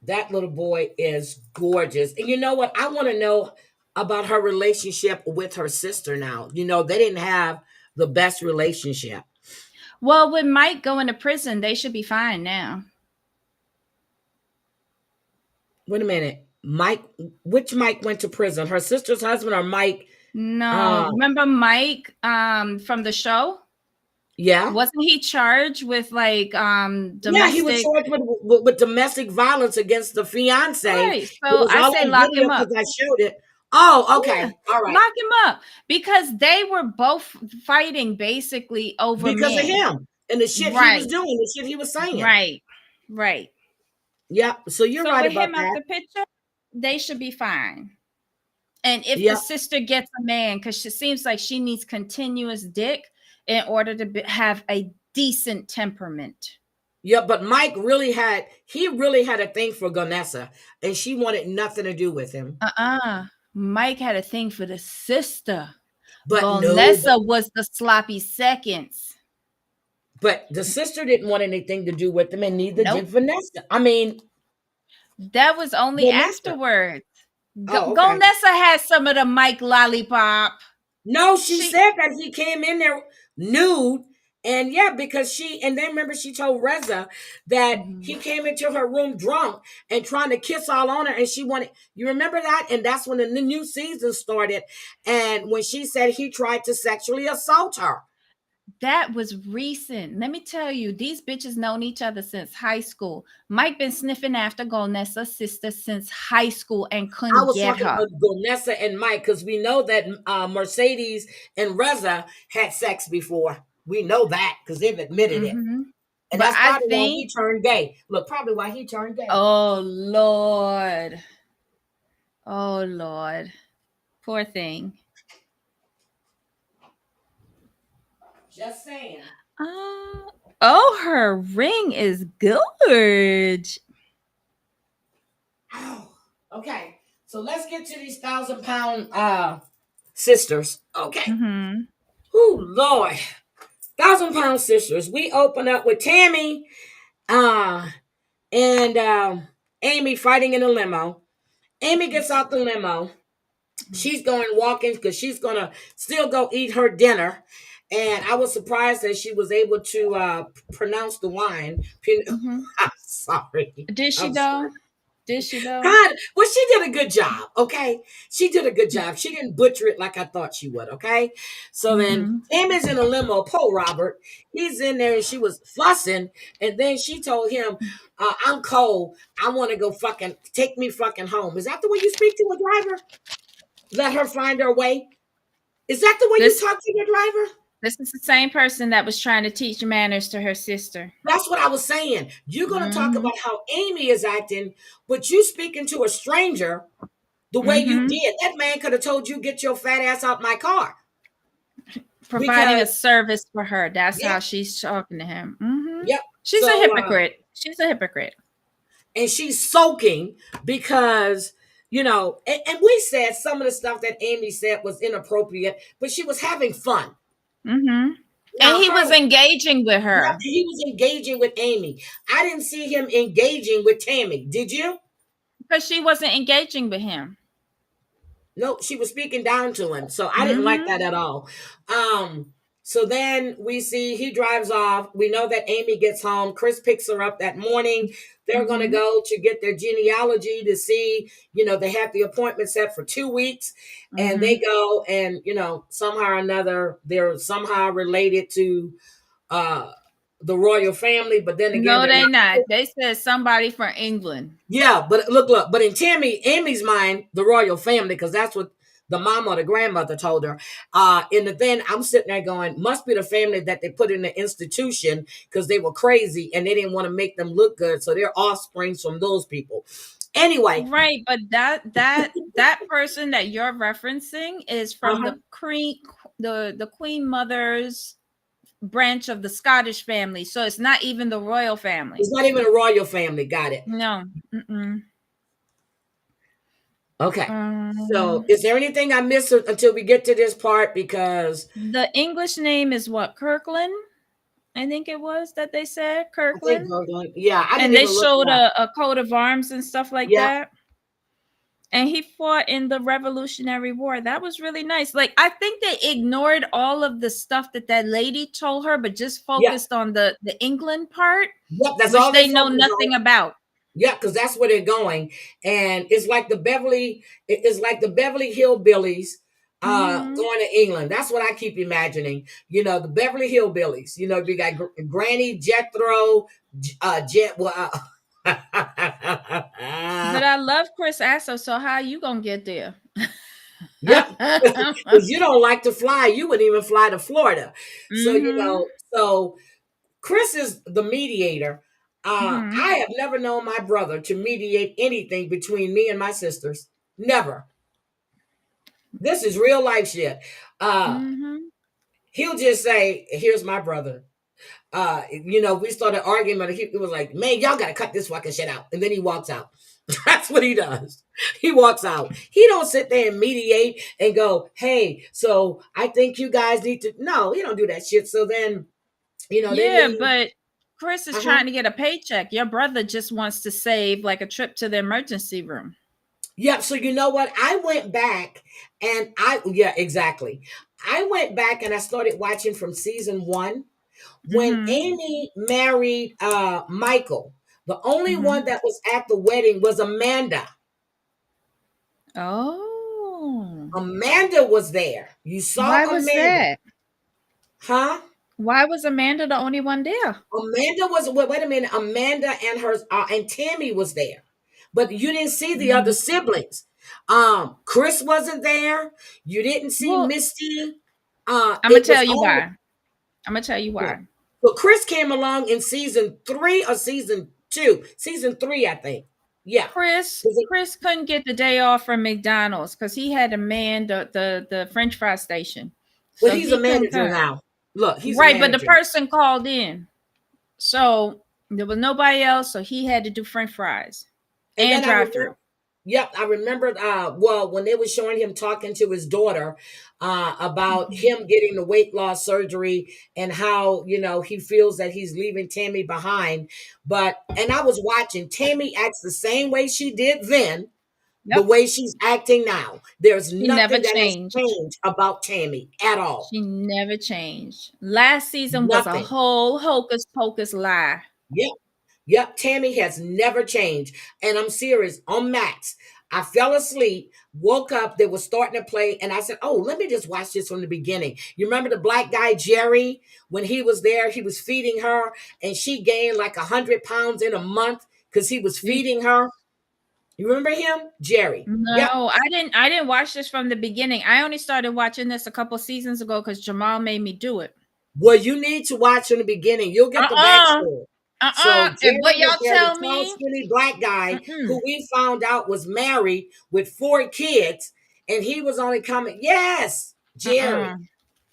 That little boy is gorgeous. And you know what? I want to know about her relationship with her sister now. They didn't have the best relationship.
Well, with Mike going to prison, they should be fine now.
Wait a minute. Mike, which Mike went to prison? Her sister's husband or Mike?
No,
Uh,
remember Mike from the show?
yeah.
Wasn't he charged with like
Yeah, he was
domestic?
charged with domestic violence against the fiance.
Right.
It
So
was
I
all
say
on
lock
video
him up.
because I showed it. Oh,
Yeah,
okay. All right.
lock him up because they were both fighting basically over
Because of
men.
him and the shit he was
Right.
doing, the shit he was saying.
Right. Right.
Yeah. So you're
So
right
with
about
him out
that.
the picture, they should be fine. And if the
Yeah.
sister gets a man, because she seems like she needs continuous dick in order to have a decent temperament.
Yeah, but he really had a thing for Ganessa, and she wanted nothing to do with him.
Mike had a thing for the sister.
But no,
Vanessa was the sloppy seconds.
but the sister didn't want anything to do with him, and neither did
Nope.
Vanessa. I mean,
That was only
Vanessa.
afterwards.
Oh, okay.
Gonessa had some of the Mike lollipop.
No, she
She
said that he came in there nude, And yeah, because and then remember she told Reza that he
Mhm.
came into her room drunk and trying to kiss all on her, and she wanted, you remember that? And that's when the new season started. And when she said he tried to sexually assault her.
That was recent. Let me tell you, these bitches known each other since high school. Mike been sniffing after Gonessa's sister since high school and
I
couldn't
was
get
talking
her.
about Gonessa and Mike because we know that Mercedes and Reza had sex before. We know that because they've admitted it.
Hmm.
And
But
that's
I
probably why he
think,
turned gay. Look, probably why he turned gay.
oh Lord, oh Lord, poor thing.
Just saying.
Oh, oh, her ring is good.
Ow. Okay. So let's get to these 1,000 pound sisters. Okay.
Mm-hmm.
Oh Lord. 1,000 pound sisters. We open up with Tammy uh and Amy fighting in a limo. Amy gets out the limo. She's going walking because she's gonna still go eat her dinner. And I was surprised that she was able to pronounce the wine.
Mm-hmm.
I'm sorry.
Did she
I'm
though?
sorry.
Did she though?
God, well, she did a good job. Okay, she did a good job. She didn't butcher it like I thought she would. Okay, so then
Mm-hmm.
Tammy's in a limo. Poor Robert, he's in there, and she was fussing, and then she told him, "I'm cold. I want to go fucking take me fucking home." Is that the way you speak to a driver? Let her find her way. Is that the way you
This
talk to your driver?
this is the same person that was trying to teach manners to her sister.
That's what I was saying. You're gonna talk
Mm-hmm.
about how Amy is acting, but you speaking to a stranger the way you
Mm-hmm.
did. That man could have told you, get your fat ass out my car.
Providing a
Because,
service for her. That's
yep,
how she's talking to him. Mm-hmm.
yep.
She's a
So,
hypocrite. She's a hypocrite.
and she's soaking because, and we said some of the stuff that Amy said was inappropriate, but she was having fun.
Mm-hmm. And
Now,
he was engaging with
yep,
her
he was engaging with Amy. I didn't see him engaging with Tammy. Did you?
because she wasn't engaging with him.
No, she was speaking down to him. So I didn't like
Mm-hmm.
that at all. So then we see he drives off. We know that Amy gets home. Chris picks her up that morning. They're going to
Mm-hmm.
go to get their genealogy to see, they have the appointment set for 2 weeks. And
Mm-hmm.
they go and, somehow or another, they're somehow related to uh, the royal family. But then again,
No,
they're
they
not.
not. They said somebody from England.
Yeah, but look, but in Amy's mind, the royal family, because that's what the mama or the grandmother told her. In the then I'm sitting there going, must be the family that they put in the institution because they were crazy and they didn't want to make them look good. So they're offsprings from those people. Anyway,
Right, but that person that you're referencing is from
uh-huh.
the Queen Mother's branch of the Scottish family. So it's not even the royal family.
It's not even a royal family. Got it.
No. Mm-mm.
Okay. So
Um,
is there anything I missed until we get to this part? Because
the English name is what? Kirkland? I think it was that they said
I think,
Kirkland.
yeah, I
And
didn't
they
even look
showed
it up.
a coat of arms and stuff like
Yeah,
that. And he fought in the Revolutionary War. That was really nice. Like I think they ignored all of the stuff that lady told her, but just
yeah,
focused on the England part,
yep. That's
which
all they
they know
focus on.
nothing about.
Yeah, because that's where they're going, and it's like it's like the Beverly Hillbillies,
Mm-hmm.
going to England. That's what I keep imagining. The Beverly Hillbillies. We got Granny Jethro, Jet. Well,
But I love Chris Asso. So how you gonna get there?
yep, because you don't like to fly. You wouldn't even fly to Florida. So
Mm-hmm.
so Chris is the mediator.
Mm-hmm.
I have never known my brother to mediate anything between me and my sisters. Never. This is real life shit. Uh,
Mm-hmm.
he'll just say, "Here's my brother." We started arguing, but he was like, "Man, y'all gotta cut this fucking shit out," and then he walks out. That's what he does. He walks out. He don't sit there and mediate and go, "Hey, so I think you guys need to." No, he don't do that shit. So then, they
Yeah,
leave.
but Chris is
Uh huh.
trying to get a paycheck. Your brother just wants to save like a trip to the emergency room.
Yep. So you know what? I went back yeah, exactly. I went back and I started watching from season one. When
Mm-hmm.
Amy married Michael, the only
Mm-hmm.
one that was at the wedding was Amanda.
Oh.
Amanda was there. You saw
Why was
Amanda.
that?
Huh?
Why was Amanda the only one there?
Amanda was wait a minute. Amanda and her and Tammy was there, but you didn't see the other
Mhm.
siblings. Chris wasn't there. You didn't see
Well,
Misty.
Imma
It was
tell you
only
why. Imma tell you
yeah.
why.
So Chris came along in season 3 or season 2. Season 3, I think. Yeah. Was it-
Chris couldn't get the day off from McDonald's because he had to man the French fry station,
Well,
so
he's a
he couldn't
manager
come.
now. Look, he's a
Right, but the
manager.
person called in, so there was nobody else, so he had to do French fries
And
and
then I
drive
remember,
through.
yep, I remembered. Well, when they were showing him talking to his daughter about
Mhm.
him getting the weight loss surgery and how he feels that he's leaving Tammy behind. But and I was watching. Tammy acts the same way she did then, the
Yep,
way she's acting now. There's
she never
nothing that has
changed.
changed about Tammy at all.
She never changed. Last season was a
Nothing.
whole hocus pocus lie.
Yep. Yep, Tammy has never changed. And I'm serious. On Max, I fell asleep, woke up, they were starting to play, and I said, oh, let me just watch this from the beginning. You remember the black guy, Jerry, when he was there, he was feeding her, and she gained like 100 pounds in a month because he was
You
feeding her. You remember him? Jerry. Yep.
No, I didn't watch this from the beginning. I only started watching this a couple seasons ago because Jamal made me do it.
Well, you need to watch from the beginning. You'll get the
Uh-uh.
backstory. So
And what
Jerry was
y'all
there, the
tell
tall,
me?
skinny black guy
Mm-mm.
who we found out was married with 4 kids, and he was only coming. Yes, Jerry.
Uh-uh.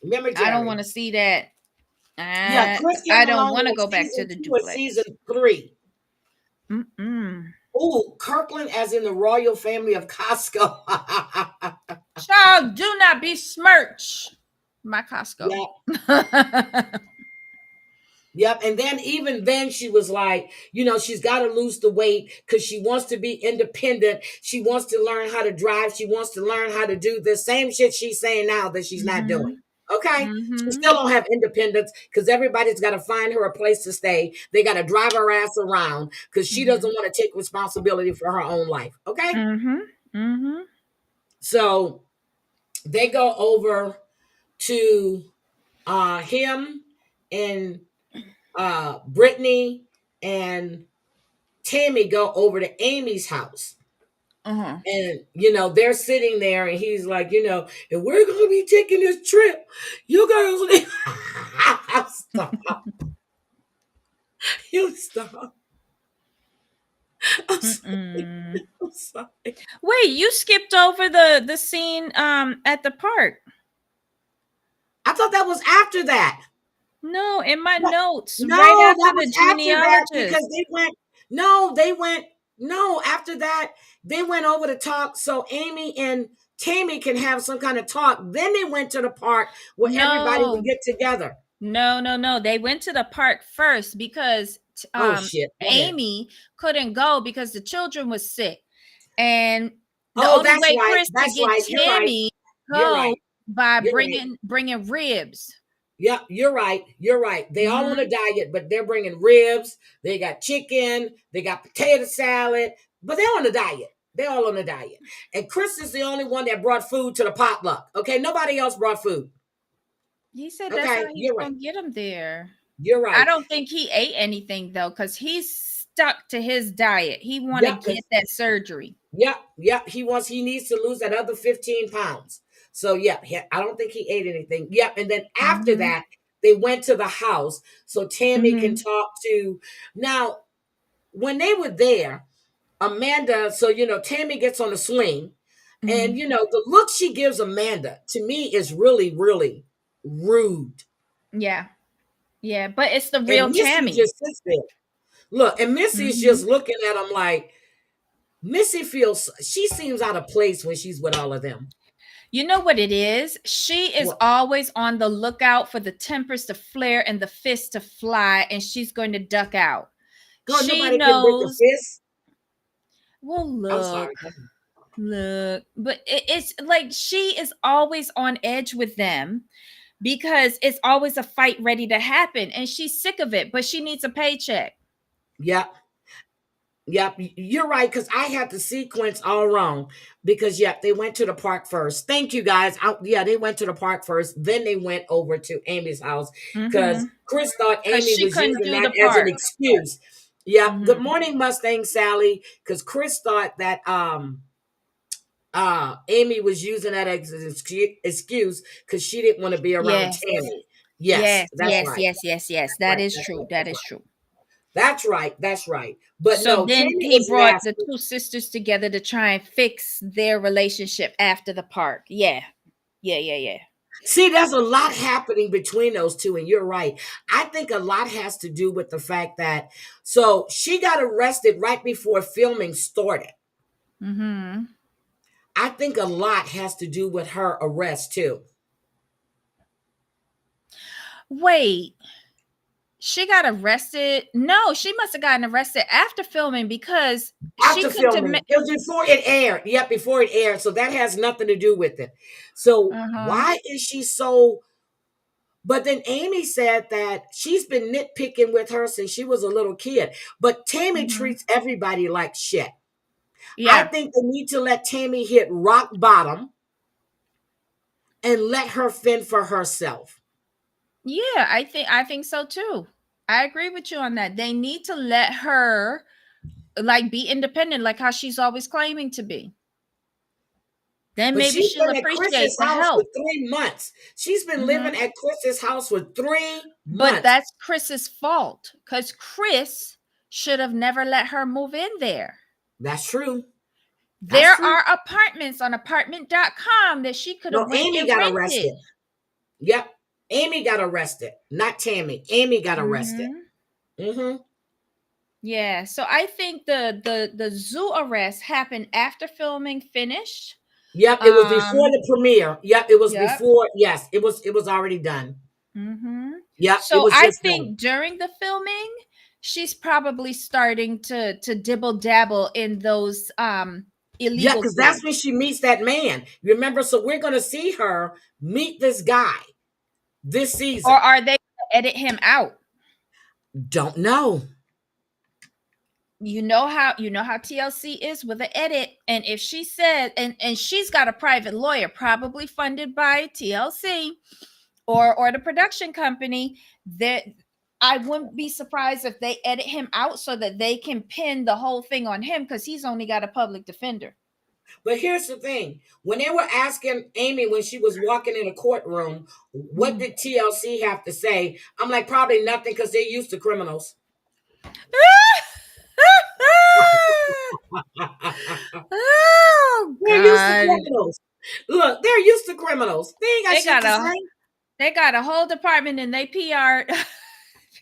Remember
I don't
Jerry?
want to see that.
Yeah, Chris came
I don't
along in
want to
like
go back to
season
the
2 or season
duplex.
3.
Mm-mm.
Oh, Kirkland as in the royal family of Costco.
Child, do not besmirch my Costco.
Yeah. Yep. And then even then she was like, she's got to lose the weight because she wants to be independent. She wants to learn how to drive. She wants to learn how to do the same shit she's saying now that she's not doing.
Mm-hmm.
Okay. She still
Mm-hmm.
don't have independence because everybody's got to find her a place to stay. They got to drive her ass around because she doesn't
Mm-hmm.
want to take responsibility for her own life. Okay.
Mm-hmm. Mm-hmm.
So they go over to him and Brittany and Tammy go over to Amy's house.
Uh-huh.
And they're sitting there, and he's like, and we're gonna be taking this trip. You girls need stop. You stop. I'm sorry.
Mm-mm.
I'm sorry.
Wait, you skipped over the scene at the park.
I thought that was after that.
No, in my
No,
notes, right
no,
after
that
the
was after that because
genealogist.
they went. No, they went. No, after that they went over to talk so Amy and Tammy can have some kind of talk. Then they went to the park where everybody would
No,
get together.
no. They went to the park first because
Oh shit! Go ahead.
Amy couldn't go because the children was sick. And the
Oh,
only
that's
way
right.
Chris could
That's
get
right. You're right.
Tammy
You're
go
right.
by
You're right.
bringing ribs.
Yeah, you're right. You're right. They all on a
Mhm.
diet, but they're bringing ribs. They got chicken. They got potato salad, but they're on a diet. They're all on a diet. And Chris is the only one that brought food to the potluck. Okay, nobody else brought food.
He said that's how
Okay,
he's
you're right.
gonna get him there.
You're
I
right.
don't think he ate anything though, because he's stuck to his diet. He want to
Yep.
get that surgery.
Yep. He needs to lose that other 15 pounds. So I don't think he ate anything. Yep. And then after
Mm-hmm.
that, they went to the house so Tammy can
Mm-hmm.
talk to. Now, when they were there, Amanda, so Tammy gets on the swing, and
Mm-hmm.
the look she gives Amanda to me is really, really rude.
Yeah. Yeah. But it's the real
And Missy
Tammy.
just sits there. Look, and Missy's just
Mm-hmm.
looking at him like Missy feels she seems out of place when she's with all of them.
You know what it is? She is
What
always on the lookout for the tempers to flare and the fists to fly, and she's going to duck out.
girl,
She
nobody can break a
knows.
fist.
Well,
I'm sorry.
look, but it's like she is always on edge with them because it's always a fight ready to happen and she's sick of it, but she needs a paycheck.
Yep. Yep, you're right because I had the sequence all wrong. Because yep, they went to the park first. Thank you guys. Yeah, they went to the park first. Then they went over to Amy's house because
Mm-hmm.
Chris thought
Because
Amy
she
was
couldn't
using
do
that
the
as an
part.
excuse. Yep. Good
Mm-hmm.
morning, Mustang Sally. Because Chris thought that Amy was using that as an excuse because she didn't want to be around
Yes.
Tammy. Yes,
Yes,
that's
yes,
right.
yes, yes, yes.
That's
That
right.
is
That's
true.
right.
That
That's
is
right.
true.
That's right. That's right. But
So
no,
then
Tammy
he
was
brought the
nasty.
two sisters together to try and fix their relationship after the park. Yeah. Yeah, yeah, yeah.
See, there's a lot happening between those two, and you're right. I think a lot has to do with the fact that so she got arrested right before filming started.
Mm-hmm.
I think a lot has to do with her arrest too.
Wait, she got arrested? No, she must have gotten arrested after filming because she
After
couldn't
filming,
admit.
it was before it aired. Yep, before it aired. So that has nothing to do with it. So
Uh-huh.
why is she so? But then Amy said that she's been nitpicking with her since she was a little kid. But Tammy
Mm-hmm.
treats everybody like shit. I
Yeah.
think they need to let Tammy hit rock bottom and let her fend for herself.
Yeah, I think so too. I agree with you on that. They need to let her like be independent like how she's always claiming to be. Then
But
maybe
she's
she'll
been at
appreciate
Chris's
the
house for
help.
3 months. She's been living
Mm-hmm.
at Chris's house for three
But
months.
that's Chris's fault because Chris should have never let her move in there.
That's true. That's
There
true.
are apartments on apartment.com that she could
No,
have went
Amy
and
got
rented.
arrested. Yep. Amy got arrested. Not Tammy. Amy got arrested.
Mm-hmm.
Hmm.
Yeah, so I think the zoo arrest happened after filming finished.
Yep. It was before
Um,
the premiere. Yep. It was
yep.
before. Yes. It was already done.
Mm-hmm.
Yep. It
So
was
I
just done.
think during the filming, she's probably starting to dibble dabble in those
Yeah,
illegal
because that's
things.
when she meets that man. Remember, so we're gonna see her meet this guy this
Or
season.
are they gonna edit him out?
Don't know.
You know how TLC is with the edit, and if she said, and she's got a private lawyer probably funded by TLC or the production company, that I wouldn't be surprised if they edit him out so that they can pin the whole thing on him because he's only got a public defender.
But here's the thing: when they were asking Amy when she was walking in a courtroom, what
Mhm.
did TLC have to say? I'm like, probably nothing because they're used to criminals.
Oh
They're used to
God.
criminals. Look, they're used to criminals. They ain't got
They
shit
got
to
a
say.
they got a whole department in they PR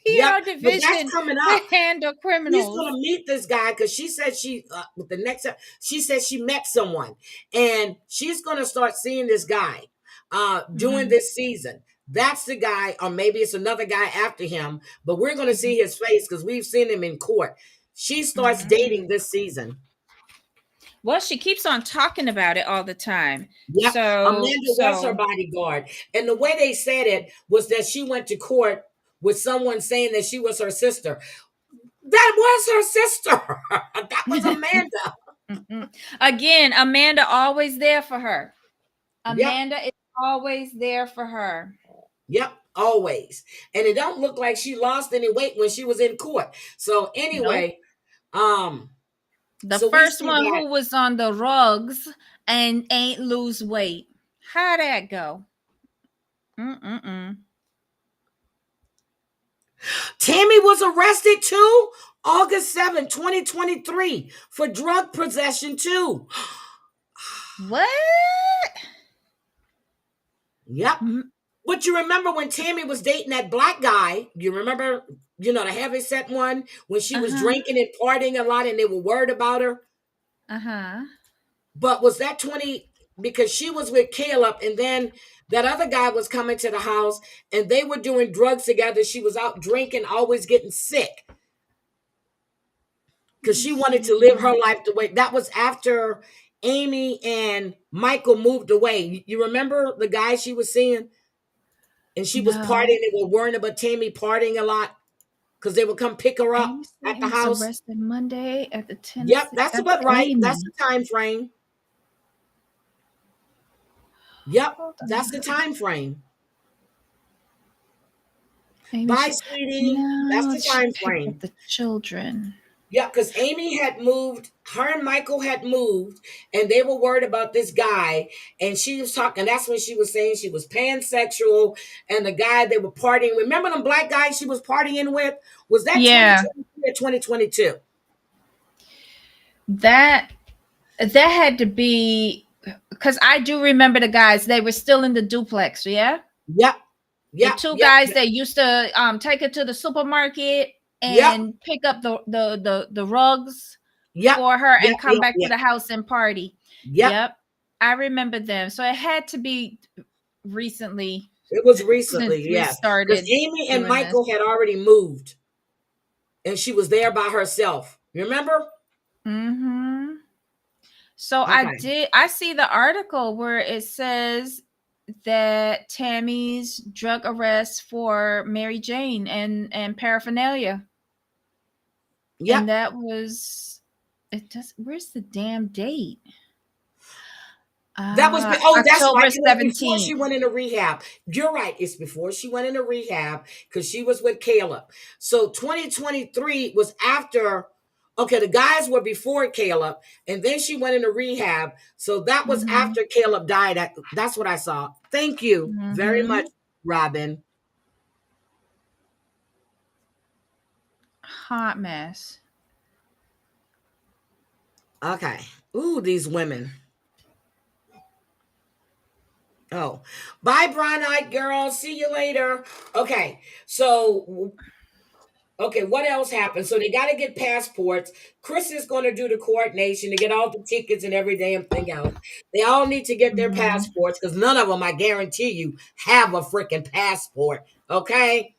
Yep,
PR
but that's
division
coming
to
up.
handle
She's
criminals.
gonna meet this guy because she said she with the next she said she met someone and she's gonna start seeing this guy during
Mhm.
this season. That's the guy, or maybe it's another guy after him, but we're gonna
Mhm.
see his face because we've seen him in court. She starts
Mhm.
dating this season.
Well, she keeps on talking about it all the time.
Yep,
So
Amanda was her
so
bodyguard, and the way they said it was that she went to court with someone saying that she was her sister. That was her sister. That was Amanda.
again, Amanda always there for her.
Yep.
Amanda is always there for her.
Yep, always. And it don't look like she lost any weight when she was in court. So
Nope.
anyway, um,
The
so we
first
see
one
that
who was on the rugs and ain't lose weight. How that go? Mm-mm-mm.
Tammy was arrested too. August 7th, 2023 for drug possession too.
What?
Yep. But you remember when Tammy was dating that black guy? You remember, the heavy set one when she was
Uh-huh.
drinking and partying a lot and they were worried about her?
Uh-huh.
But was that 20 because she was with Caleb and then that other guy was coming to the house and they were doing drugs together. She was out drinking, always getting sick
Let
because
me
she wanted to live her
see.
life the way that was after Amy and Michael moved away. You remember the guy she was seeing and she was partying.
No.
They were worrying about Tammy partying a lot because they would come pick her up
Amy said
at
he
the
was
house.
arrested Monday at the
Yep,
Tennessee
that's
at the
about right. That's
Amy.
the time frame. Yep,
Hold
that's the
on.
time frame.
Amy
Bye,
should
sweetie. That's
no,
the
she
time
picked up
frame.
the children.
Yeah, because Amy had moved, her and Michael had moved, and they were worried about this guy. And she was talking, that's when she was saying she was pansexual, and the guy they were partying. Remember them black guys she was partying with? Was that
Yeah.
2023 or 2022?
That that had to be because I do remember the guys. They were still in the duplex, yeah?
Yep,
The
yep,
two
yep,
guys
yep,
that used to take it to the supermarket
yep,
and pick up the rugs
yep,
for her
yep,
and come
yep,
back to
yep,
the house and party.
yep.
Yep. I remember them. So it had to be recently
It was
since
recently,
we
yes. Because
started
Amy and
doing this.
Michael had already moved, and she was there by herself. Remember?
Mhm. So
Okay.
I see the article where it says that Tammy's drug arrest for Mary Jane and paraphernalia. And
Yep.
that was it does where's the damn date?
That's right.
October
It was before
17th.
she went into rehab. You're right. It's before she went into rehab because she was with Caleb. So 2023 was after, okay, the guys were before Caleb, and then she went into rehab. So that was
Mhm.
after Caleb died. That's what I saw. Thank you very much,
Mhm.
Robin.
Hot mess.
Okay. Ooh, these women. Oh, bye, Brown Eyed Girl. See you later. Okay. So okay, what else happened? So they got to get passports. Chris is going to do the coordination to get all the tickets and every damn thing else. They all need to get their
Mhm.
passports because none of them, I guarantee you, have a freaking passport. Okay,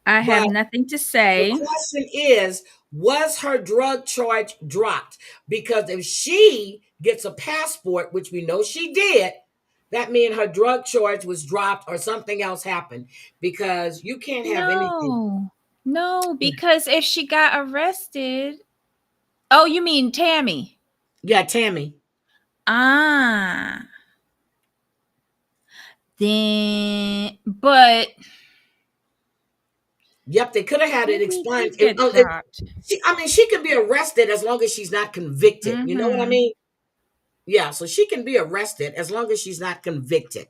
I have
but
nothing to
the
say.
question is, was her drug charge dropped? Because if she gets a passport, which we know she did, that means her drug charge was dropped or something else happened. Because you can't have anything.
No. No, because if she got arrested, oh, you mean Tammy?
Yeah, Tammy.
Ah, then, but
Yep, they could have had it
maybe it did
expunged.
get dropped.
I mean, she can be arrested as long as she's not convicted. You know what I
Mhm.
mean? Yeah, so she can be arrested as long as she's not convicted.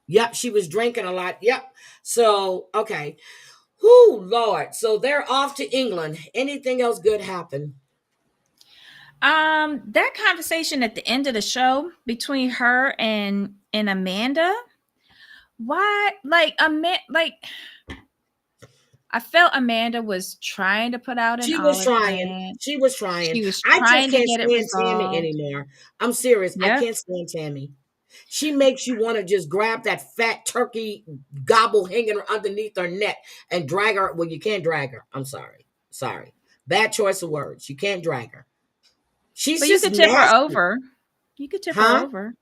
Yep, she was drinking a lot. Yep. So, okay. Whoo, Lord. So they're off to England. Anything else good happen?
That conversation at the end of the show between her and Amanda, why I felt Amanda was trying to put out an
She was
olive
trying.
branch.
She was trying.
She was
I just
trying to
can't
get it
stand Tammy
resolved.
anymore. I'm serious. I
Yep.
can't stand Tammy. She makes you want to just grab that fat turkey gobble hanging underneath her neck and drag her. Well, you can't drag her. I'm sorry. Sorry. Bad choice of words. You can't drag her. She's
But you
just
could tip her
nasty.
over. You could tip her
Huh?
over.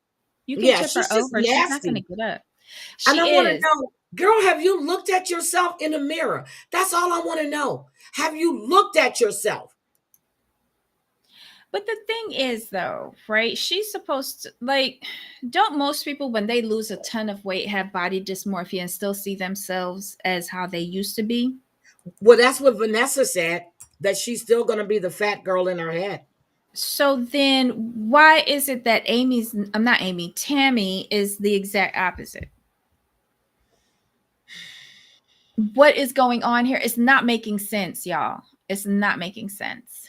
You can
Yeah,
tip her
she's just
over. She's not gonna
nasty.
get up.
And I
She
want to
is.
know, girl, have you looked at yourself in the mirror? That's all I want to know. Have you looked at yourself?
But the thing is, though, right? She's supposed to don't most people, when they lose a ton of weight, have body dysmorphia and still see themselves as how they used to be?
Well, that's what Vanessa said, that she's still going to be the fat girl in her head.
So then, why is it that I'm not Amy, Tammy is the exact opposite? What is going on here? It's not making sense, y'all. It's not making sense.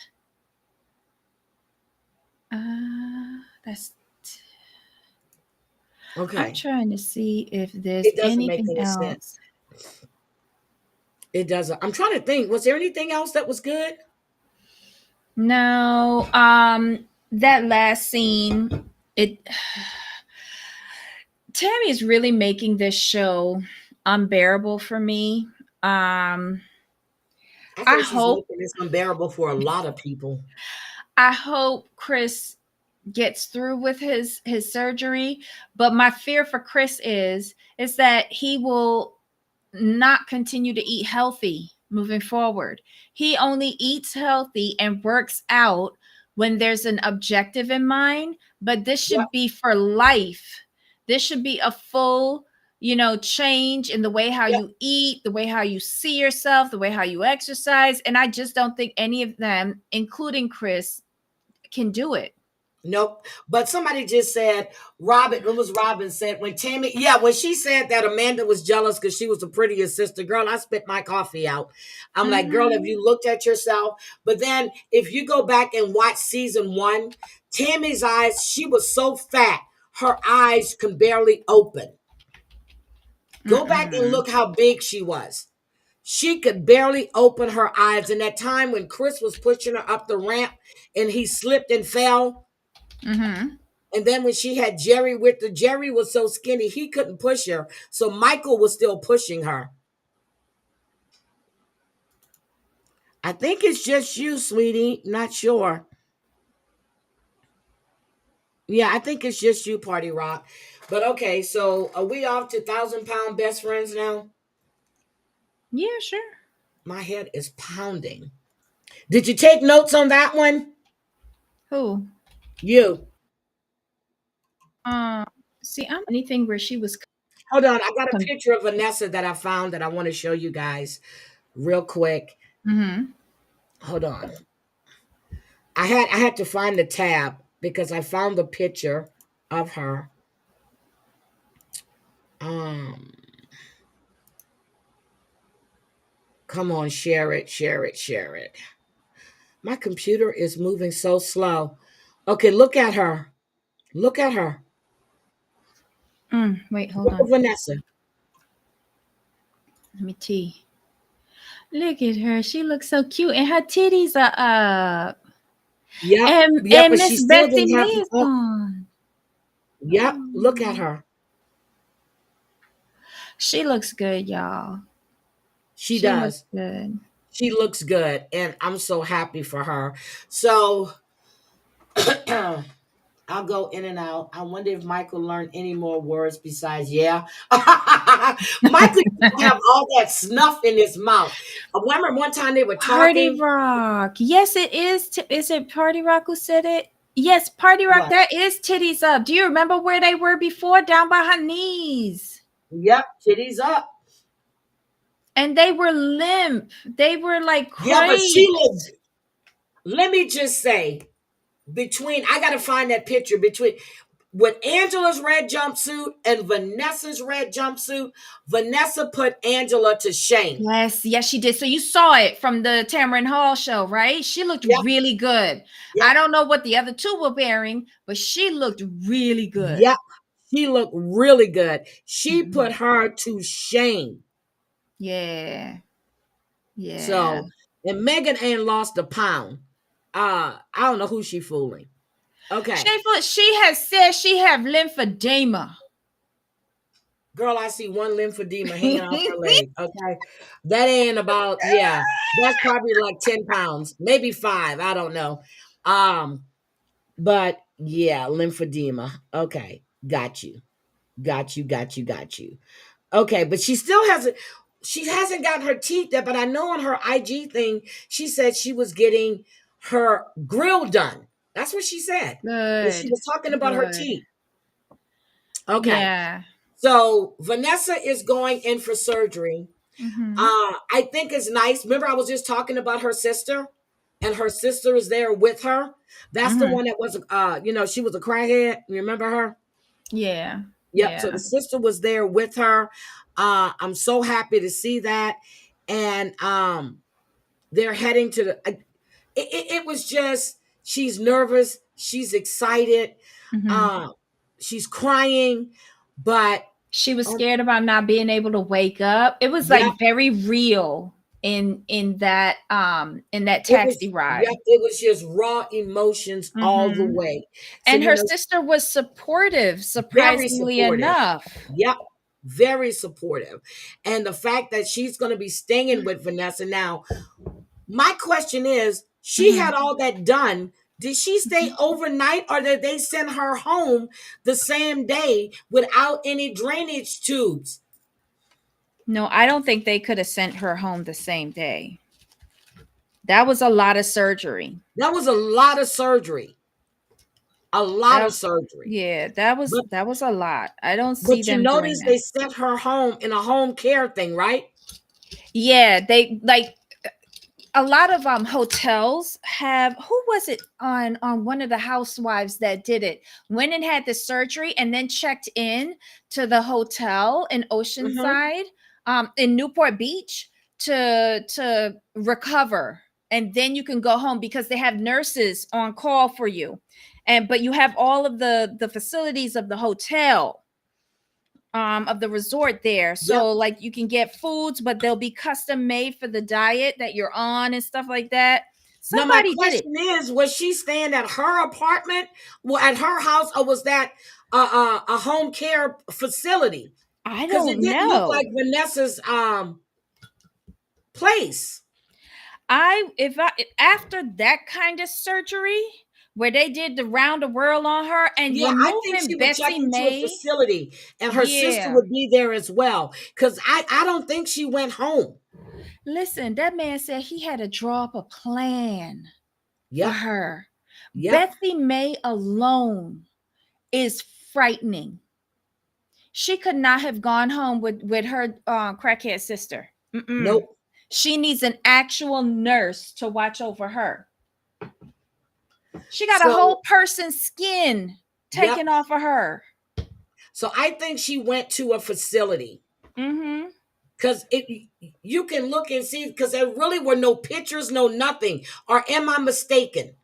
That's I'm
Okay.
trying to see if there's
It doesn't make
anything
any sense.
else.
It doesn't. I'm trying to think. Was there anything else that was good?
No, that last scene, it Tammy is really making this show unbearable for me. Um,
I
I
think she's
hope
making this unbearable for a lot of people.
I hope Chris gets through with his surgery. But my fear for Chris is that he will not continue to eat healthy moving forward. He only eats healthy and works out when there's an objective in mind, but this
Yep.
should be for life. This should be a full, change in the way how
Yep.
you eat, the way how you see yourself, the way how you exercise. And I just don't think any of them, including Chris, can do it.
Nope. But somebody just said, Robin, it was Robin said, when Tammy, yeah, when she said that Amanda was jealous because she was the prettiest sister, girl, I spit my coffee out. I'm like, girl, have
Mm-hmm.
you looked at yourself? But then if you go back and watch season one, Tammy's eyes, she was so fat, her eyes can barely open. Go back and
Mm-mm.
look how big she was. She could barely open her eyes. And that time when Chris was pushing her up the ramp and he slipped and fell,
Mm-hmm.
and then when she had Jerry with her, Jerry was so skinny he couldn't push her. So Michael was still pushing her. I think it's just you, sweetie. Not sure. Yeah, I think it's just you, Party Rock. But okay, so are we off to 1,000 pound best friends now?
Yeah, sure.
My head is pounding. Did you take notes on that one?
Who?
You.
Um, See, I'm anything where she was.
Hold on. I got a picture of Vanessa that I found that I want to show you guys real quick.
Mm-hmm.
Hold on. I had to find the tab because I found the picture of her. Um, Come on, share it, share it, share it. My computer is moving so slow. Okay, look at her. Look at her.
Wait, hold
Look at
on.
Vanessa.
Let me see. Look at her. She looks so cute, and her titties are up.
Yep,
And
yep,
and
but she
Miss
still
Bessie
didn't have
Lee
the.
is
Oh,
gone.
yep, look at
Oh.
her.
She looks good, y'all.
She
She looks
does.
good.
She looks good, and I'm so happy for her. So I'll go in and out. I wonder if Michael learned any more words besides yeah. Michael used to have all that snuff in his mouth. I remember one time they were
Party
talking.
Rock. Yes, it is. Is it Party Rock who said it? Yes, Party Rock.
What?
That is titties up. Do you remember where they were before? Down by her knees.
Yep, titties up.
And they were limp. They were like
Yeah, but she
crepes.
looked. Let me just say, between I gotta find that picture between with Angela's red jumpsuit and Vanessa's red jumpsuit. Vanessa put Angela to shame.
Yes, yes, she did. So you saw it from the Tamron Hall show, right? She looked
Yep,
really good.
yep,
I don't know what the other two were wearing, but she looked really good.
yep. She looked really good. She put
Mhm.
her to shame.
Yeah, yeah.
So, and Megan ain't lost a pound. I don't know who she fooling. Okay.
She has said she have lymphedema.
Girl, I see one lymphedema hanging off her leg. Okay. That ain't about, yeah. That's probably like 10 pounds, maybe 5. I don't know. Um, but yeah, lymphedema. Okay. Got you. Got you, got you, got you. Okay, but she hasn't gotten her teeth yet, but I know on her IG thing, she said she was getting her grill done. That's what she said. And she
Good,
was talking about her
good.
teeth. Okay.
Yeah.
So Vanessa is going in for surgery.
Mm-hmm.
I think it's nice. Remember, I was just talking about her sister, and her sister is there with her. That's the
Mm-hmm.
one that was, she was a crackhead. You remember her?
Yeah,
Yep. So the
yeah.
sister was there with her. I'm so happy to see that, and they're heading to the. It was just she's nervous, she's excited,
Mm-hmm.
uh, she's crying, but
She was
um,
scared about not being able to wake up. It was
yep,
like very real in that
it was
taxi
yep,
ride.
it was just raw emotions all the
Mm-hmm.
way. So
And her sister was supportive,
very
surprisingly
supportive.
enough.
Yep, very supportive, and the fact that she's going to be staying with Vanessa now. My question is, she
Mm-hmm.
had all that done. Did she stay
Mhm.
overnight or did they send her home the same day without any drainage tubes?
No, I don't think they could have sent her home the same day. That was a lot of surgery.
That was a lot of surgery. A lot
That
of surgery.
yeah,
But
that was a lot. I don't see
but you
them doing
notice they
that.
sent her home in a home care thing, right?
Yeah, they like a lot of hotels have, who was it on one of the housewives that did it, went and had the surgery and then checked in to the hotel in
Mm-hmm.
Oceanside, in Newport Beach, to recover, and then you can go home because they have nurses on call for you, and but you have all of the facilities of the hotel, of the resort there,
Yep.
so like you can get foods, but they'll be custom made for the diet that you're on and stuff like that.
Now my
Somebody did it.
question is, was she staying at her apartment, well, at her house, or was that a home care facility?
I
Because it
don't
didn't look like
know.
Vanessa's place.
I if I After that kind of surgery where they did the round the world on her and
Yeah, I think
removing
she would check
Betsy
into a
May.
facility and her sister
Yeah.
would be there as well. Because I don't think she went home.
Listen, that man said he had to draw up a plan for
Yep.
her.
Yep.
Betsy May alone is frightening. She could not have gone home with her crackhead sister. Mm-mm.
Nope.
She needs an actual nurse to watch over her. She got a
So,
whole person's skin
yep.
taken off of her.
So I think she went to a facility.
Mm-hmm.
Because it, you can look and see, because there really were no pictures, no nothing. Or am I mistaken?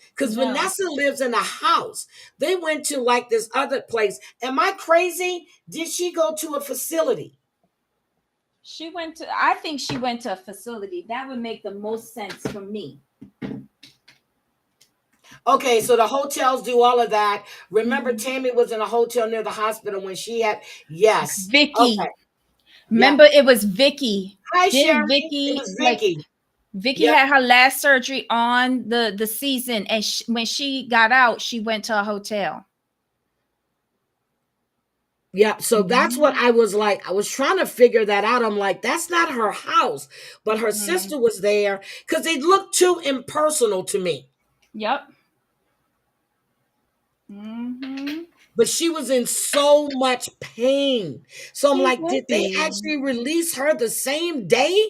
Because
No,
Vanessa lives in a house. They went to like this other place. Am I crazy? Did she go to a facility?
she went to. I think she went to a facility. That would make the most sense for me.
Okay, so the hotels do all of that. Remember,
Mhm.
Tammy was in a hotel near the hospital when she had, yes. Okay,
Vicky,
yeah.
remember it was Vicky.
Hi,
Didn't
Sherry. It
Vicky
was
like
Vicky.
Vicky
Yep,
had her last surgery on the season, and when she got out, she went to a hotel.
yep. So that's what
Mhm.
I was like. I was trying to figure that out. I'm like, that's not her house, but her
Mm-mm.
sister was there because it looked too impersonal to me.
Yep. Hmm.
But she was in so much pain. So I'm
She
like,
would
did they
be.
actually release her the same day?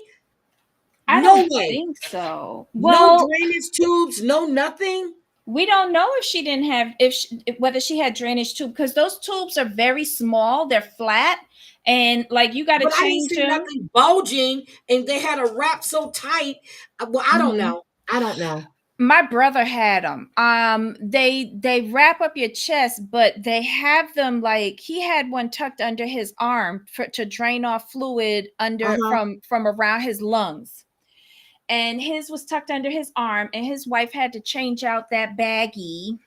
I
No
don't
way.
think so.
No
Well,
drainage tubes, no nothing.
we don't know if she didn't have whether she had drainage tube, because those tubes are very small. They're flat, and like you got to
But I didn't
change
see
them.
nothing bulging, and they had a wrap so tight. Well, I don't
Mhm.
know. I don't know.
My brother had them. They wrap up your chest, but they have them like he had one tucked under his arm to drain off fluid
Uh
under
huh.
from around his lungs. And his was tucked under his arm, and his wife had to change out that baggie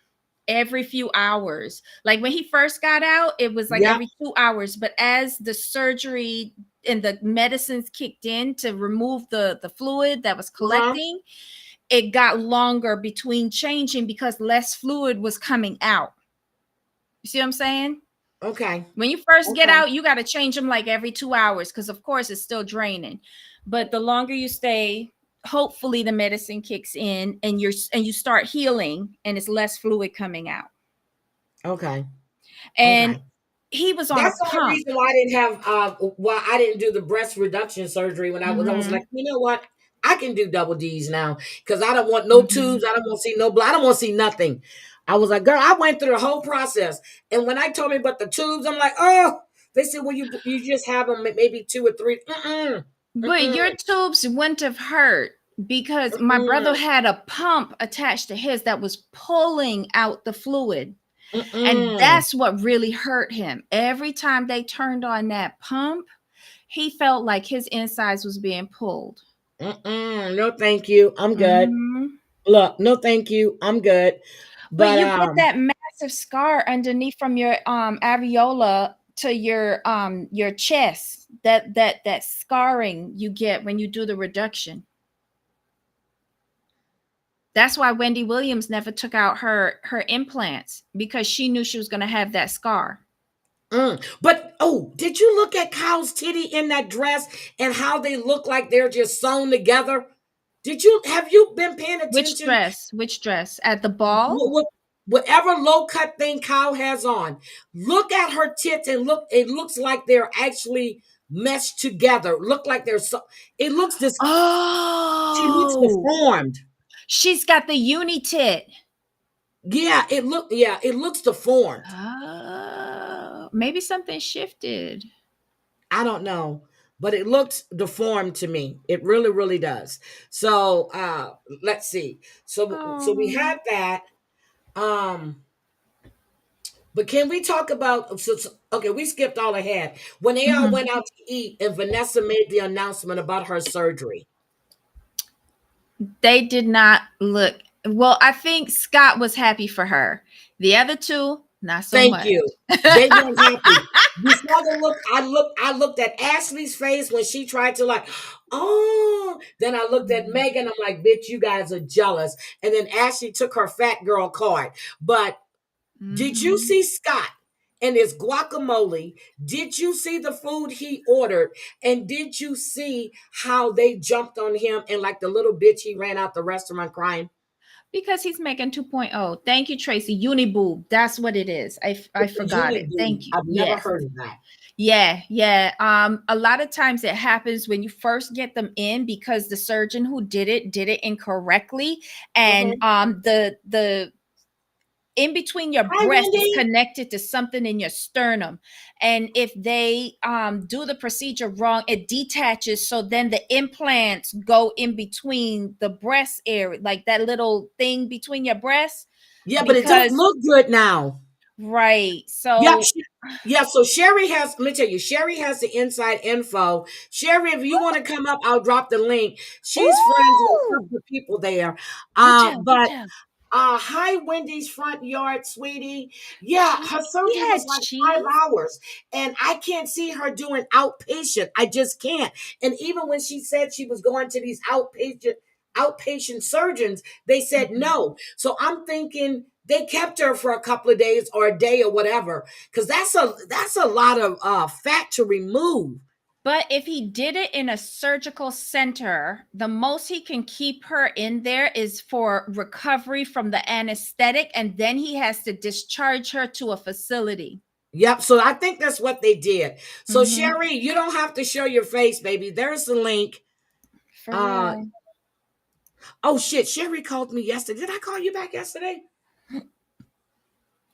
every few hours. Like when he first got out, it was like
Yep.
every 2 hours. But as the surgery and the medicines kicked in to remove the fluid that was
Uh huh.
collecting, it got longer between changing because less fluid was coming out. You see what I'm saying?
Okay.
When you first get
Okay.
out, you got to change them like every 2 hours because, of course, it's still draining. But the longer you stay, hopefully the medicine kicks in and you start healing and it's less fluid coming out.
Okay.
And
Okay.
he was on a
That's the only
pump.
reason why I didn't have why I didn't do the breast reduction surgery when I was like,
Hmm.
you know what? I can do double D's now because I don't want no
Hmm.
tubes. I don't want to see no blood. I don't want to see nothing. I was like, girl, I went through the whole process. And when I told me about the tubes, I'm like, oh, they said, well, you just have them maybe two or three. Mm-mm,
But
mm-mm,
your tubes wouldn't have hurt because my brother
mm-mm,
had a pump attached to his that was pulling out the fluid. And
mm-mm,
that's what really hurt him. Every time they turned on that pump, he felt like his insides was being pulled.
mm-mm. No, thank you. I'm good.
Hmm.
Look, no, thank you. I'm good.
But
But
you get that massive scar underneath from your areola to your chest. That scarring you get when you do the reduction. That's why Wendy Williams never took out her implants because she knew she was going to have that scar.
But oh, did you look at Kyle's titty in that dress and how they look like they're just sewn together? Have you been paying
Which
attention?
dress? Which dress? At the ball?
Whatever low cut thing Kyle has on, look at her tits and look. It looks like they're actually meshed together. Look like they're so. It looks this. She looks
Oh,
deformed.
she's got the uni tit.
Yeah, it look. Yeah, it looks deformed.
Oh, maybe something shifted.
I don't know, but it looks deformed to me. It really, really does. So let's see. So we
Oh.
had that. Um, but can we talk about okay, we skipped all ahead. When they all
Mhm.
went out to eat and Vanessa made the announcement about her surgery.
They did not look well. I think Scott was happy for her. The other two, not so
Thank
much.
you. They weren't happy. You saw the look. I looked at Ashley's face when she tried to like, oh. Then I looked at Megan. I'm like, bitch, you guys are jealous. And then Ashley took her fat girl card. But did you
Mhm.
see Scott and his guacamole? Did you see the food he ordered? And did you see how they jumped on him and like the little bitch he ran out the restaurant crying?
Because he's making 2.0. Thank you, Tracy. Uniboob. That's what it is. I
It's a
forgot
uni
it.
boob.
Thank you.
I've never
Yes.
heard of that.
Yeah, yeah. A lot of times it happens when you first get them in because the surgeon who did it incorrectly, and
Mhm.
the in between your
Hi,
breast is
Wendy.
connected to something in your sternum, and if they do the procedure wrong, it detaches, so then the implants go in between the breast area, like that little thing between your breasts,
Yeah, but it don't
because
look good now.
right,
Yep.
so
Yeah, so Sherry has, let me tell you, Sherry has the inside info. Sherry, if you want to come up, I'll drop the link. She's friends with a
ooh,
couple of people there.
do tell, do
But
tell.
hi, Wendy's front yard, sweetie. Yeah, her
She
surgery was
had
like five
cheese.
hours, and I can't see her doing outpatient. I just can't. And even when she said she was going to these outpatient surgeons, they said
Mhm.
no. So I'm thinking they kept her for a couple of days or a day or whatever, because that's a lot of fat to remove.
But if he did it in a surgical center, the most he can keep her in there is for recovery from the anesthetic, and then he has to discharge her to a facility.
Yep. So I think that's what they did. So
Hmm.
Sherry, you don't have to show your face, baby. There's the link.
For
Uh,
real.
Oh shit, Sherry called me yesterday. Did I call you back yesterday?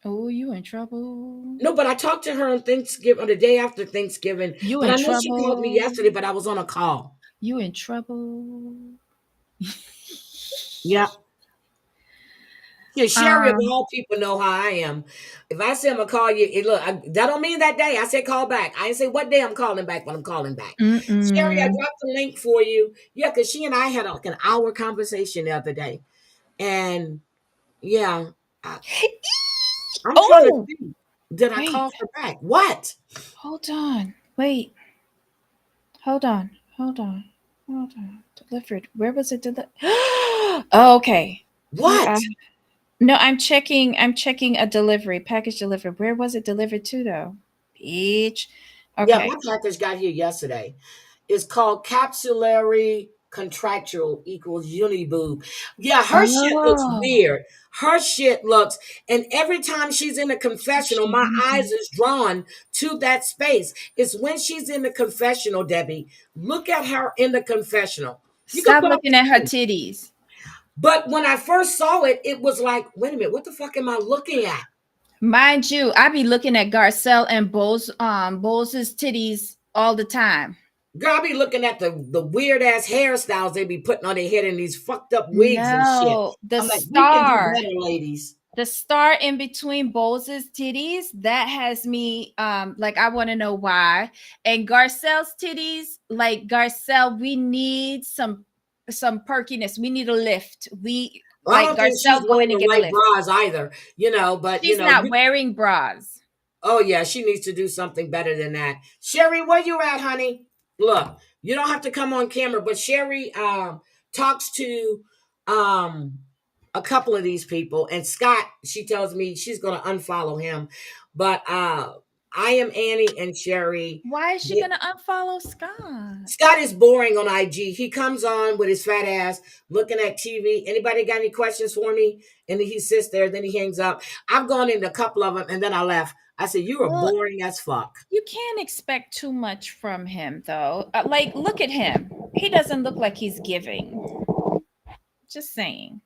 Oh, you in trouble.
No, but I talked to her on Thanksgiving, on the day after Thanksgiving.
You
But
in
I know she called me
trouble.
yesterday, but I was on a call.
You in trouble.
Yeah. Yeah, Sherry of
Um,
all people know how I am. If I say I'm gonna call you, look, that don't mean that day. I said call back. I didn't say what day I'm calling back, but I'm calling back. Sherry, I
mm-mm.
dropped the link for you. Yeah, because she and I had like an hour conversation the other day. And yeah, I, I'm trying to
Oh,
think. Did I
wait.
call her back? What?
Hold on. Wait. Hold on. Hold on. Hold on. Delivered. Where was it delivered? Okay.
What?
No, I'm checking a delivery, package delivered. Where was it delivered to though? Beach.
Yeah, my
Okay.
package got here yesterday. It's called capsularly contractual equals uniboob. Yeah, her shit looks
Oh.
weird. Her shit looks, and every time she's in a confessional,
She
my eyes
leaving.
is drawn to that space. It's when she's in the confessional, Debbie. Look at her in the confessional. You can
Stop
put up
looking
the
at her
screen.
titties.
But when I first saw it, it was like, wait a minute, what the fuck am I looking at?
Mind you, I be looking at Garcelle and Bose's titties all the time.
Girl, I be looking at the weird ass hairstyles they be putting on their head and these fucked up wigs and shit.
No,
I'm like, we can do better, ladies.
the star in between Bose's titties, that has me like I want to know why. And Garcelle's titties, like Garcelle, we need some perkiness. We need a lift. We
Well, I
like
don't think she's
Garcelle, go
wearing
in and
the
get a
right
lift.
bras either, but
She's not wearing bras.
oh yeah, she needs to do something better than that. Sherry, where you at, honey? Look, you don't have to come on camera, but Sherry talks to um a couple of these people. And Scott, she tells me she's going to unfollow him. But I am Annie and Sherry.
Why is she gonna unfollow Scott?
Scott is boring on IG. He comes on with his fat ass looking at TV. Anybody got any questions for me? And then he sits there, then he hangs up. I've gone into a couple of them and then I left. I said, you are
Well,
boring as fuck.
you can't expect too much from him, though. Like, look at him. He doesn't look like he's giving. Just saying.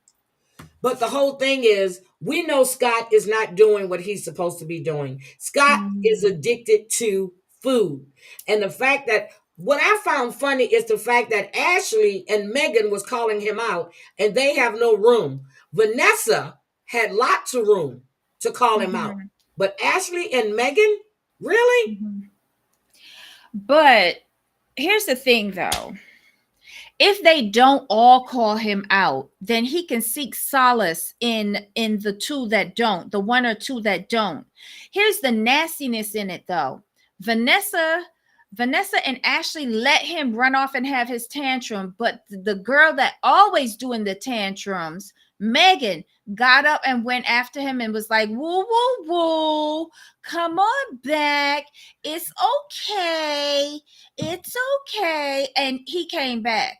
But the whole thing is, we know Scott is not doing what he's supposed to be doing. Scott is
Mm-hmm.
addicted to food. And the fact that what I found funny is the fact that Ashley and Megan was calling him out and they have no room. Vanessa had lots of room to call him out.
Mm-hmm.
But Ashley and Megan, really?
Mm-hmm. But here's the thing, though. If they don't all call him out, then he can seek solace in the two that don't, the one or two that don't. Here's the nastiness in it, though. Vanessa and Ashley let him run off and have his tantrum, but the girl that always doing the tantrums, Megan, got up and went after him and was like, woo woo woo, come on back, it's okay, it's okay. And he came back.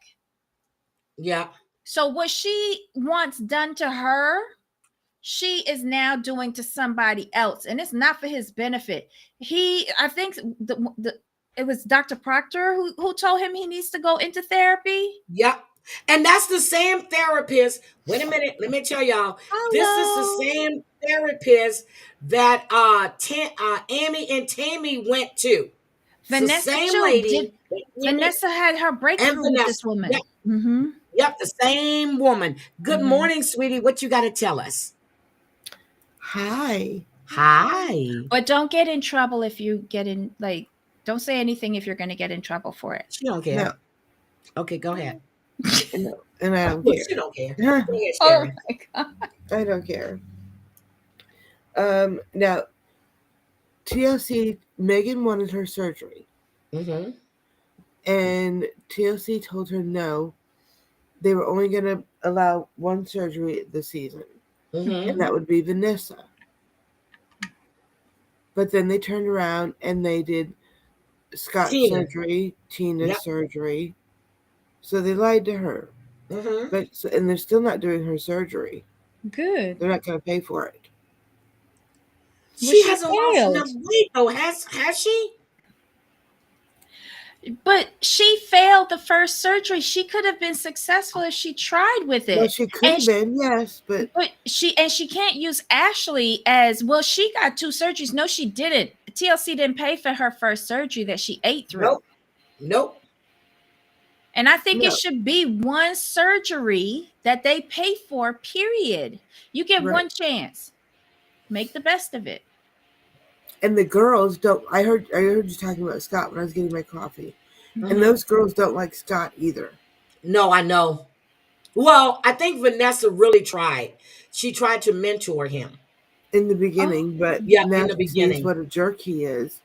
Yeah.
So what she wants done to her, she is now doing to somebody else, and it's not for his benefit. I think it was Dr. Proctor who told him he needs to go into therapy.
Yep. And that's the same therapist. Wait a minute. Let me tell y'all. This is the
Hello.
same therapist that Amy and Tammy went to. It's the
Vanessa
same
too.
Lady.
Vanessa had her
And
breakthrough with
Vanessa.
this woman.
Yep.
Mm-hmm.
Yep. The same woman. Good
Mm-hmm.
morning, sweetie. What you got to tell us?
Hi.
Hi.
But don't get in trouble if you get in, like, don't say anything if you're going to get in trouble for it.
She don't care.
No,
Okay, go ahead.
and I don't
Look,
care.
she don't care. Go ahead,
Oh
Sherry.
my God.
I don't care. Now, TLC, Megan wanted her surgery,
Mm-hmm.
and TLC told her no. They were only going to allow one surgery this season,
Mm-hmm.
and that would be Vanessa. But then they turned around and they did Scott's
Tina.
surgery, Tina's
Yep.
surgery. So they lied to her.
Mm-hmm.
And they're still not doing her surgery.
Good.
They're not going to pay for it.
Well,
She
she
hasn't lost
failed.
enough weight though. Has she?
But she failed the first surgery. She could have been successful if she tried with it.
Well, she could have been, yes, but
she can't use Ashley as well. She got two surgeries. No, she didn't. TLC didn't pay for her first surgery that she ate through.
Nope.
And I think
No.
it should be one surgery that they pay for, period. You get
Right.
one chance. Make the best of it.
and the girls don't. I heard you talking about Scott when I was getting my coffee,
Mhm.
and those girls don't like Scott either.
No, I know. Well, I think Vanessa really tried. She tried to mentor him.
In the beginning, but
Yeah,
now
in the
she sees
beginning.
what a jerk he is,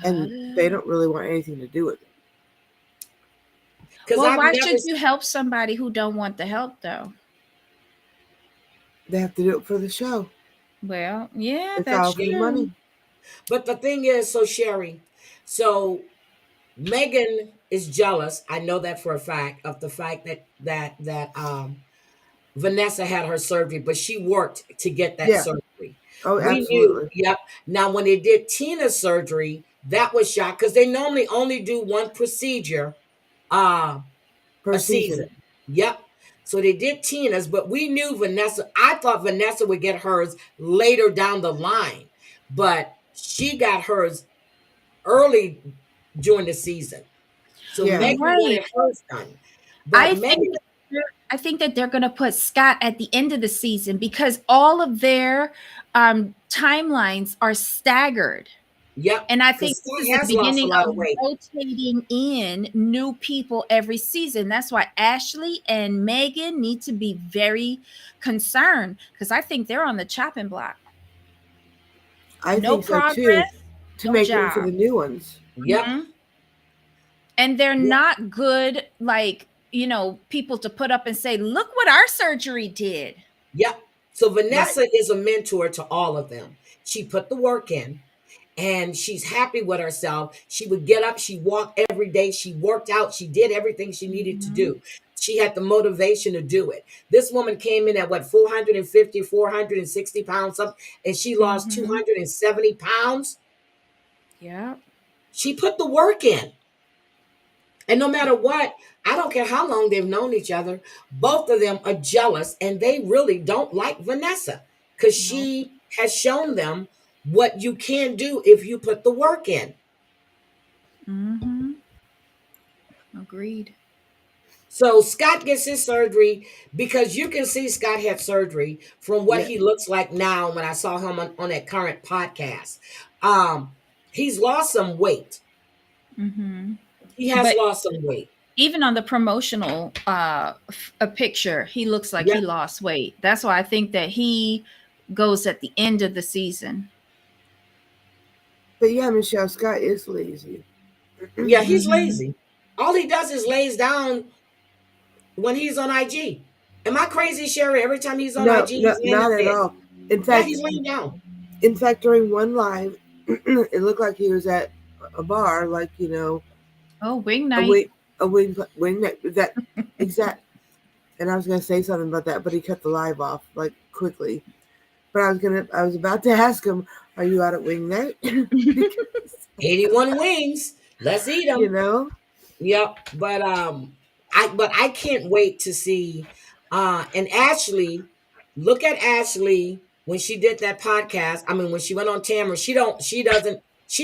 and they don't really want anything to do with it.
Because
Well,
I've
why
never.
should you help somebody who don't want the help, though?
They have to do it for the show.
Well, yeah,
It's
that's
all for the
true.
money.
But the thing is, so Sherry, so Megan is jealous. I know that for a fact of the fact that Vanessa had her surgery, but she worked to get that
Yeah.
surgery.
Oh,
We
absolutely.
knew. Yep. Now, when they did Tina's surgery, that was shocked because they normally only do one procedure
Per
a
season.
season. Yep. So they did Tina's, but we knew Vanessa. I thought Vanessa would get hers later down the line, but she got hers early during the season. So
Yeah.
Megan
Right.
wanted hers done. But Megan,
I think that they're going to put Scott at the end of the season because all of their timelines are staggered.
yep.
And I
'cause
think
Scott
this is the
has lost a
beginning
lot
of
of weight.
rotating in new people every season. That's why Ashley and Megan need to be very concerned because I think they're on the chopping block.
I
No
think so too.
progress,
To
no
make room for
job.
the new ones.
Yep.
Mhm. And they're not good, like, people to put up and say, look what our surgery did.
Yep. So
Right.
Vanessa is a mentor to all of them. She put the work in and she's happy with herself. She would get up, she walked every day, she worked out, she did everything she needed to
Mm-hmm.
do. She had the motivation to do it. This woman came in at what, 450, 460 pounds, something, and she lost
Mm-hmm.
270 pounds.
Yeah.
She put the work in. And no matter what, I don't care how long they've known each other, both of them are jealous and they really don't like Vanessa because
No.
she has shown them what you can do if you put the work in.
Mm-hmm. Agreed.
So Scott gets his surgery because you can see Scott had surgery from what
Yeah.
he looks like now when I saw him on that current podcast. Um, he's lost some weight.
Mm-hmm.
He has
But
lost some weight.
even on the promotional a picture, he looks like he
Yeah,
lost weight. That's why I think that he goes at the end of the season.
But yeah, Michelle, Scott is lazy.
yeah, he's
Mm-hmm.
lazy. All he does is lays down when he's on IG. Am I crazy, Sherry? Every time he's on
No,
IG,
no,
he's laying in
not at
bed.
all. In
Yeah,
fact,
he's laying down.
during one live, it looked like he was at a bar, like
Oh, wing
a
night.
wing, wing that exact. And I was gonna say something about that, but he cut the live off like quickly. But I was about to ask him, "Are you out at wing night?" Because
81 wings. Let's eat
you
them.
know,
Yep. But I can't wait to see and Ashley, look at Ashley when she did that podcast. I mean, when she went on Tamara, she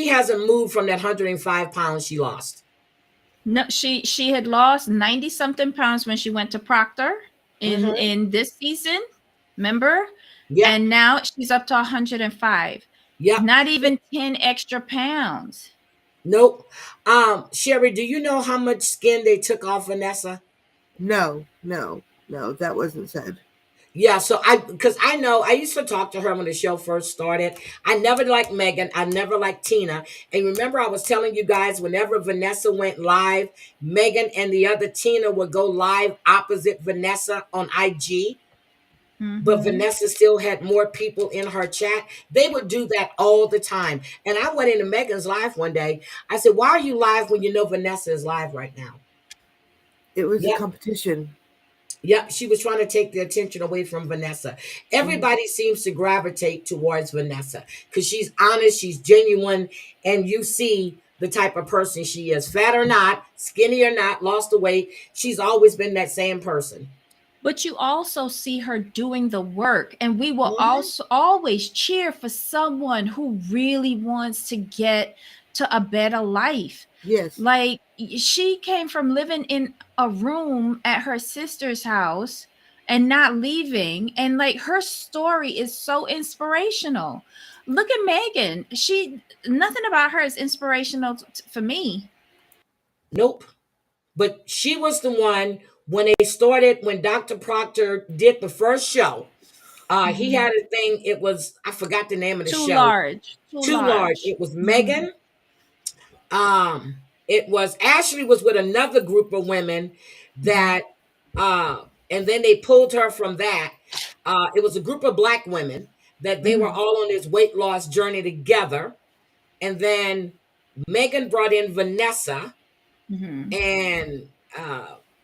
hasn't moved from that 105 pounds she lost.
No, she had lost 90 something pounds when she went to Proctor
Mm-hmm.
in this season, remember?
Yep.
And now she's up to 105.
Yep.
Not even 10 extra pounds.
Nope. Sherry, do you know how much skin they took off Vanessa?
no, no, no, that wasn't said.
Yeah, so because I know I used to talk to her when the show first started. I never liked Megan. I never liked Tina. And remember, I was telling you guys whenever Vanessa went live, Megan and the other Tina would go live opposite Vanessa on IG. But
Mm-hmm.
Vanessa still had more people in her chat. They would do that all the time. And I went into Megan's live one day. I said, "Why are you live when you know Vanessa is live right now?"
It was a
Yep.
competition.
Yep, she was trying to take the attention away from Vanessa.
Mhm.
Everybody seems to gravitate towards Vanessa because she's honest, she's genuine, and you see the type of person she is. Fat or not, skinny or not, lost the weight, she's always been that same person.
But you also see her doing the work, and we will
Mhm.
also always cheer for someone who really wants to get to a better life.
Yes,
Like, she came from living in a room at her sister's house and not leaving, and like her story is so inspirational. Look at Megan. She Nothing about her is inspirational for me.
Nope. But she was the one when they started, when Dr. Proctor did the first show. He
Mhm.
had a thing, it was, I forgot the name of the
Too
show.
large, too
Too large.
large.
It was
Mhm.
Megan. It was Ashley was with another group of women
Mhm.
that and then they pulled her from that. It was a group of black women that they were
Mhm.
all on this weight loss journey together. And then Megan brought in Vanessa
Mhm.
and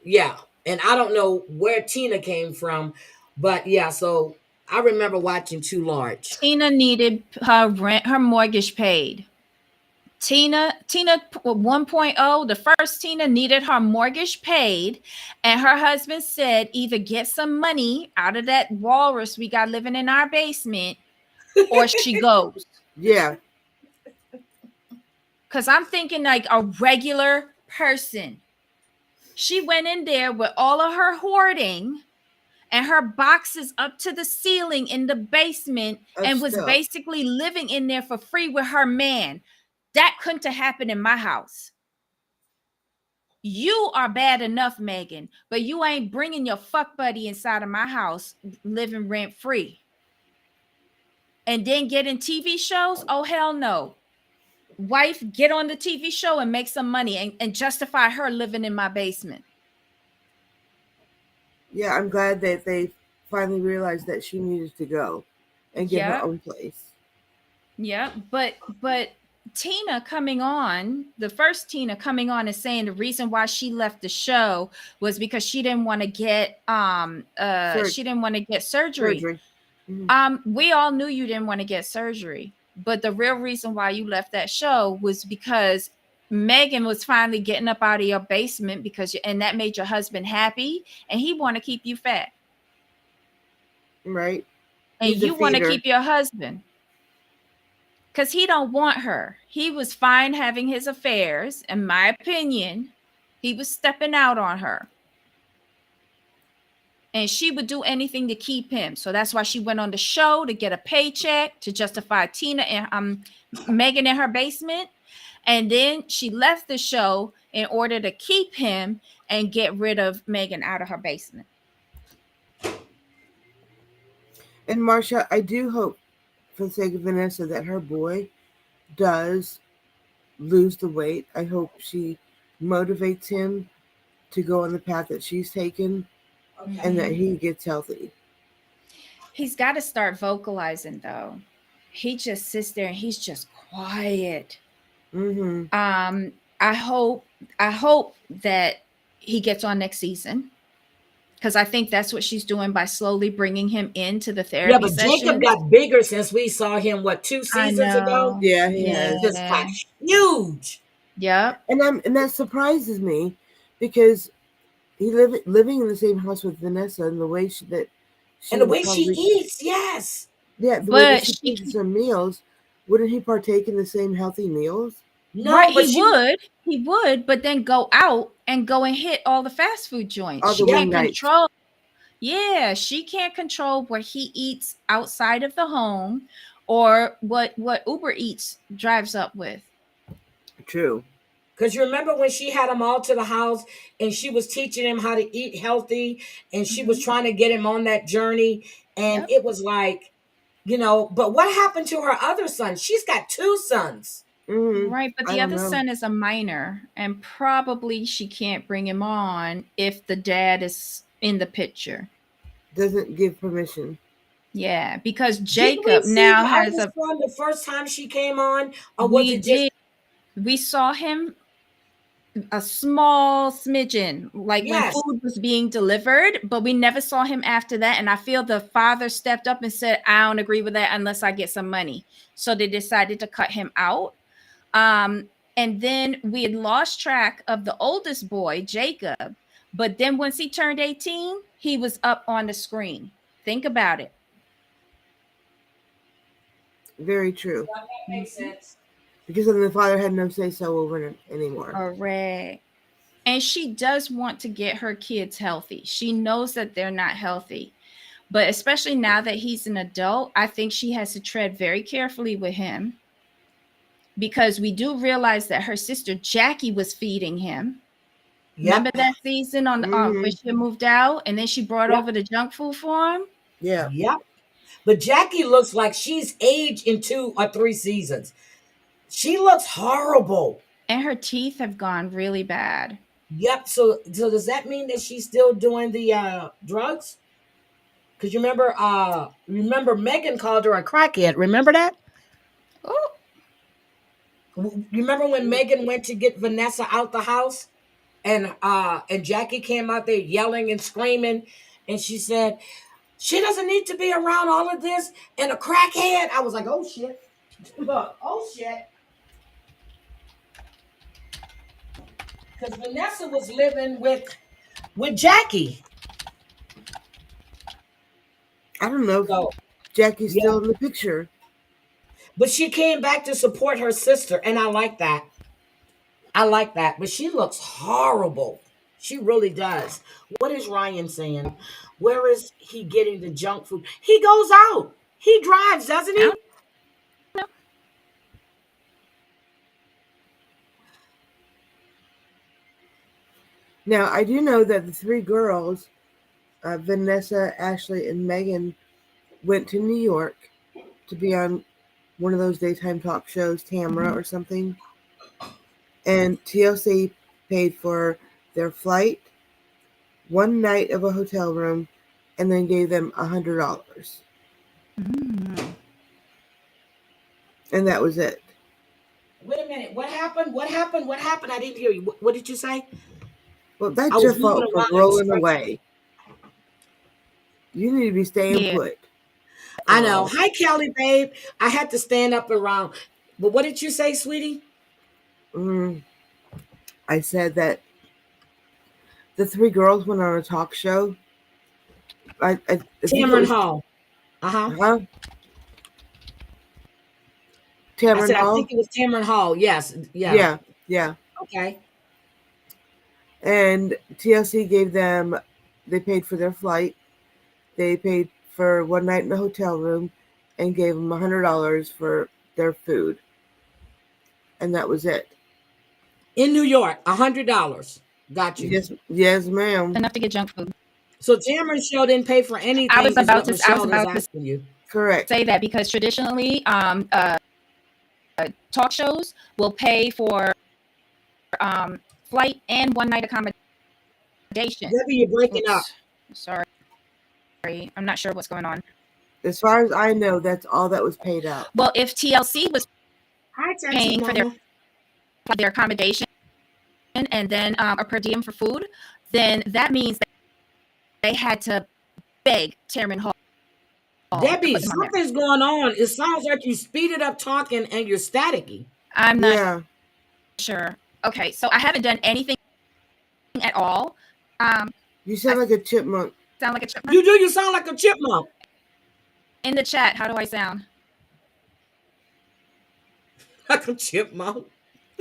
yeah, and I don't know where Tina came from, but yeah, so I remember watching Too Large.
Tina needed her rent, her mortgage paid. Tina 1.0, the first Tina needed her mortgage paid, and her husband said either get some money out of that walrus we got living in our basement or she goes.
yeah,
Cuz I'm thinking like a regular person. She went in there with all of her hoarding and her boxes up to the ceiling in the basement
of
and was
stuff.
basically living in there for free with her man. That couldn't have happened in my house. You are bad enough, Megan, but you ain't bringing your fuck buddy inside of my house living rent free. And then getting TV shows? Oh, hell no. Wife, get on the TV show and make some money and justify her living in my basement.
Yeah, I'm glad that they finally realized that she needed to go and get her
Yep.
own place.
Yep. But Tina coming on, the first Tina coming on and saying the reason why she left the show was because she didn't want to get she didn't want to get surgery.
Surgery. Mm-hmm.
We all knew you didn't want to get surgery, but the real reason why you left that show was because Megan was finally getting up out of your basement and that made your husband happy, and he want to keep you fat.
Right.
And
He's a
you want to
feeder.
keep your husband because he don't want her. He was fine having his affairs. In my opinion, he was stepping out on her. And she would do anything to keep him. So that's why she went on the show to get a paycheck to justify Tina and Megan in her basement. And then she left the show in order to keep him and get rid of Megan out of her basement.
And Marsha, I do hope, for the sake of Vanessa, that her boy does lose the weight. I hope she motivates him to go on the path that she's taken, and that he gets healthy.
He's got to start vocalizing, though. He just sits there and he's just quiet.
Mm-hmm.
I hope that he gets on next season, because I think that's what she's doing by slowly bringing him into the therapy
Yeah, but
sessions.
Jacob got bigger since we saw him, 2
I
seasons
know.
ago?
Yeah, he
Yeah.
has.
Just got huge.
Yep.
And that surprises me, because he living in the same house with Vanessa, and the way that she
And the
would
way she
probably,
eats, yes.
yeah, the way that
But
she
she
cooks her meals, wouldn't he partake in the same healthy meals?
No,
right,
but
he would, but then go out and go and hit all the fast food joints.
All
She
the
can't
wing nights.
control. Yeah, she can't control what he eats outside of the home or what Uber Eats drives up with.
True.
because you remember when she had him all to the house and she was teaching him how to eat healthy and she was trying to get him on that journey. And
Yep.
it was like, but what happened to her other son? She's got 2 sons.
Mm-hmm.
Right, but
I
the
don't
other
know.
son is a minor, and probably she can't bring him on if the dad is in the picture.
Doesn't give permission.
Yeah, because
Did we
Jacob
see
now
the
has
other son the first time she came on? Or was
we
it just,
did we saw him a small smidgen, like when
yes.
food was being delivered, but we never saw him after that. And I feel the father stepped up and said, I don't agree with that unless I get some money. So they decided to cut him out. And then we had lost track of the oldest boy, Jacob. But then once he turned 18, he was up on the screen. Think about it.
Very true.
That makes sense.
Because then the father had no say so over it anymore.
Correct. And she does want to get her kids healthy. She knows that they're not healthy. But especially now that he's an adult, I think she has to tread very carefully with him, because we do realize that her sister Jackie was feeding him.
Yep.
Remember that season on when she moved out and then she brought
Yep.
over the junk food for him?
Yeah.
Yep. But Jackie looks like she's aged in 2 or 3 seasons. She looks horrible.
And her teeth have gone really bad.
Yep. So does that mean that she's still doing the drugs? Because you remember Megan called her a crackhead. Remember that?
Oh,
You remember when Megan went to get Vanessa out the house, and Jackie came out there yelling and screaming, and she said she doesn't need to be around all of this and a crackhead. I was like, oh shit, look, oh shit, because Vanessa was living with Jackie.
I don't know if
So
Jackie's
yeah,
still in the picture.
but she came back to support her sister, and I like that. I like that, but she looks horrible. She really does. What is Ryan saying? Where is he getting the junk food? He goes out. He drives, doesn't he?
Now, I do know that the 3 girls, Vanessa, Ashley, and Megan, went to New York to be on one of those daytime talk shows, Tamra or something. And TLC paid for their flight, 1 night of a hotel room, and then gave them $100, and that was it.
Wait a minute. What happened? What happened? What happened? I didn't hear you. What did you say?
Well,
I
that's your
was moving
fault for
around. It was
rolling
crazy.
away. You need to be staying
Yeah.
put,
I know.
girl.
Hi, Kelly, babe. I had to stand up around. But what did you say, sweetie?
Mm, I said that the three girls went on a talk show. I think it
Tamron
was,
Hall. Uh huh.
huh?
I
Cameron
said, I think
Hall.
it was Tamron Hall. Yes. Yeah.
Yeah, yeah.
Okay.
And TLC gave them, they paid for their flight. They paid for one night in the hotel room and gave them $100 for their food. And that was it.
In New York, $100. Got you.
Yes, yes, ma'am.
Enough to get junk food.
So Tamron Show didn't pay for anything, is what
I was
Michelle is
about to
asking you.
Correct.
say that because traditionally, talk shows will pay for flight and one night accommodation.
Debbie, you're breaking up.
Oops, sorry, I'm not sure what's going on.
As far as I know, that's all that was paid out.
Well, if TLC was
Hi, Texas
paying for
Mama.
their accommodation and then a per diem for food, then that means that they had to beg Chairman Hall.
Debbie, something's going on. It sounds like you speeded up talking and you're staticky.
I'm not
Yeah.
sure. Okay, so I haven't done anything at all.
You sound like a chipmunk.
Sound like a chipmunk?
You do. You sound like a chipmunk.
In the chat, how do I sound?
Like a chipmunk.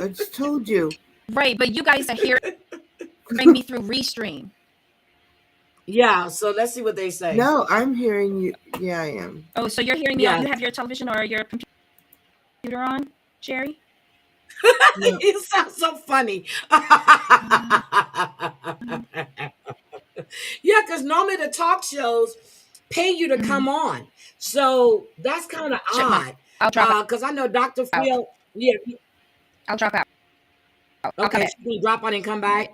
I just told you.
Right, but you guys are hearing me through Restream.
Yeah, so let's see what they say.
No, I'm hearing you. Yeah, I am.
Oh, so you're hearing me?
Yeah.
You have your television or your computer on, Sherry?
No.
You sound so funny. Yeah, because normally the talk shows pay you to come on. So that's kind of
Chipmunk.
odd.
I'll drop out.
Because I know Dr. Phil, yeah,
I'll drop out. I'll come
okay,
back.
she can drop on and come back.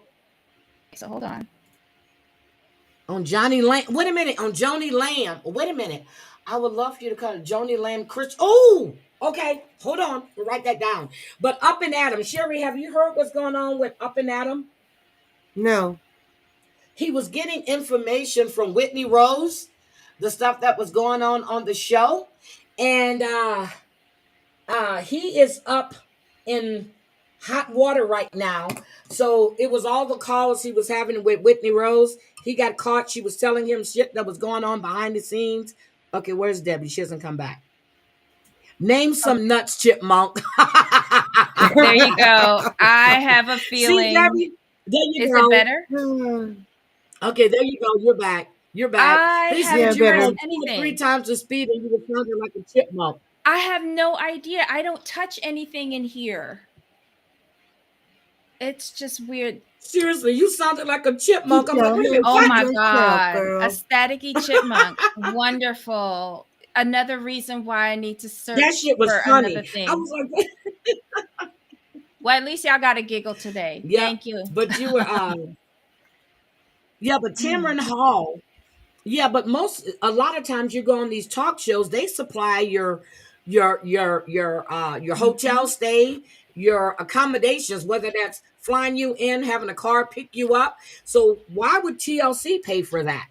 So hold on.
On Johnny Lamb. Wait a minute. On Joni Lamb. Wait a minute. I would love for you to call Joni Lamb Chris. Oh, okay. Hold on. We'll write that down. But Up and Adam. Sherry, have you heard what's going on with Up and Adam?
No.
He was getting information from Whitney Rose, the stuff that was going on the show. And he is up in hot water right now. So it was all the calls he was having with Whitney Rose. He got caught. She was telling him shit that was going on behind the scenes. Okay, where's Debbie? She hasn't come back. Name some nuts, chipmunk.
There you go. I have a feeling.
See, Debbie? There you
Is
go.
it better?
Okay, there you go. You're back. You're back.
I
They
haven't
said you were
better.
on 2 or 3 times the speed and you were sounding like a chipmunk.
I have no idea. I don't touch anything in here. It's just weird.
Seriously, you sounded like a chipmunk. I'm like, wait a minute,
Oh
what?
my
yourself,
God.
girl.
A staticky chipmunk. Wonderful. Another reason why I need to search
That shit was
for
funny.
another thing.
I was like,
Well, at least y'all got a giggle today.
yeah,
Thank you.
but you were, yeah, but Tamron Hall, yeah, but a lot of times you go on these talk shows, they supply your hotel stay, your accommodations, whether that's flying you in, having a car pick you up. So why would TLC pay for that?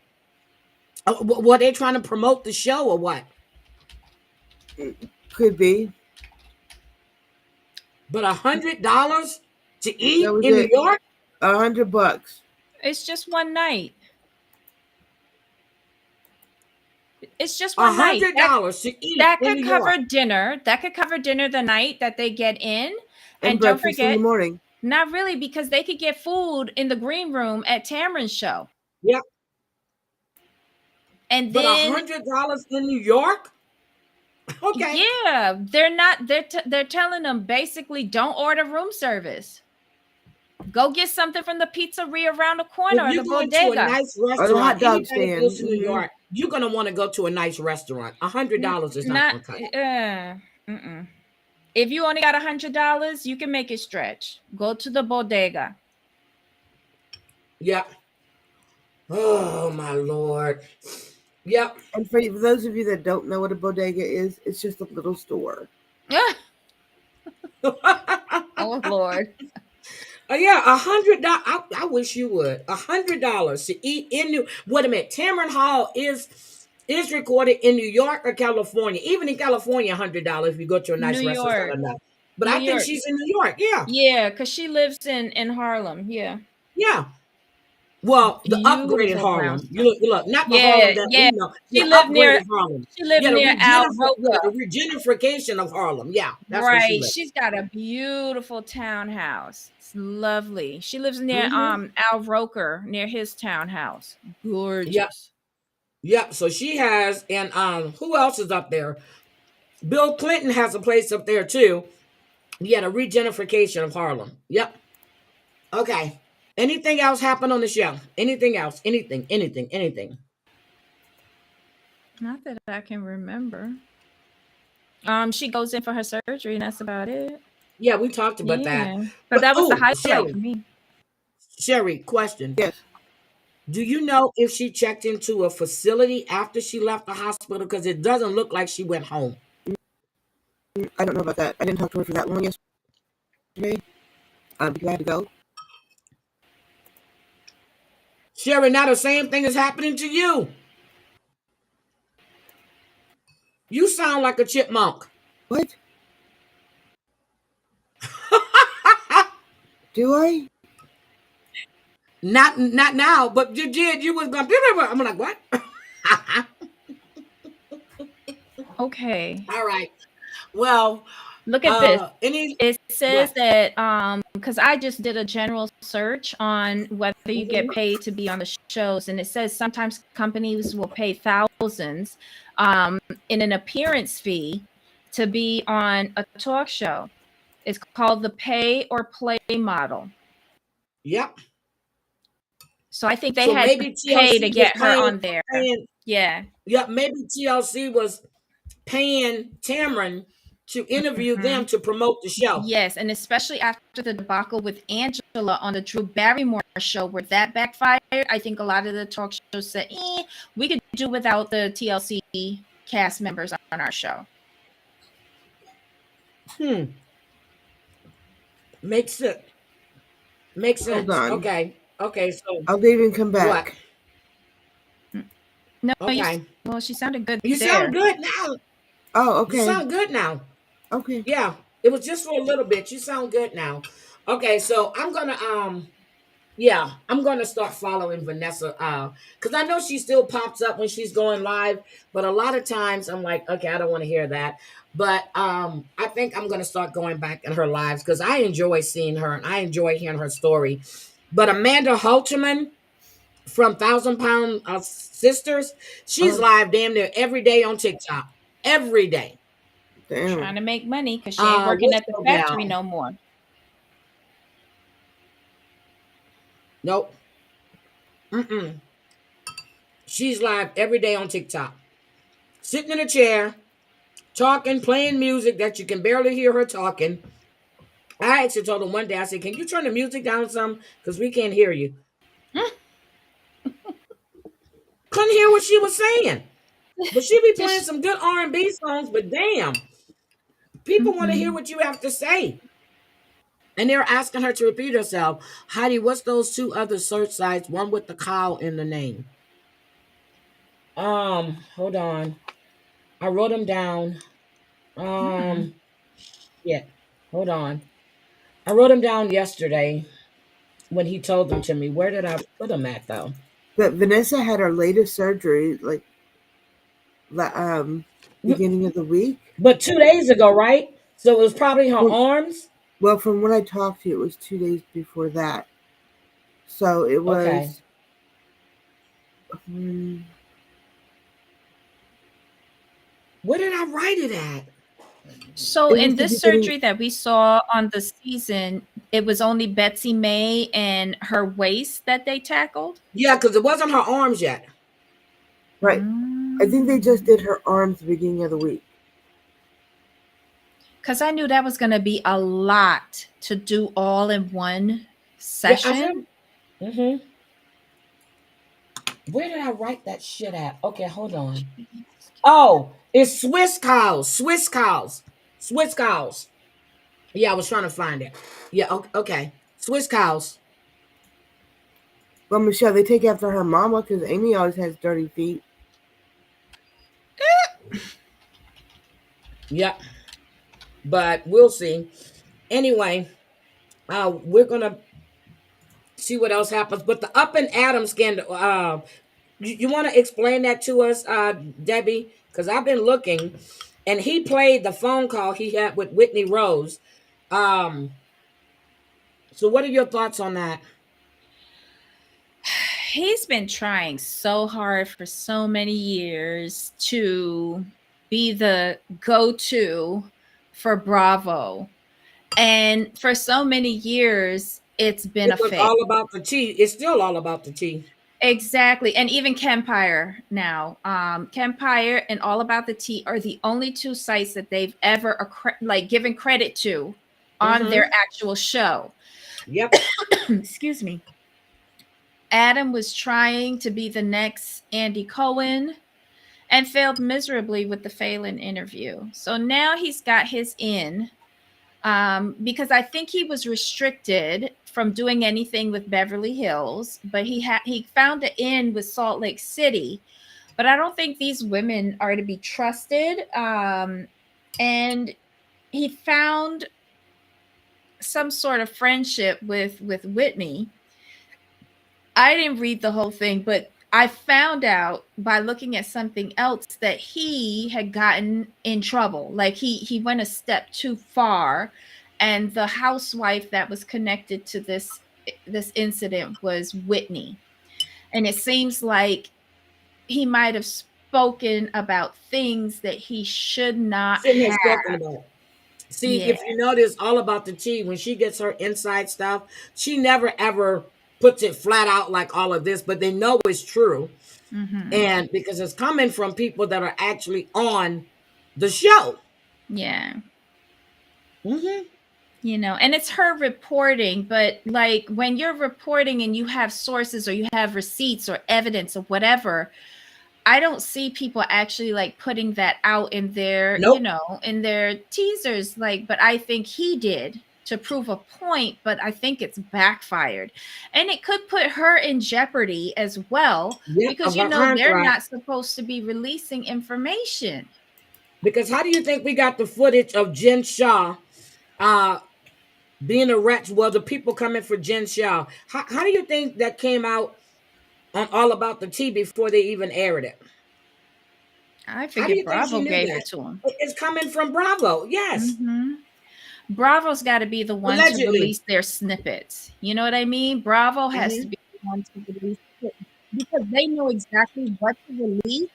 Were they trying to promote the show or what?
Could be.
But $100 to eat
That was
in
it.
New York?
$100.
It's just one night. It's just one night.
$100 to eat.
That
in
could
New
cover
York.
dinner. That could cover dinner the night that they get in.
And
don't
breakfast in
forget,
the morning.
not really, because they could get food in the green room at Tamron's show.
Yep.
And
But
then
$100 in New York? Okay.
yeah, they're not. They're telling them basically don't order room service. Go get something from the pizzeria around the corner or
If
the
you're going to a
bodega.
nice
Or the hot
restaurant,
dog
anybody that goes to
stand.
New York, you're going to want to go to a nice restaurant. $100 is not going to cut it.
If you only got $100, you can make it stretch. Go to the bodega.
Yeah. Oh my Lord. Yep.
And for those of you that don't know what a bodega is, it's just a little store.
Oh Lord.
Yeah, $100. I wish you would. $100 to eat in New. Wait a minute. Tamron Hall is recorded in New York or California. Even in California, $100 if you go to a
New
nice restaurant.
York.
Enough. But
New
I think
York.
she's in New York. Yeah,
Yeah, because she lives in Harlem. Yeah.
yeah. Well, the upgraded
Beautiful
Harlem.
brownstone.
You look, not the Harlem
Yeah,
that
yeah.
we know. The
She lived near
upgraded Harlem.
she lived
Yeah,
near Al Roker.
the regenerification of Harlem. Yeah, that's where she
Right.
lives.
She's got a beautiful townhouse. It's lovely. She lives near
Mm-hmm.
Al Roker, near his townhouse.
Yep,
Gorgeous.
yep. So she has, and who else is up there? Bill Clinton has a place up there too. Yeah, the regenerification of Harlem. Yep. Okay. Anything else happen on the show? Anything else? Anything.
Not that I can remember. She goes in for her surgery, and that's about it.
Yeah, we talked about that.
Yeah. But
But
that was the
oh,
highlight for me.
Sherry, question.
Yes.
Do you know if she checked into a facility after she left the hospital? Because it doesn't look like she went home.
I don't know about that. I didn't talk to her for that long yesterday. I'd be glad to go.
Sherry, now the same thing is happening to you. You sound like a chipmunk.
What? Do I?
Not now, but you did. You was going. I'm like, what?
Okay.
All right. Well,
Look at this.
any
It says
what?
that because I just did a general search on whether you get paid to be on the shows, and it says sometimes companies will pay thousands in an appearance fee to be on a talk show. It's called the pay or play model.
Yep.
So I think they
So
had to
maybe
pay to
TLC was
get her on there.
paying.
Yeah.
Yep. Maybe TLC was paying Tamron to interview them
Mhm.
to promote the show.
Yes, and especially after the debacle with Angela on the Drew Barrymore show, where that backfired, I think a lot of the talk shows said, we could do without the TLC cast members on our show.
Makes sense. Makes
Hold
sense.
on.
Okay. Okay. So
I'll even come
what?
back.
No,
Okay.
well, she sounded good
You
there.
sound good now.
Oh,
You
okay.
sound good now.
Okay.
Yeah. It was just for a little bit. You sound good now. Okay. So I'm gonna yeah, I'm gonna start following Vanessa because I know she still pops up when she's going live, but a lot of times I'm like, okay, I don't want to hear that. But I think I'm gonna start going back in her lives because I enjoy seeing her and I enjoy hearing her story. But Amanda Halterman from Thousand Pound Sisters, she's
Oh,
live damn near every day on TikTok. Every day.
Trying
damn.
to make money because she ain't working
What's
at the
her
factory
gal?
no more.
Nope. Mm-mm. She's live every day on TikTok. Sitting in a chair, talking, playing music that you can barely hear her talking. I actually told her one day, I said, can you turn the music down some? Because we can't hear you. Couldn't hear what she was saying. But she be playing
Just
some good R&B songs, but damn, people want to hear
mhm.
what you have to say. And they're asking her to repeat herself. Heidi, what's those two other search sites? One with the cow in the name. Hold on. I wrote them down.
Mm.
Um, yeah. Hold on. I wrote them down yesterday when he told them to me. Where did I put them at though?
But Vanessa had her latest surgery like beginning of the week.
But 2 days ago, right? So it was probably her
Well,
arms.
from when I talked to you, it was 2 days before that. So it
Okay.
was. Hmm,
Where did I write it at?
So
it was
in
the
this
beginning.
surgery that we saw on the season, it was only Betsy May and her waist that they tackled.
Yeah, because it wasn't her arms yet.
Right. I think they just
Mm.
did her arms the beginning of the week.
Because I knew that was going to be a lot to do all in one
Yeah, I said.
session.
Mm-hmm. Where did I write that shit at? Okay, hold on. Oh, it's Swiss cows. Swiss cows. Swiss cows. Yeah, I was trying to find it. Yeah, okay. Swiss cows.
Well, Michelle, they take after her mama because Amy always has dirty feet.
Yep. But we'll see. Anyway, we're gonna see what else happens. But the Up and Adams scandal, you want to explain that to us, Debbie? Because I've been looking, and he played the phone call he had with Whitney Rose. Um, so what are your thoughts on that?
He's been trying so hard for so many years to be the go-to for Bravo. And for so many years, it's been
It
a
was
fail.
all about the tea. It's still all about the tea.
Exactly. And even Kempire now. Kempire and All About the Tea are the only two sites that they've ever like given credit to on their
Mm-hmm.
actual show.
Yep.
Excuse me. Adam was trying to be the next Andy Cohen and failed miserably with the Phelan interview. So now he's got his in, because I think he was restricted from doing anything with Beverly Hills, but he found the in with Salt Lake City. But I don't think these women are to be trusted. And he found some sort of friendship with Whitney. I didn't read the whole thing, but I found out by looking at something else that he had gotten in trouble. Like he went a step too far, and the housewife that was connected to this incident was Whitney. And it seems like he might have spoken about things that he should not
Shouldn't have
have.
spoken about. See,
Yeah.
if you notice, all about the tea, when she gets her inside stuff, she never ever puts it flat out like all of this, but they know it's true.
Hmm.
And because it's coming from people that are actually on the show.
Yeah.
Hmm.
And it's her reporting, but like when you're reporting and you have sources or you have receipts or evidence or whatever, I don't see people actually like putting that out in their,
Nope.
in their teasers. Like, but I think he did to prove a point, but I think it's backfired. And it could put her in jeopardy as well,
Yep,
because
of her
they're
contract.
not supposed to be releasing information.
Because how do you think we got the footage of Jen Shaw uh being a wretch? Well, the people coming for Jen Shaw. How do you think that came out on All About the Tea before they even aired it?
I
How do
figured
you think she
Bravo
knew
gave
that?
it to him.
It's coming from Bravo. Yes.
Hmm. Bravo's got to be the one to
Allegedly.
release their snippets. You know what I mean? Bravo has to
Hmm.
be the one to release it because they know exactly what to release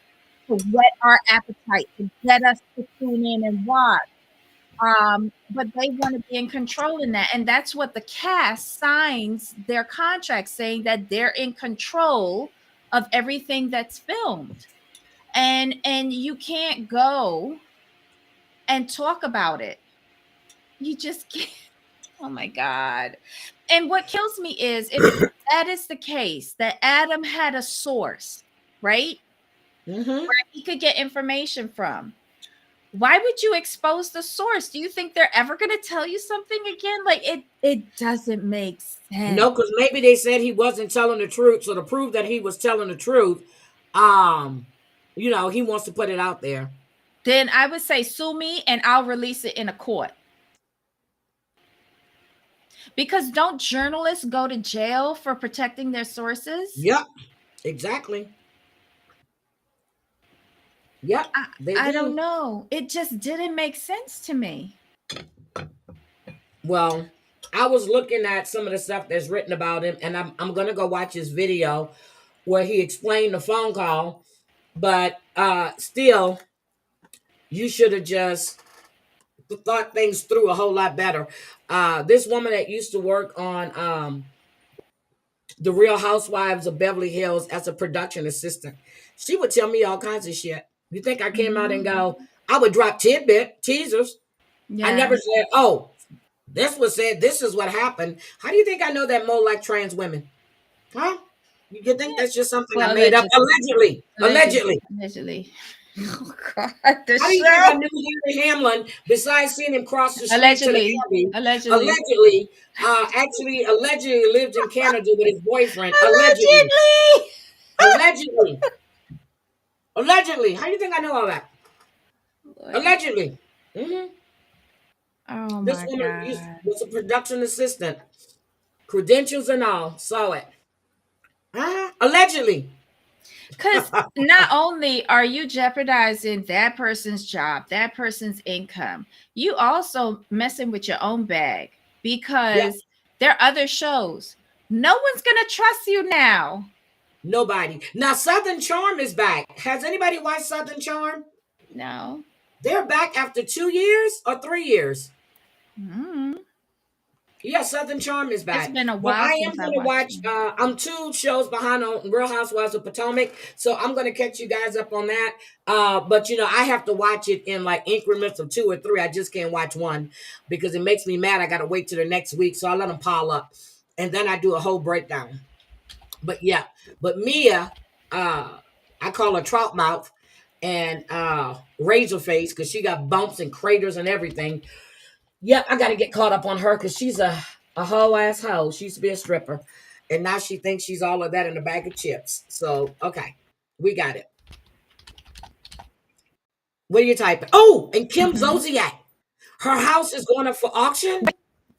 to whet our appetite, to get us to tune in and watch. But they want to be in control in that. And that's what the cast signs their contract saying that they're in control of everything that's filmed. And you can't go and talk about it. You just can't. Oh my God. And what kills me is if that is the case, that Adam had a source, right?
Hmm.
Where he could get information from. Why would you expose the source? Do you think they're ever going to tell you something again? Like it doesn't make
No,
sense.
because maybe they said he wasn't telling the truth. So to prove that he was telling the truth, um, he wants to put it out there.
Then I would say sue me and I'll release it in a court. Because don't journalists go to jail for protecting their sources?
Yep, exactly. Yep,
I,
they
I don't
do.
know. It just didn't make sense to me.
Well, I was looking at some of the stuff that's written about him, and I'm gonna go watch his video where he explained the phone call. But still, you should have just thought things through a whole lot better. This woman that used to work on the Real Housewives of Beverly Hills as a production assistant, she would tell me all kinds of shit. You think I came out and
Mhm.
go? I would drop tidbit teasers. I
Yeah.
never said, "Oh, this was said. This is what happened." How do you think I know that Mo like trans women? Huh? You think that's just something I
Well,
made up?
allegedly.
Allegedly.
Allegedly.
Allegedly.
Allegedly. Oh God, the
How do you think I
show.
knew Harry Hamlin besides seeing him cross the street to the
Allegedly.
Abbey?
Allegedly.
Allegedly, actually, allegedly lived in Canada with his boyfriend. Allegedly.
Allegedly.
Allegedly. Allegedly. How do you think I know all that?
Lord.
Allegedly. Hmm.
Oh
This
my
woman
God.
was a production assistant. Credentials and all. Saw it. Allegedly.
Because not only are you jeopardizing that person's job, that person's income, you also messing with your own bag
Yep.
because there are other shows. No one's gonna trust you now.
Nobody. Now, Southern Charm is back. Has anybody watched Southern Charm?
No.
They're back after 2 years or 3 years.
Mm.
Yeah, Southern Charm is
It's
back.
been a
But
while
I
since
am
I
going to
watched
watch,
them.
I'm 2 shows behind on Real Housewives of Potomac. So I'm going to catch you guys up on that. But, I have to watch it in like increments of 2 or 3. I just can't watch one because it makes me mad. I got to wait till the next week. So I let them pile up. And then I do a whole breakdown. But yeah, but Mia, I call her Trout Mouth and Razor Face because she got bumps and craters and everything. Yep, I got to get caught up on her because she's a whole ass hoe. She used to be a stripper, and now she thinks she's all of that in a bag of chips. So okay, we got it. What are you typing? Oh, and Kim
Mhm.
Zolciak, her house is going up for auction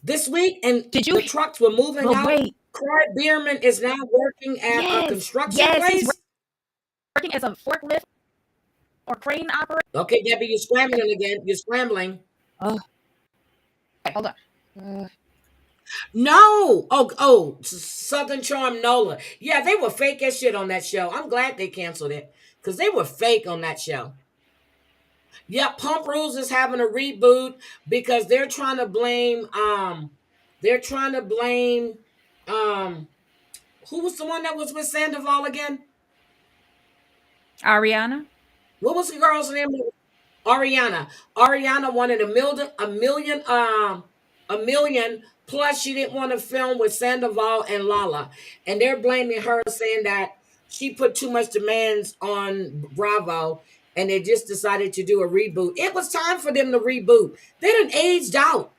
this week, and
Did you?
the trucks were moving
But
out.
wait.
Craig Bierman is now working at a
Yes.
construction
Yes. He's
place.
working as a forklift or crane operator.
Okay, Debbie, you're scrambling again. You're scrambling.
Oh. Okay, hold on.
No. Southern Charm Nola. Yeah, they were fake as shit on that show. I'm glad they canceled it because they were fake on that show. Yeah, Pump Rules is having a reboot because they're trying to blame um who was the one that was with Sandoval again?
Ariana.
What was the girl's name? Ariana. Ariana wanted a million. Plus, she didn't want to film with Sandoval and Lala, and they're blaming her, saying that she put too much demands on Bravo, and they just decided to do a reboot. It was time for them to reboot. They done aged out.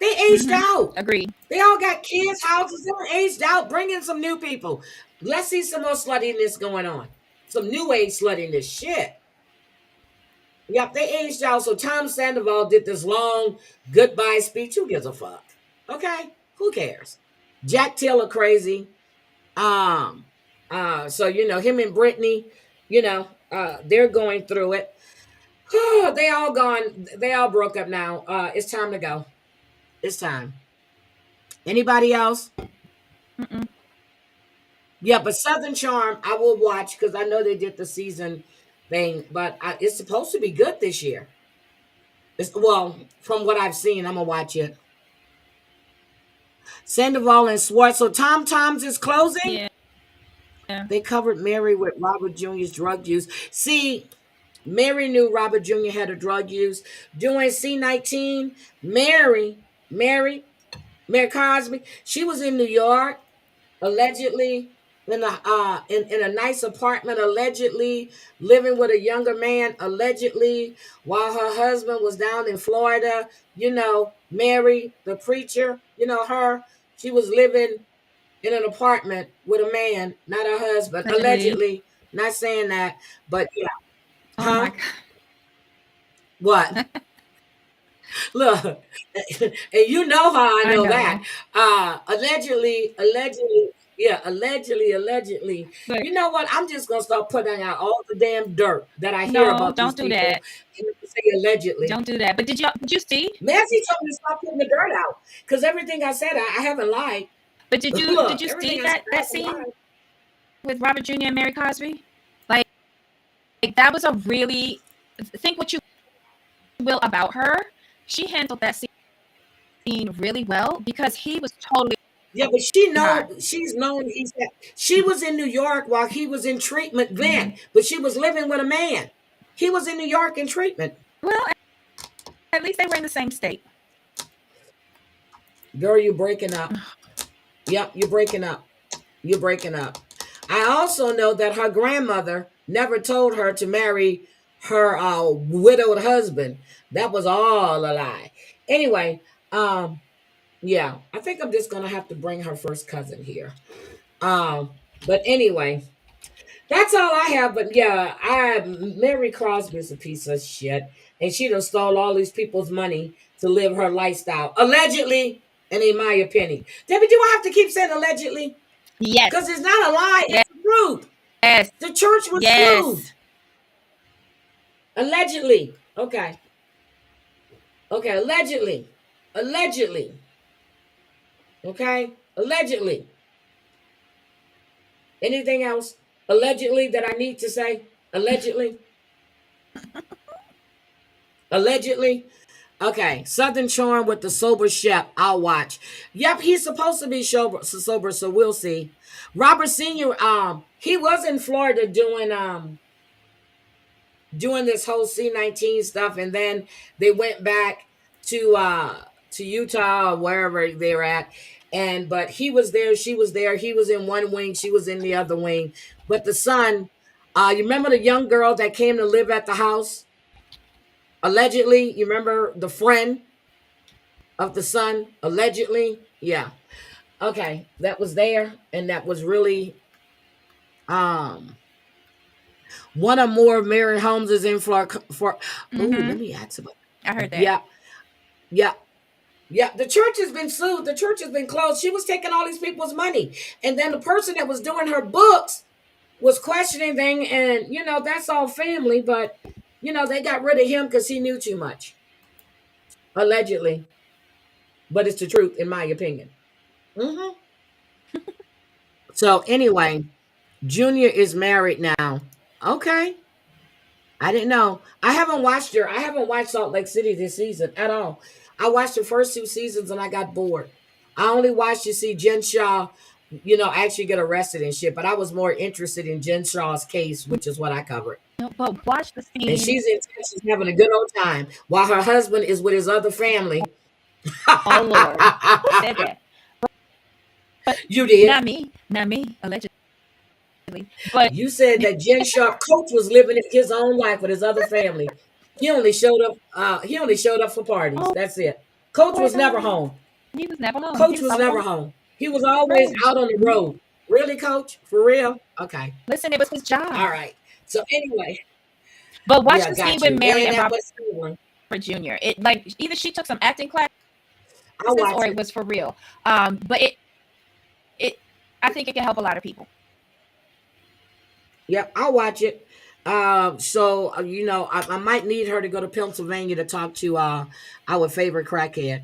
They aged
Mm-hmm.
out.
Agreed.
They all got kids, houses. They're aged out. Bring in some new people. Let's see some more sluttiness going on. Some new age sluttiness. Shit. Yep, they aged out. So Tom Sandoval did this long goodbye speech. Who gives a fuck? Okay, who cares? Jack Taylor crazy. So him and Brittany, they're going through it. They all gone. They all broke up now. It's time to go. It's time. Anybody else?
Mm-mm.
Yeah, but Southern Charm, I will watch because I know they did the season thing, but it's supposed to be good this year. Well, from what I've seen, I'm gonna watch it. Sandoval and Swartz. So Tom Tom's is closing.
Yeah. Yeah.
They covered Mary with Robert Jr.'s drug use. See, Mary knew Robert Jr. had a drug use. Doing C-19, Mary Cosby, she was in New York, allegedly in a nice apartment, allegedly living with a younger man, allegedly, while her husband was down in Florida. Mary, the preacher, her, she was living in an apartment with a man, not her husband,
Allegedly.
allegedly. Not saying that, but yeah.
Oh my
Huh?
God.
What? Look, and you know how I
I
know that.
know.
Allegedly, yeah, allegedly.
But
You know what? I'm just gonna start putting out all the damn dirt that I hear
no,
about these
don't do
people
that.
and say allegedly.
Don't do that. But did you see?
Nancy told me to stop putting the dirt out because everything I said, I haven't lied.
But did
Look,
you
everything
see
I said, I
that
haven't
scene
lied.
with Robert Jr. and Mary Cosby? Like that was a really think what you will about her. She handled that scene really well because he was totally
Yeah, but
high.
she's known. She was in New York while he was in treatment
Hmm.
then, but she was living with a man. He was in New York in treatment.
Well, at least they were in the same state.
Girl, you're breaking up. Yep, you're breaking up. You're breaking up. I also know that her grandmother never told her to marry her widowed husband. That was all a lie. Anyway, yeah, I think I'm just gonna have to bring her first cousin here. But anyway, that's all I have. But yeah, Mary Crosby's a piece of shit, and she done stole all these people's money to live her lifestyle, allegedly. And in my opinion, Debbie, do I have to keep saying allegedly?
Yes.
Because it's not a lie;
Yes.
it's the truth.
Yes.
The church was sued
Yes.
allegedly. Okay, okay, allegedly, allegedly. Okay, allegedly. Anything else? Allegedly that I need to say? Allegedly. Allegedly. Okay, Southern Charm with the sober chef. I'll watch. Yep, he's supposed to be sober, so we'll see. Robert Senior, he was in Florida doing this whole C-19 stuff, and then they went back to Utah or wherever they're at. And but he was there, she was there. He was in one wing, she was in the other wing. But the son, you remember the young girl that came to live at the house? Allegedly, you remember the friend of the son, allegedly. Yeah. Okay, that was there, and that was really um one or more of Mary Holmes is in for. Oh,
Mm-hmm.
let me add some.
I heard that.
Yeah, yeah, yeah. The church has been sued. The church has been closed. She was taking all these people's money, and then the person that was doing her books was questioning thing, and that's all family, but they got rid of him because he knew too much, allegedly. But it's the truth, in my opinion. Hmm. So anyway, Junior is married now. Okay. I didn't know. I haven't watched her. I haven't watched Salt Lake City this season at all. I watched the first two seasons and I got bored. I only watched to see Jen Shaw, actually get arrested and shit. But I was more interested in Jen Shaw's case, which is what I covered.
No, but watch the
And
scene.
she's in Texas having a good old time while her husband is with his other family.
Oh Lord, who said that? But
You did.
not me. Not me. Allegedly. But
You said that Jen Sharp coach was living his own life with his other family. He only showed up. He only showed up for parties.
oh
That's it. Coach
my
was never
God,
home.
he was never home. He
Coach
was
was
always
never
on
home. He was
the
always
road.
out on the
Mhm.
road. Really, Coach? For real? Okay.
Listen, it was his
All
job.
right. So anyway,
But watch
yeah,
the scene
got
with
you.
Mary
And
and
that
Robert
was one.
Jr. It like either she took some acting classes
I'll watch
or it
it.
was for real. But it I think it can help a lot of people.
Yep, I'll watch it. So I might need her to go to Pennsylvania to talk to our favorite crackhead.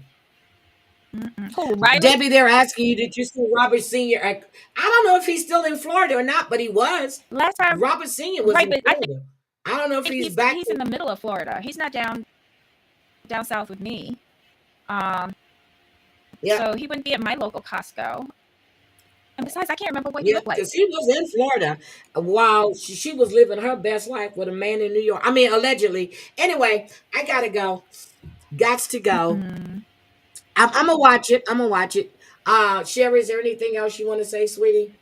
Mm-mm. Who, Riley?
Debbie, they're asking you, did you see Robert Senior? I don't know if he's still in Florida or not, but he was.
Last time,
Robert Senior was
right?
in
But I
Florida. I don't know if
think
he's
he's
back.
he's in the middle of Florida. He's not down south with me. Um,
Yeah,
so he wouldn't be at my local Costco. And besides, I can't remember what he
yeah,
looked like.
because he was in Florida while she was living her best life with a man in New York. I mean, allegedly. Anyway, I gotta go. Gots to go.
Mm-mm.
I'm gonna watch it. I'm gonna watch it. Sherry, is there anything else you want to say, sweetie?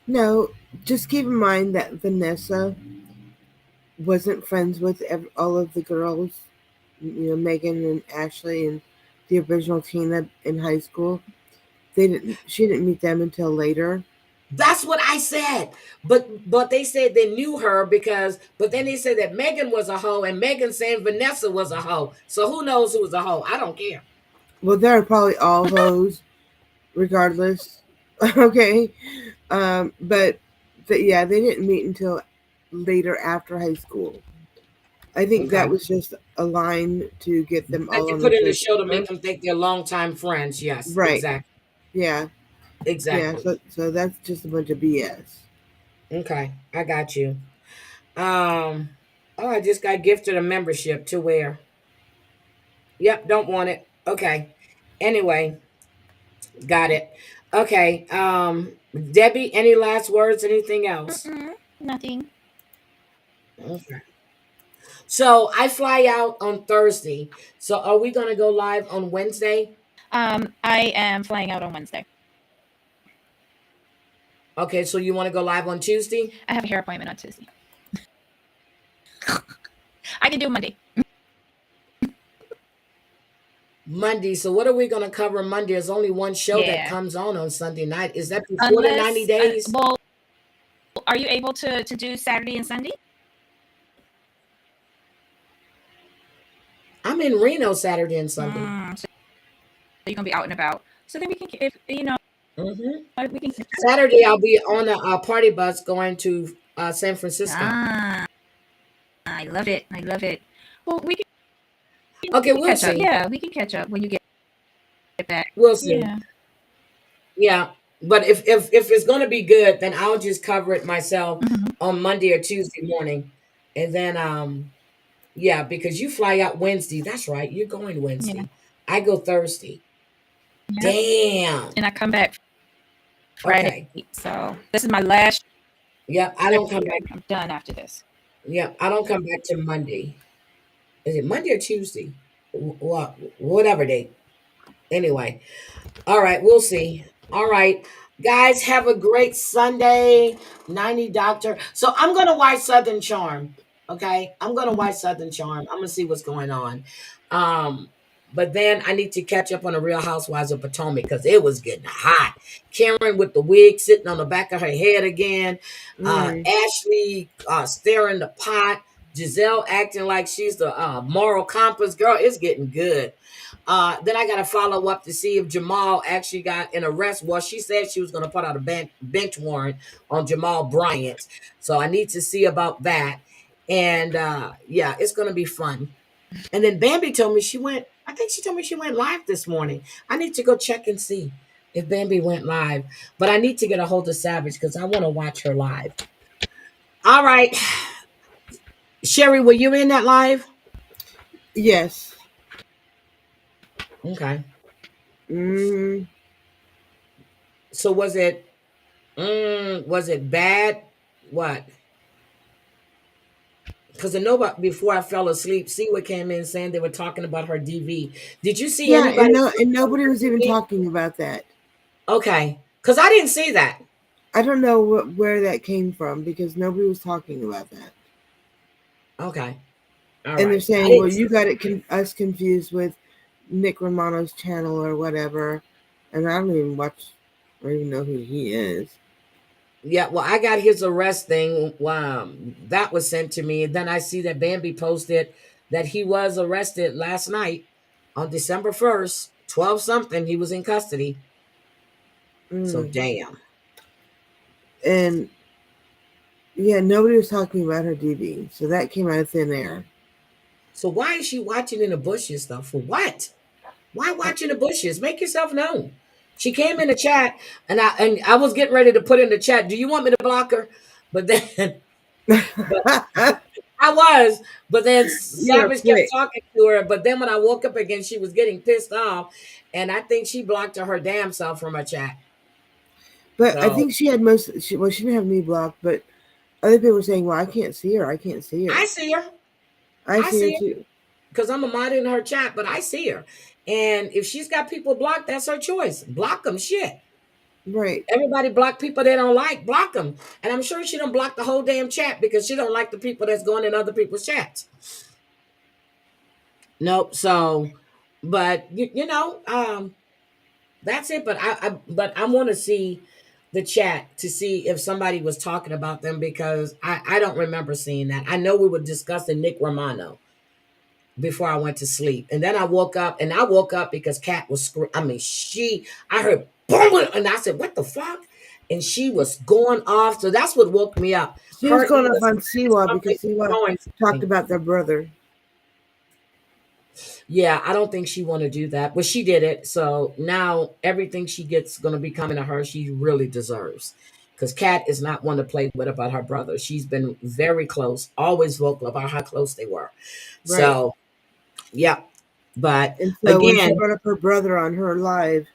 No, just keep in mind that Vanessa wasn't friends with all of the girls. Megan and Ashley and the original Tina in high school. They didn't. She didn't meet them until later.
That's what I said. But they said they knew her but then they said that Megan was a hoe and Megan saying Vanessa was a hoe. So who knows who was a hoe? I don't care.
Well, they're probably all hoes, regardless. Okay, but yeah, they didn't meet until later after high school. I think that
Okay.
was just a line to get them
That
all
they
on the
put in the
same
show to make
page.
them think they're longtime friends. Yes,
Right.
exactly.
Yeah. Yeah.
Exactly.
So that's just a bunch of BS.
Okay. I got you. Um oh, I just got gifted a membership to where. Yep, don't want it. Okay. Anyway, got it. Okay. Debbie, any last words? Anything else?
Mm-mm. Nothing.
Okay. So I fly out on Thursday. So are we gonna go live on Wednesday?
I am flying out on Wednesday.
Okay, so you want to go live on Tuesday?
I have a hair appointment on Tuesday. I can do Monday.
Monday. So what are we going to cover Monday? There's only one show that
Yeah.
comes on Sunday night. Is that before the 90
Unless,
days?
well, are you able to do Saturday and Sunday?
I'm in Reno Saturday and Sunday.
So you're gonna be out and about. So then we can, if you know,
Hmm.
we can.
Saturday, I'll be on a party bus going to San Francisco.
Ah, I love it. I love it. Well,
Okay,
we can
we'll
catch up.
see.
Yeah, we can catch up when you get back.
We'll see.
Yeah.
Yeah, but if it's going to be good, then I'll just cover it myself
Mhm.
on Monday or Tuesday morning, and then yeah, because you fly out Wednesday. That's right. You're going
Yeah.
Wednesday. I go Thursday.
Yep.
Damn.
And I come back Friday.
Okay.
So this is my last
Yep. I
trip
don't come
here.
back.
I'm done after this.
Yep. I don't come back to Monday. Is it Monday or Tuesday? What? Whatever day. Anyway. All right. We'll see. All right. Guys, have a great Sunday. 90 Doctor. So I'm gonna watch Southern Charm. Okay. I'm gonna
Mhm.
watch Southern Charm. I'm gonna see what's going on. Um, but then I need to catch up on the Real Housewives of Potomac because it was getting hot. Karen with the wig sitting on the back of her head again.
Mm.
Ashley stirring the pot. Giselle acting like she's the moral compass. Girl, it's getting good. Then I got to follow up to see if Jamal actually got an arrest. Well, she said she was going to put out a bench warrant on Jamal Bryant. So I need to see about that. And yeah, it's going to be fun. And then Bambi told me I think she told me she went live this morning. I need to go check and see if Bambi went live. But I need to get a hold of Savage because I want to watch her live. All right. Sherry, were you in that live?
Yes.
Okay.
Mm.
So was it bad? What? Because I know about before I fell asleep, Siwa came in saying they were talking about her DV. Did you see
Yeah,
anybody
and
on
nobody
her
was even
DV?
talking about that.
Okay. Because I didn't see that.
I don't know where that came from because nobody was talking about that.
Okay. All
And they're
right. I
saying, well,
didn't see
you got us confused with Nick Romano's channel or whatever. And I don't even watch or even know who he is.
Yeah, well, I got his arrest thing. That was sent to me. And then I see that Bambi posted that he was arrested last night on December 1st, 12 something. He was in custody. So
Mm.
damn.
And yeah, nobody was talking about her DV. So that came out of thin air.
So why is she watching in the bushes though? For what? Why watch in the bushes? Make yourself known. She came in the chat, and I was getting ready to put in the chat. Do you want me to block her? But then, but I was. But then
You were
Savage kept
quick.
talking to her. But then when I woke up again, she was getting pissed off, and I think she blocked her damn self from her chat.
But I
So
think she had she didn't have me blocked, but other people were saying, well, I can't see her. I can't see
I
her.
see her.
I
I
see her
see her
too.
because I'm a mod in her chat, but I see her. And if she's got people blocked, that's her choice. Block them. Shit.
Right.
Everybody block people they don't like. Block them. And I'm sure she don't block the whole damn chat because she don't like the people that's going in other people's chats. Nope. So, but that's it. But I want to see the chat to see if somebody was talking about them because I don't remember seeing that. I know we were discussing Nick Romano before I went to sleep. And then I woke up because Kat was screaming. I mean, I heard boom, and I said, what the fuck? And she was going off. So that's what woke me up.
She was
Her
going
either
off on
saying
Siwa
something
because
or
Siwa
throwing
talked
something.
about their brother.
Yeah, I don't think she want to do that. But she did it. So now everything she gets going to be coming to her, she really deserves. Because Kat is not one to play with about her brother. She's been very close, always vocal about how close they were.
Right.
So, yeah. But
And so when she
again,
brought up her brother on her live,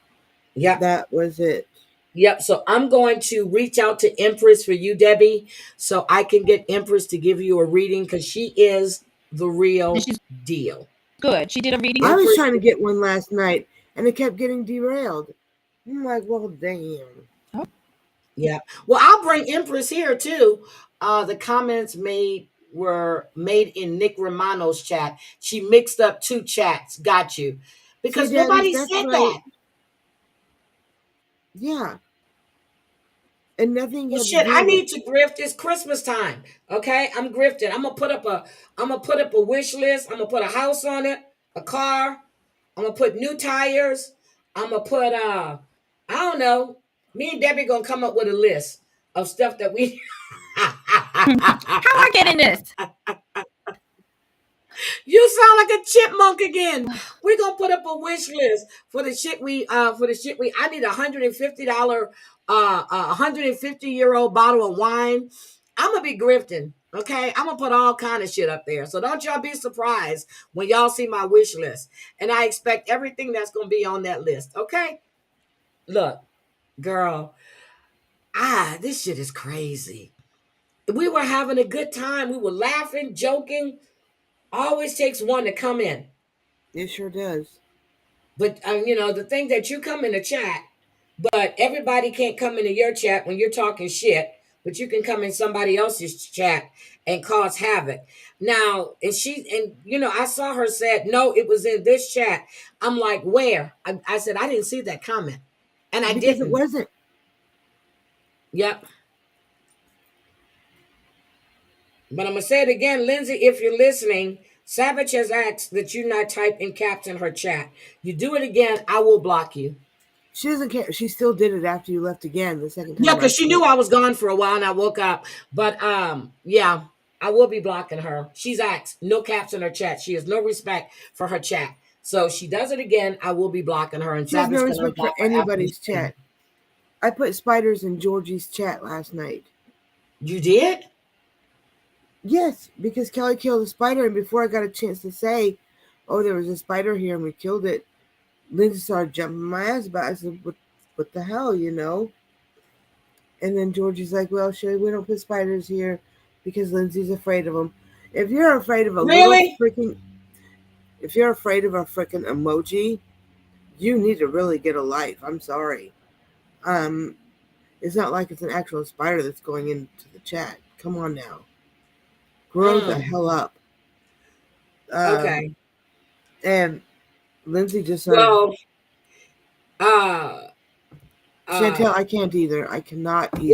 yeah.
that was it.
Yep. So I'm going to reach out to Empress for you, Debbie, so I can get Empress to give you a reading because she is the
And
real
she's
deal.
good. She did a reading.
I was
Empress,
trying to get one last night and it kept getting derailed. I'm like, well, damn.
Oh.
Yeah. Well, I'll bring Empress here too. The comments made were made in Nick Romano's chat. She mixed up two chats. Got you.
See,
Because
Daddy,
nobody
that's
said
what
that.
yeah. And nothing
Well,
had to
shit,
do
I
with,
need to grift. It's Christmas time. Okay, I'm grifting. I'm gonna put up a wish list. I'm gonna put a house on it, a car. I'm gonna put new tires. I'm gonna put I don't know. Me and Debbie gonna come up with a list of stuff that we.
How I get in this?
You sound like a chipmunk again. We're gonna put up a wish list for the shit we I need $150 150-year-old bottle of wine. I'm gonna be grifting. Okay, I'm gonna put all kind of shit up there. So don't y'all be surprised when y'all see my wish list. And I expect everything that's gonna be on that list. Okay. Look, girl, this shit is crazy. We were having a good time. We were laughing, joking. Always takes one to come in.
it sure does.
But the thing that you come in the chat, but everybody can't come into your chat when you're talking shit. But you can come in somebody else's chat and cause havoc. Now, I saw her said, no, it was in this chat. I'm like, where? I said, I didn't see that comment. And I
Because it
didn't.
wasn't.
Yep. But I'm going to say it again, Lindsay, if you're listening, Savage has asked that you not type in caps in her chat. You do it again, I will block you.
She doesn't care. She still did it after you left again the second
Yeah,
time I
because she
said
knew
it.
I was gone for a while and I woke up. But yeah, I will be blocking her. She's asked no caps in her chat. She has no respect for her chat. So she does it again, I will be blocking her. And
She has no
Savage can
respect for
unblock her after this
anybody's
thing.
chat. I put spiders in Georgie's chat last night.
You did?
Yes, because Kelly killed a spider, and before I got a chance to say, "Oh, there was a spider here and we killed it," Lindsay started jumping my ass about it. I said, what the hell, you know? And then Georgie's like, well, Sherry, we don't put spiders here because Lindsay's afraid of them. If you're afraid of a little
Really?
freaking, if you're afraid of a freaking emoji, you need to really get a life. I'm sorry. Um, it's not like it's an actual spider that's going into the chat. Come on now. Grow the
Mm,
hell up. Um,
okay.
and Lindsay just started.
Well, uh
Chantel,
uh
I can't either. I cannot either.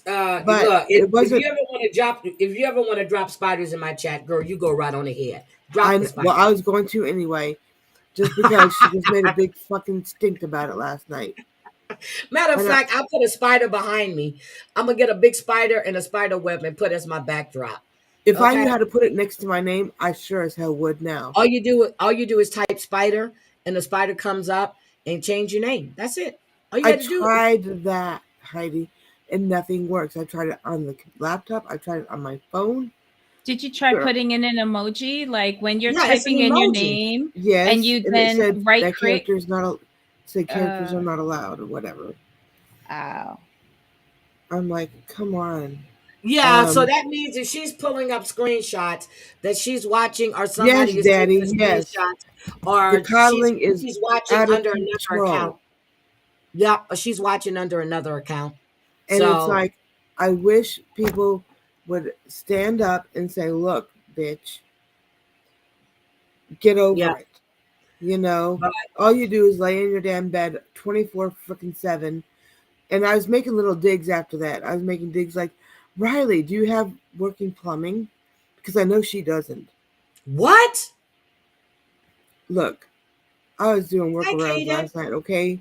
well
But
look,
it
if
wasn't.
you ever want to drop spiders in my chat, girl, you go right on ahead. Drop the
Well,
spider.
I was going to anyway, just because she just made a big fucking stink about it last night.
Matter of
And
fact, I'll put a spider behind me. I'm gonna get a big spider and a spider web and put as my backdrop.
if I
Okay.
knew how to put it next to my name, I sure as hell would now.
All you do is type spider and the spider comes up and change your name. That's it. All you
I
had to do.
tried that, Heidi, and nothing works. I tried it on the laptop. I tried it on my phone.
Did you try
Girl,
putting in an emoji like when you're
Yeah, it's an
typing in your
emoji.
name and
yes,
you
and it
then
said
right
that
click?
characters not said characters
Uh,
are not allowed or whatever.
oh.
I'm like, come on.
Yeah, so
Um,
that means if she's pulling up screenshots that she's watching, or
yes,
somebody is taking
Daddy,
the
yes.
screenshots,
The
or
coddling is
she's watching
out of
under another account.
control.
Yep, or she's watching under another account.
And it's
So
like, I wish people would stand up and say, look, bitch, get
yeah,
over it. You know,
but
all you do is lay in your damn bed 24 freaking 7. And I was making little digs after that. I was making digs like, Riley, do you have working plumbing? Because I know she doesn't.
what?
Look, I was doing
Hi,
workarounds
Kaden.
last night, okay?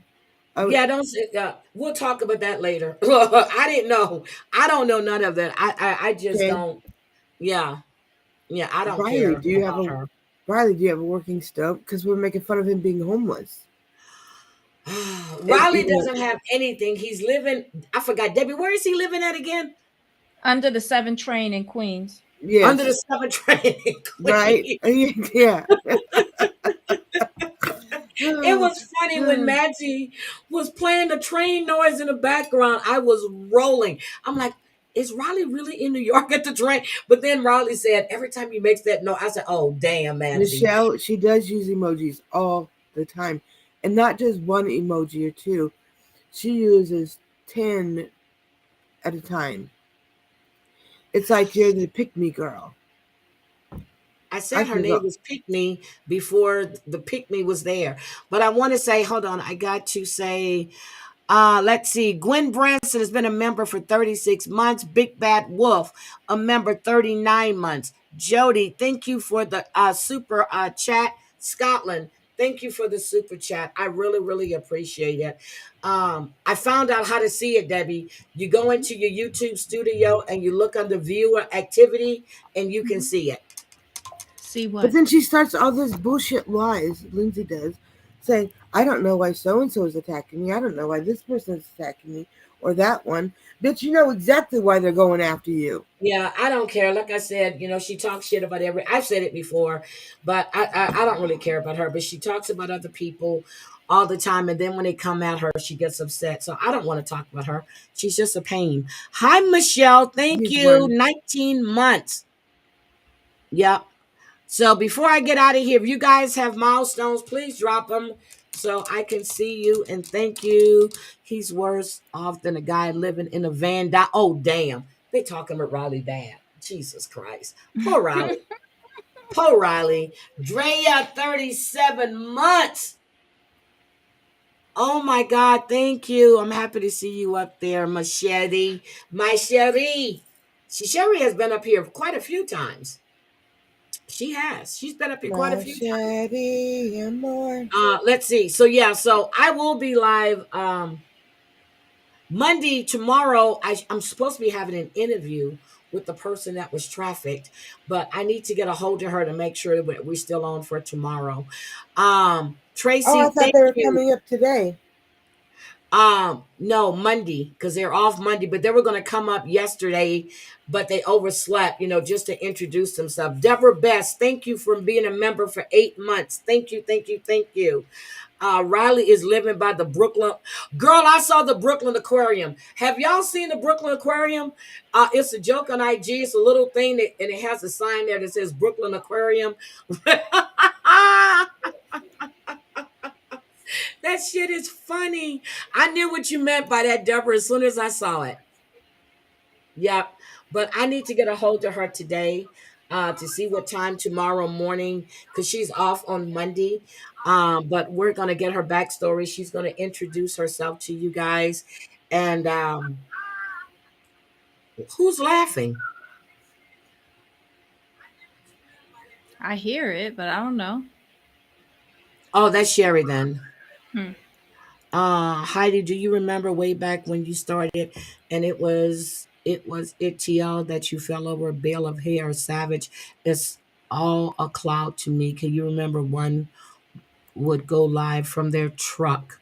Yeah, don't say. We'll talk about that later. I didn't know. I don't know none of that. I just
Okay.
don't. Yeah, yeah. I don't
Riley,
care
do you have
about
a
her.
Riley, do you have a working stove? Because we're making fun of him being homeless. And
Riley
you know,
doesn't have anything. He's living. I forgot, Debbie. Where is he living at again?
Under the 7 train in Queens.
Under the
yes,
7 train in
right?
Queens.
Yeah.
It was funny when Maggie was playing the train noise in the background. I was rolling. I'm like, is Riley really in New York at the train? But then Riley said, every time he makes that noise, I said, oh, damn, Madsy.
Michelle, she does use emojis all the time. And not just one emoji or two. She uses 10 at a time. It's like you're the pick me girl.
I
I
said her
can
name
go.
was Pick Me before the Pick Me was there. But I want to say, hold on, I got to say, let's see. Gwen Branson has been a member for 36 months. Big Bad Wolf, a member 39 months. Jody, thank you for the super chat. Scotland, thank you for the super chat. I really, really appreciate it. I found out how to see it, Debbie. You go into your YouTube studio and you look under viewer activity and you can
Mhm.
see it.
See
But
what?
then she starts all this bullshit lies, Lindsay does, saying, I don't know why so and so is attacking me. I don't know why this person is attacking me or that one. Bitch, you know exactly why they're going after you.
Yeah, I don't care. Like I said, she talks shit about every. I've said it before, but I don't really care about her. But she talks about other people all the time, and then when they come at her, she gets upset. So I don't want to talk about her. She's just a pain. Hi, Michelle. Thank
He's
you.
one.
19 months. Yep. So before I get out of here, if you guys have milestones, please drop them so I can see you and thank you. He's worse off than a guy living in a van. Oh, damn. They talking about Riley bad. Jesus Christ. Poor Riley. Poor Riley. Drea, 37 months. Oh my God. Thank you. I'm happy to see you up there, Machete. My Cherie. Sherry has been up here quite a few times. She has. She's been up here quite a few times.
Machete and more.
Let's see. So yeah, so I will be live Monday tomorrow. I'm supposed to be having an interview with the person that was trafficked, but I need to get a hold of her to make sure that we're still on for tomorrow.
Oh, I
Tracy,
thought
thank
they were
you.
coming up today.
No, Monday, because they're off Monday, but they were gonna come up yesterday, but they overslept, just to introduce themselves. Deborah Best, thank you for being a member for 8 months. Thank you, thank you, thank you. Riley is living by the Brooklyn. Girl, I saw the Brooklyn Aquarium. Have y'all seen the Brooklyn Aquarium? It's a joke on IG. It's a little thing and it has a sign there that says Brooklyn Aquarium. That shit is funny. I knew what you meant by that, Deborah, as soon as I saw it. Yep. But I need to get a hold of her today to see what time tomorrow morning, because she's off on Monday. But we're going to get her backstory. She's going to introduce herself to you guys. And who's laughing?
I hear it, but I don't know.
Oh, that's Sherry then.
Hmm.
Heidi, do you remember way back when you started and it was ITL that you fell over a bale of hair, Savage? It's all a cloud to me. Can you remember one would go live from their truck?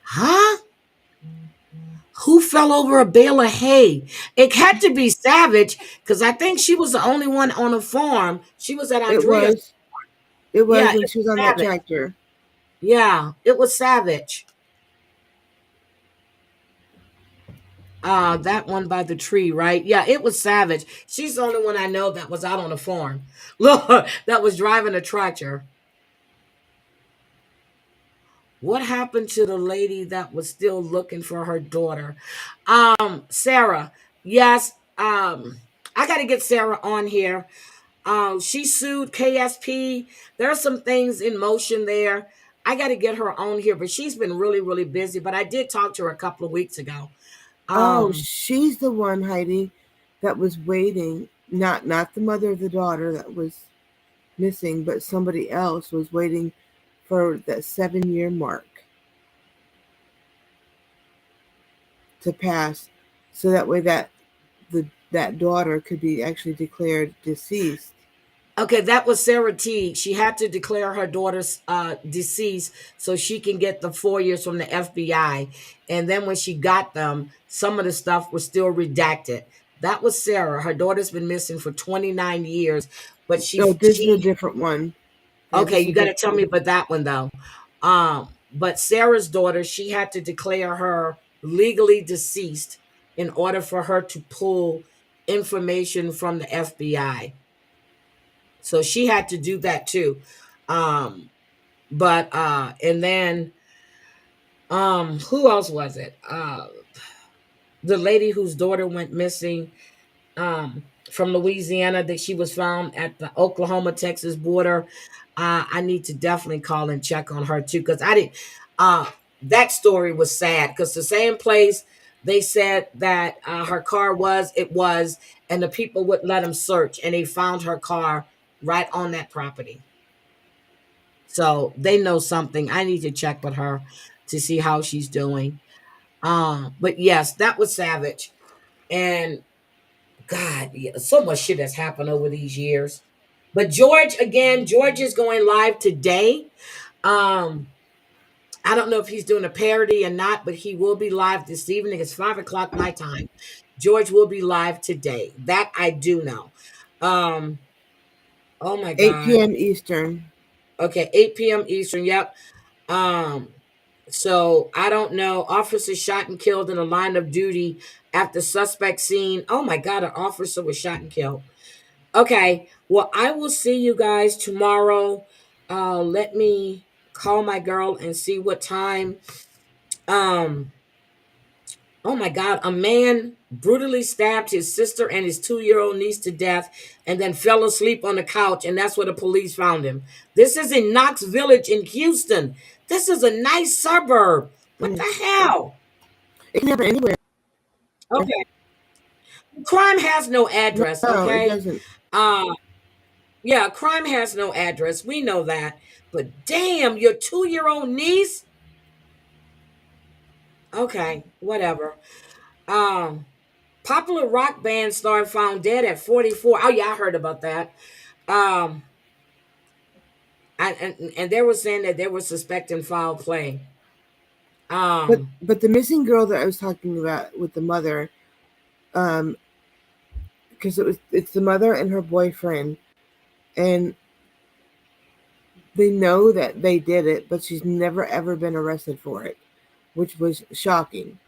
Huh? Who fell over a bale of hay? It had to be Savage because I think she was the only one on the farm. She was at
It
Andrea's.
was. It
Yeah,
was when
it
she
was
was on that
Savage.
tractor.
Yeah, it was Savage. That one by the tree, right? Yeah, it was Savage. She's the only one I know that was out on the farm. Look, that was driving a tractor. What happened to the lady that was still looking for her daughter? Sarah. Yes. I got to get Sarah on here. She sued KSP. There are some things in motion there. I got to get her on here, but she's been really, really busy. But I did talk to her a couple of weeks ago.
Oh,
Um,
she's the one, Heidi, that was waiting. Not the mother of the daughter that was missing, but somebody else was waiting for that 7-year mark to pass, so that way that daughter could be actually declared deceased.
Okay, that was Sarah T. She had to declare her daughter's deceased so she can get the 4 years from the FBI. And then when she got them, some of the stuff was still redacted. That was Sarah. Her daughter's been missing for 29 years, but she
No, this is a
she
different one. Yeah,
okay,
this is
you
a
got to
different
tell me
one.
about that one though. But Sarah's daughter, she had to declare her legally deceased in order for her to pull information from the FBI. So she had to do that too. Um, but and then who else was it? The lady whose daughter went missing from Louisiana, that she was found at the Oklahoma Texas border. I need to definitely call and check on her too, because I didn't. That story was sad because the same place they said that her car was, it was, and the people wouldn't let them search, and they found her car right on that property. So they know something. I need to check with her to see how she's doing. But yes, that was savage. And God, yeah, so much shit has happened over these years. But George, again, George is going live today. Um, I don't know if he's doing a parody or not, but he will be live this evening. It's 5 o'clock my time. George will be live today. That I do know. Um, oh my
8
God.
p.m. Eastern.
Okay, 8 p.m. Eastern. Yep. Um, so I don't know. Officer shot and killed in a line of duty after suspect seen. Oh my God, an officer was shot and killed. Okay. Well, I will see you guys tomorrow. Let me call my girl and see what time. Um, oh my God, a man brutally stabbed his sister and his 2-year-old niece to death and then fell asleep on the couch, and that's where the police found him. This is in Knox Village in Houston. This is a nice suburb. What
Mm.
the hell?
It can happen anywhere.
Okay. Crime has no address,
No, it
okay?
doesn't.
Uh yeah, crime has no address. We know that. But damn, your 2-year-old niece? Okay, whatever. Um Popular rock band star found dead at 44. Oh yeah, I heard about that. Um and they were saying that they were suspecting foul play.
But
Um
but the missing girl that I was talking about with the mother, um, because it's the mother and her boyfriend, and they know that they did it, but she's never ever been arrested for it, which was shocking.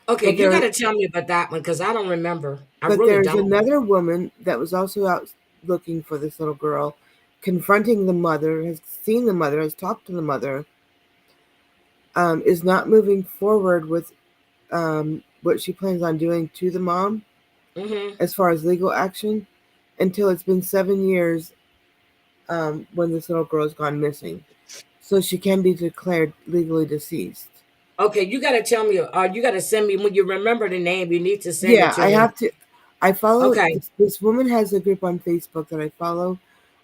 okay,
But
you got
there
to tell me about that one cuz I don't remember. I
but
really
there's
don't.
another woman that was also out looking for this little girl, confronting the mother, has seen the mother, has talked to the mother, is not moving forward with what she plans on doing to the mom
Mhm.
as far as legal action until it's been 7 years when this little girl has gone missing. So she can be declared legally deceased.
Okay, you got to tell me, you got to send me when you remember the name. You need to send it
Yeah,
to
I
me.
have to. I follow
Okay.
this woman has a group on Facebook that I follow.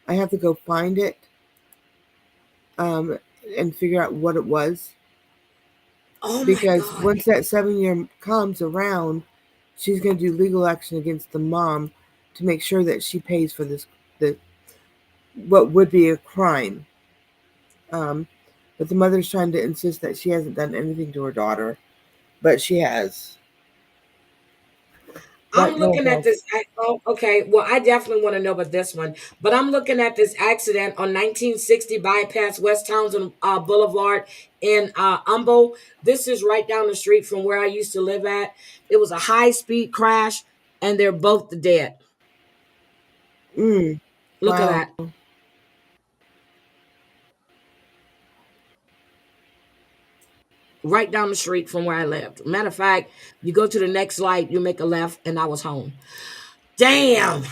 I have to go find it um, and figure out what it was
Oh my
because
God.
once that 7 year comes around, she's going to do legal action against the mom to make sure that she pays for this the what would be a crime. Um, but the mother's trying to insist that she hasn't done anything to her daughter, but she has.
I'm
But no
looking at
help.
this. Oh, okay. Well, I definitely want to know about this one. But I'm looking at this accident on 1960 bypass West Townsend Boulevard in Humble. This is right down the street from where I used to live at. It was a high speed crash, and they're both dead.
Mm,
Look at
wow.
that. Right down the street from where I lived. Matter of fact, you go to the next light, you make a left, and I was home. Damn.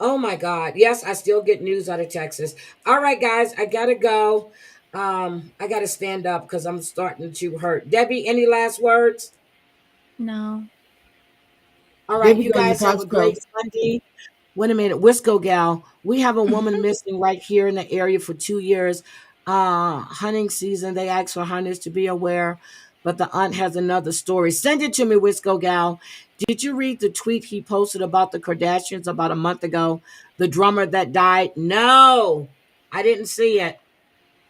Oh my God. Yes, I still get news out of Texas. All right, guys, I gotta go. I gotta stand up because I'm starting to hurt. Debbie, any last words?
No.
All right,
Debbie
you
going to
guys have a great
Costco.
Sunday. Wait a minute, Wisco gal. We have a woman missing right here in the area for 2 years. Hunting season. They asked for hunters to be aware, but the aunt has another story. Send it to me, Wisco gal. Did you read the tweet he posted about the Kardashians about a month ago? The drummer that died? No, I didn't see it.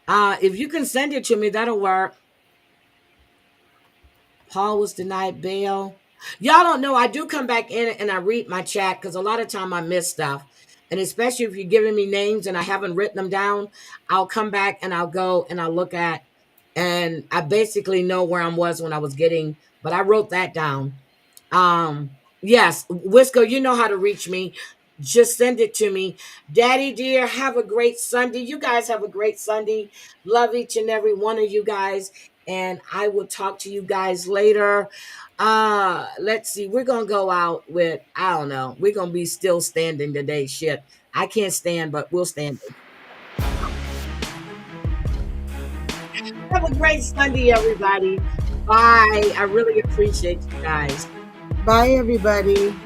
If you can send it to me, that'll work. Paul was denied bail. Y'all don't know. I do come back in and I read my chat because a lot of time I miss stuff. And especially if you're giving me names and I haven't written them down, I'll come back and I'll go and I'll look at, and I basically know where I was when I was getting, but I wrote that down. Yes, Wisco, you know how to reach me. Just send it to me. Daddy dear, have a great Sunday. You guys have a great Sunday. Love each and every one of you guys. and I will talk to you guys later. Let's see. We're gonna go out with, I don't know. We're gonna be still standing today. Shit. I can't stand, but we'll stand. Have a great Sunday, everybody. Bye. I really appreciate you guys.
Bye, everybody.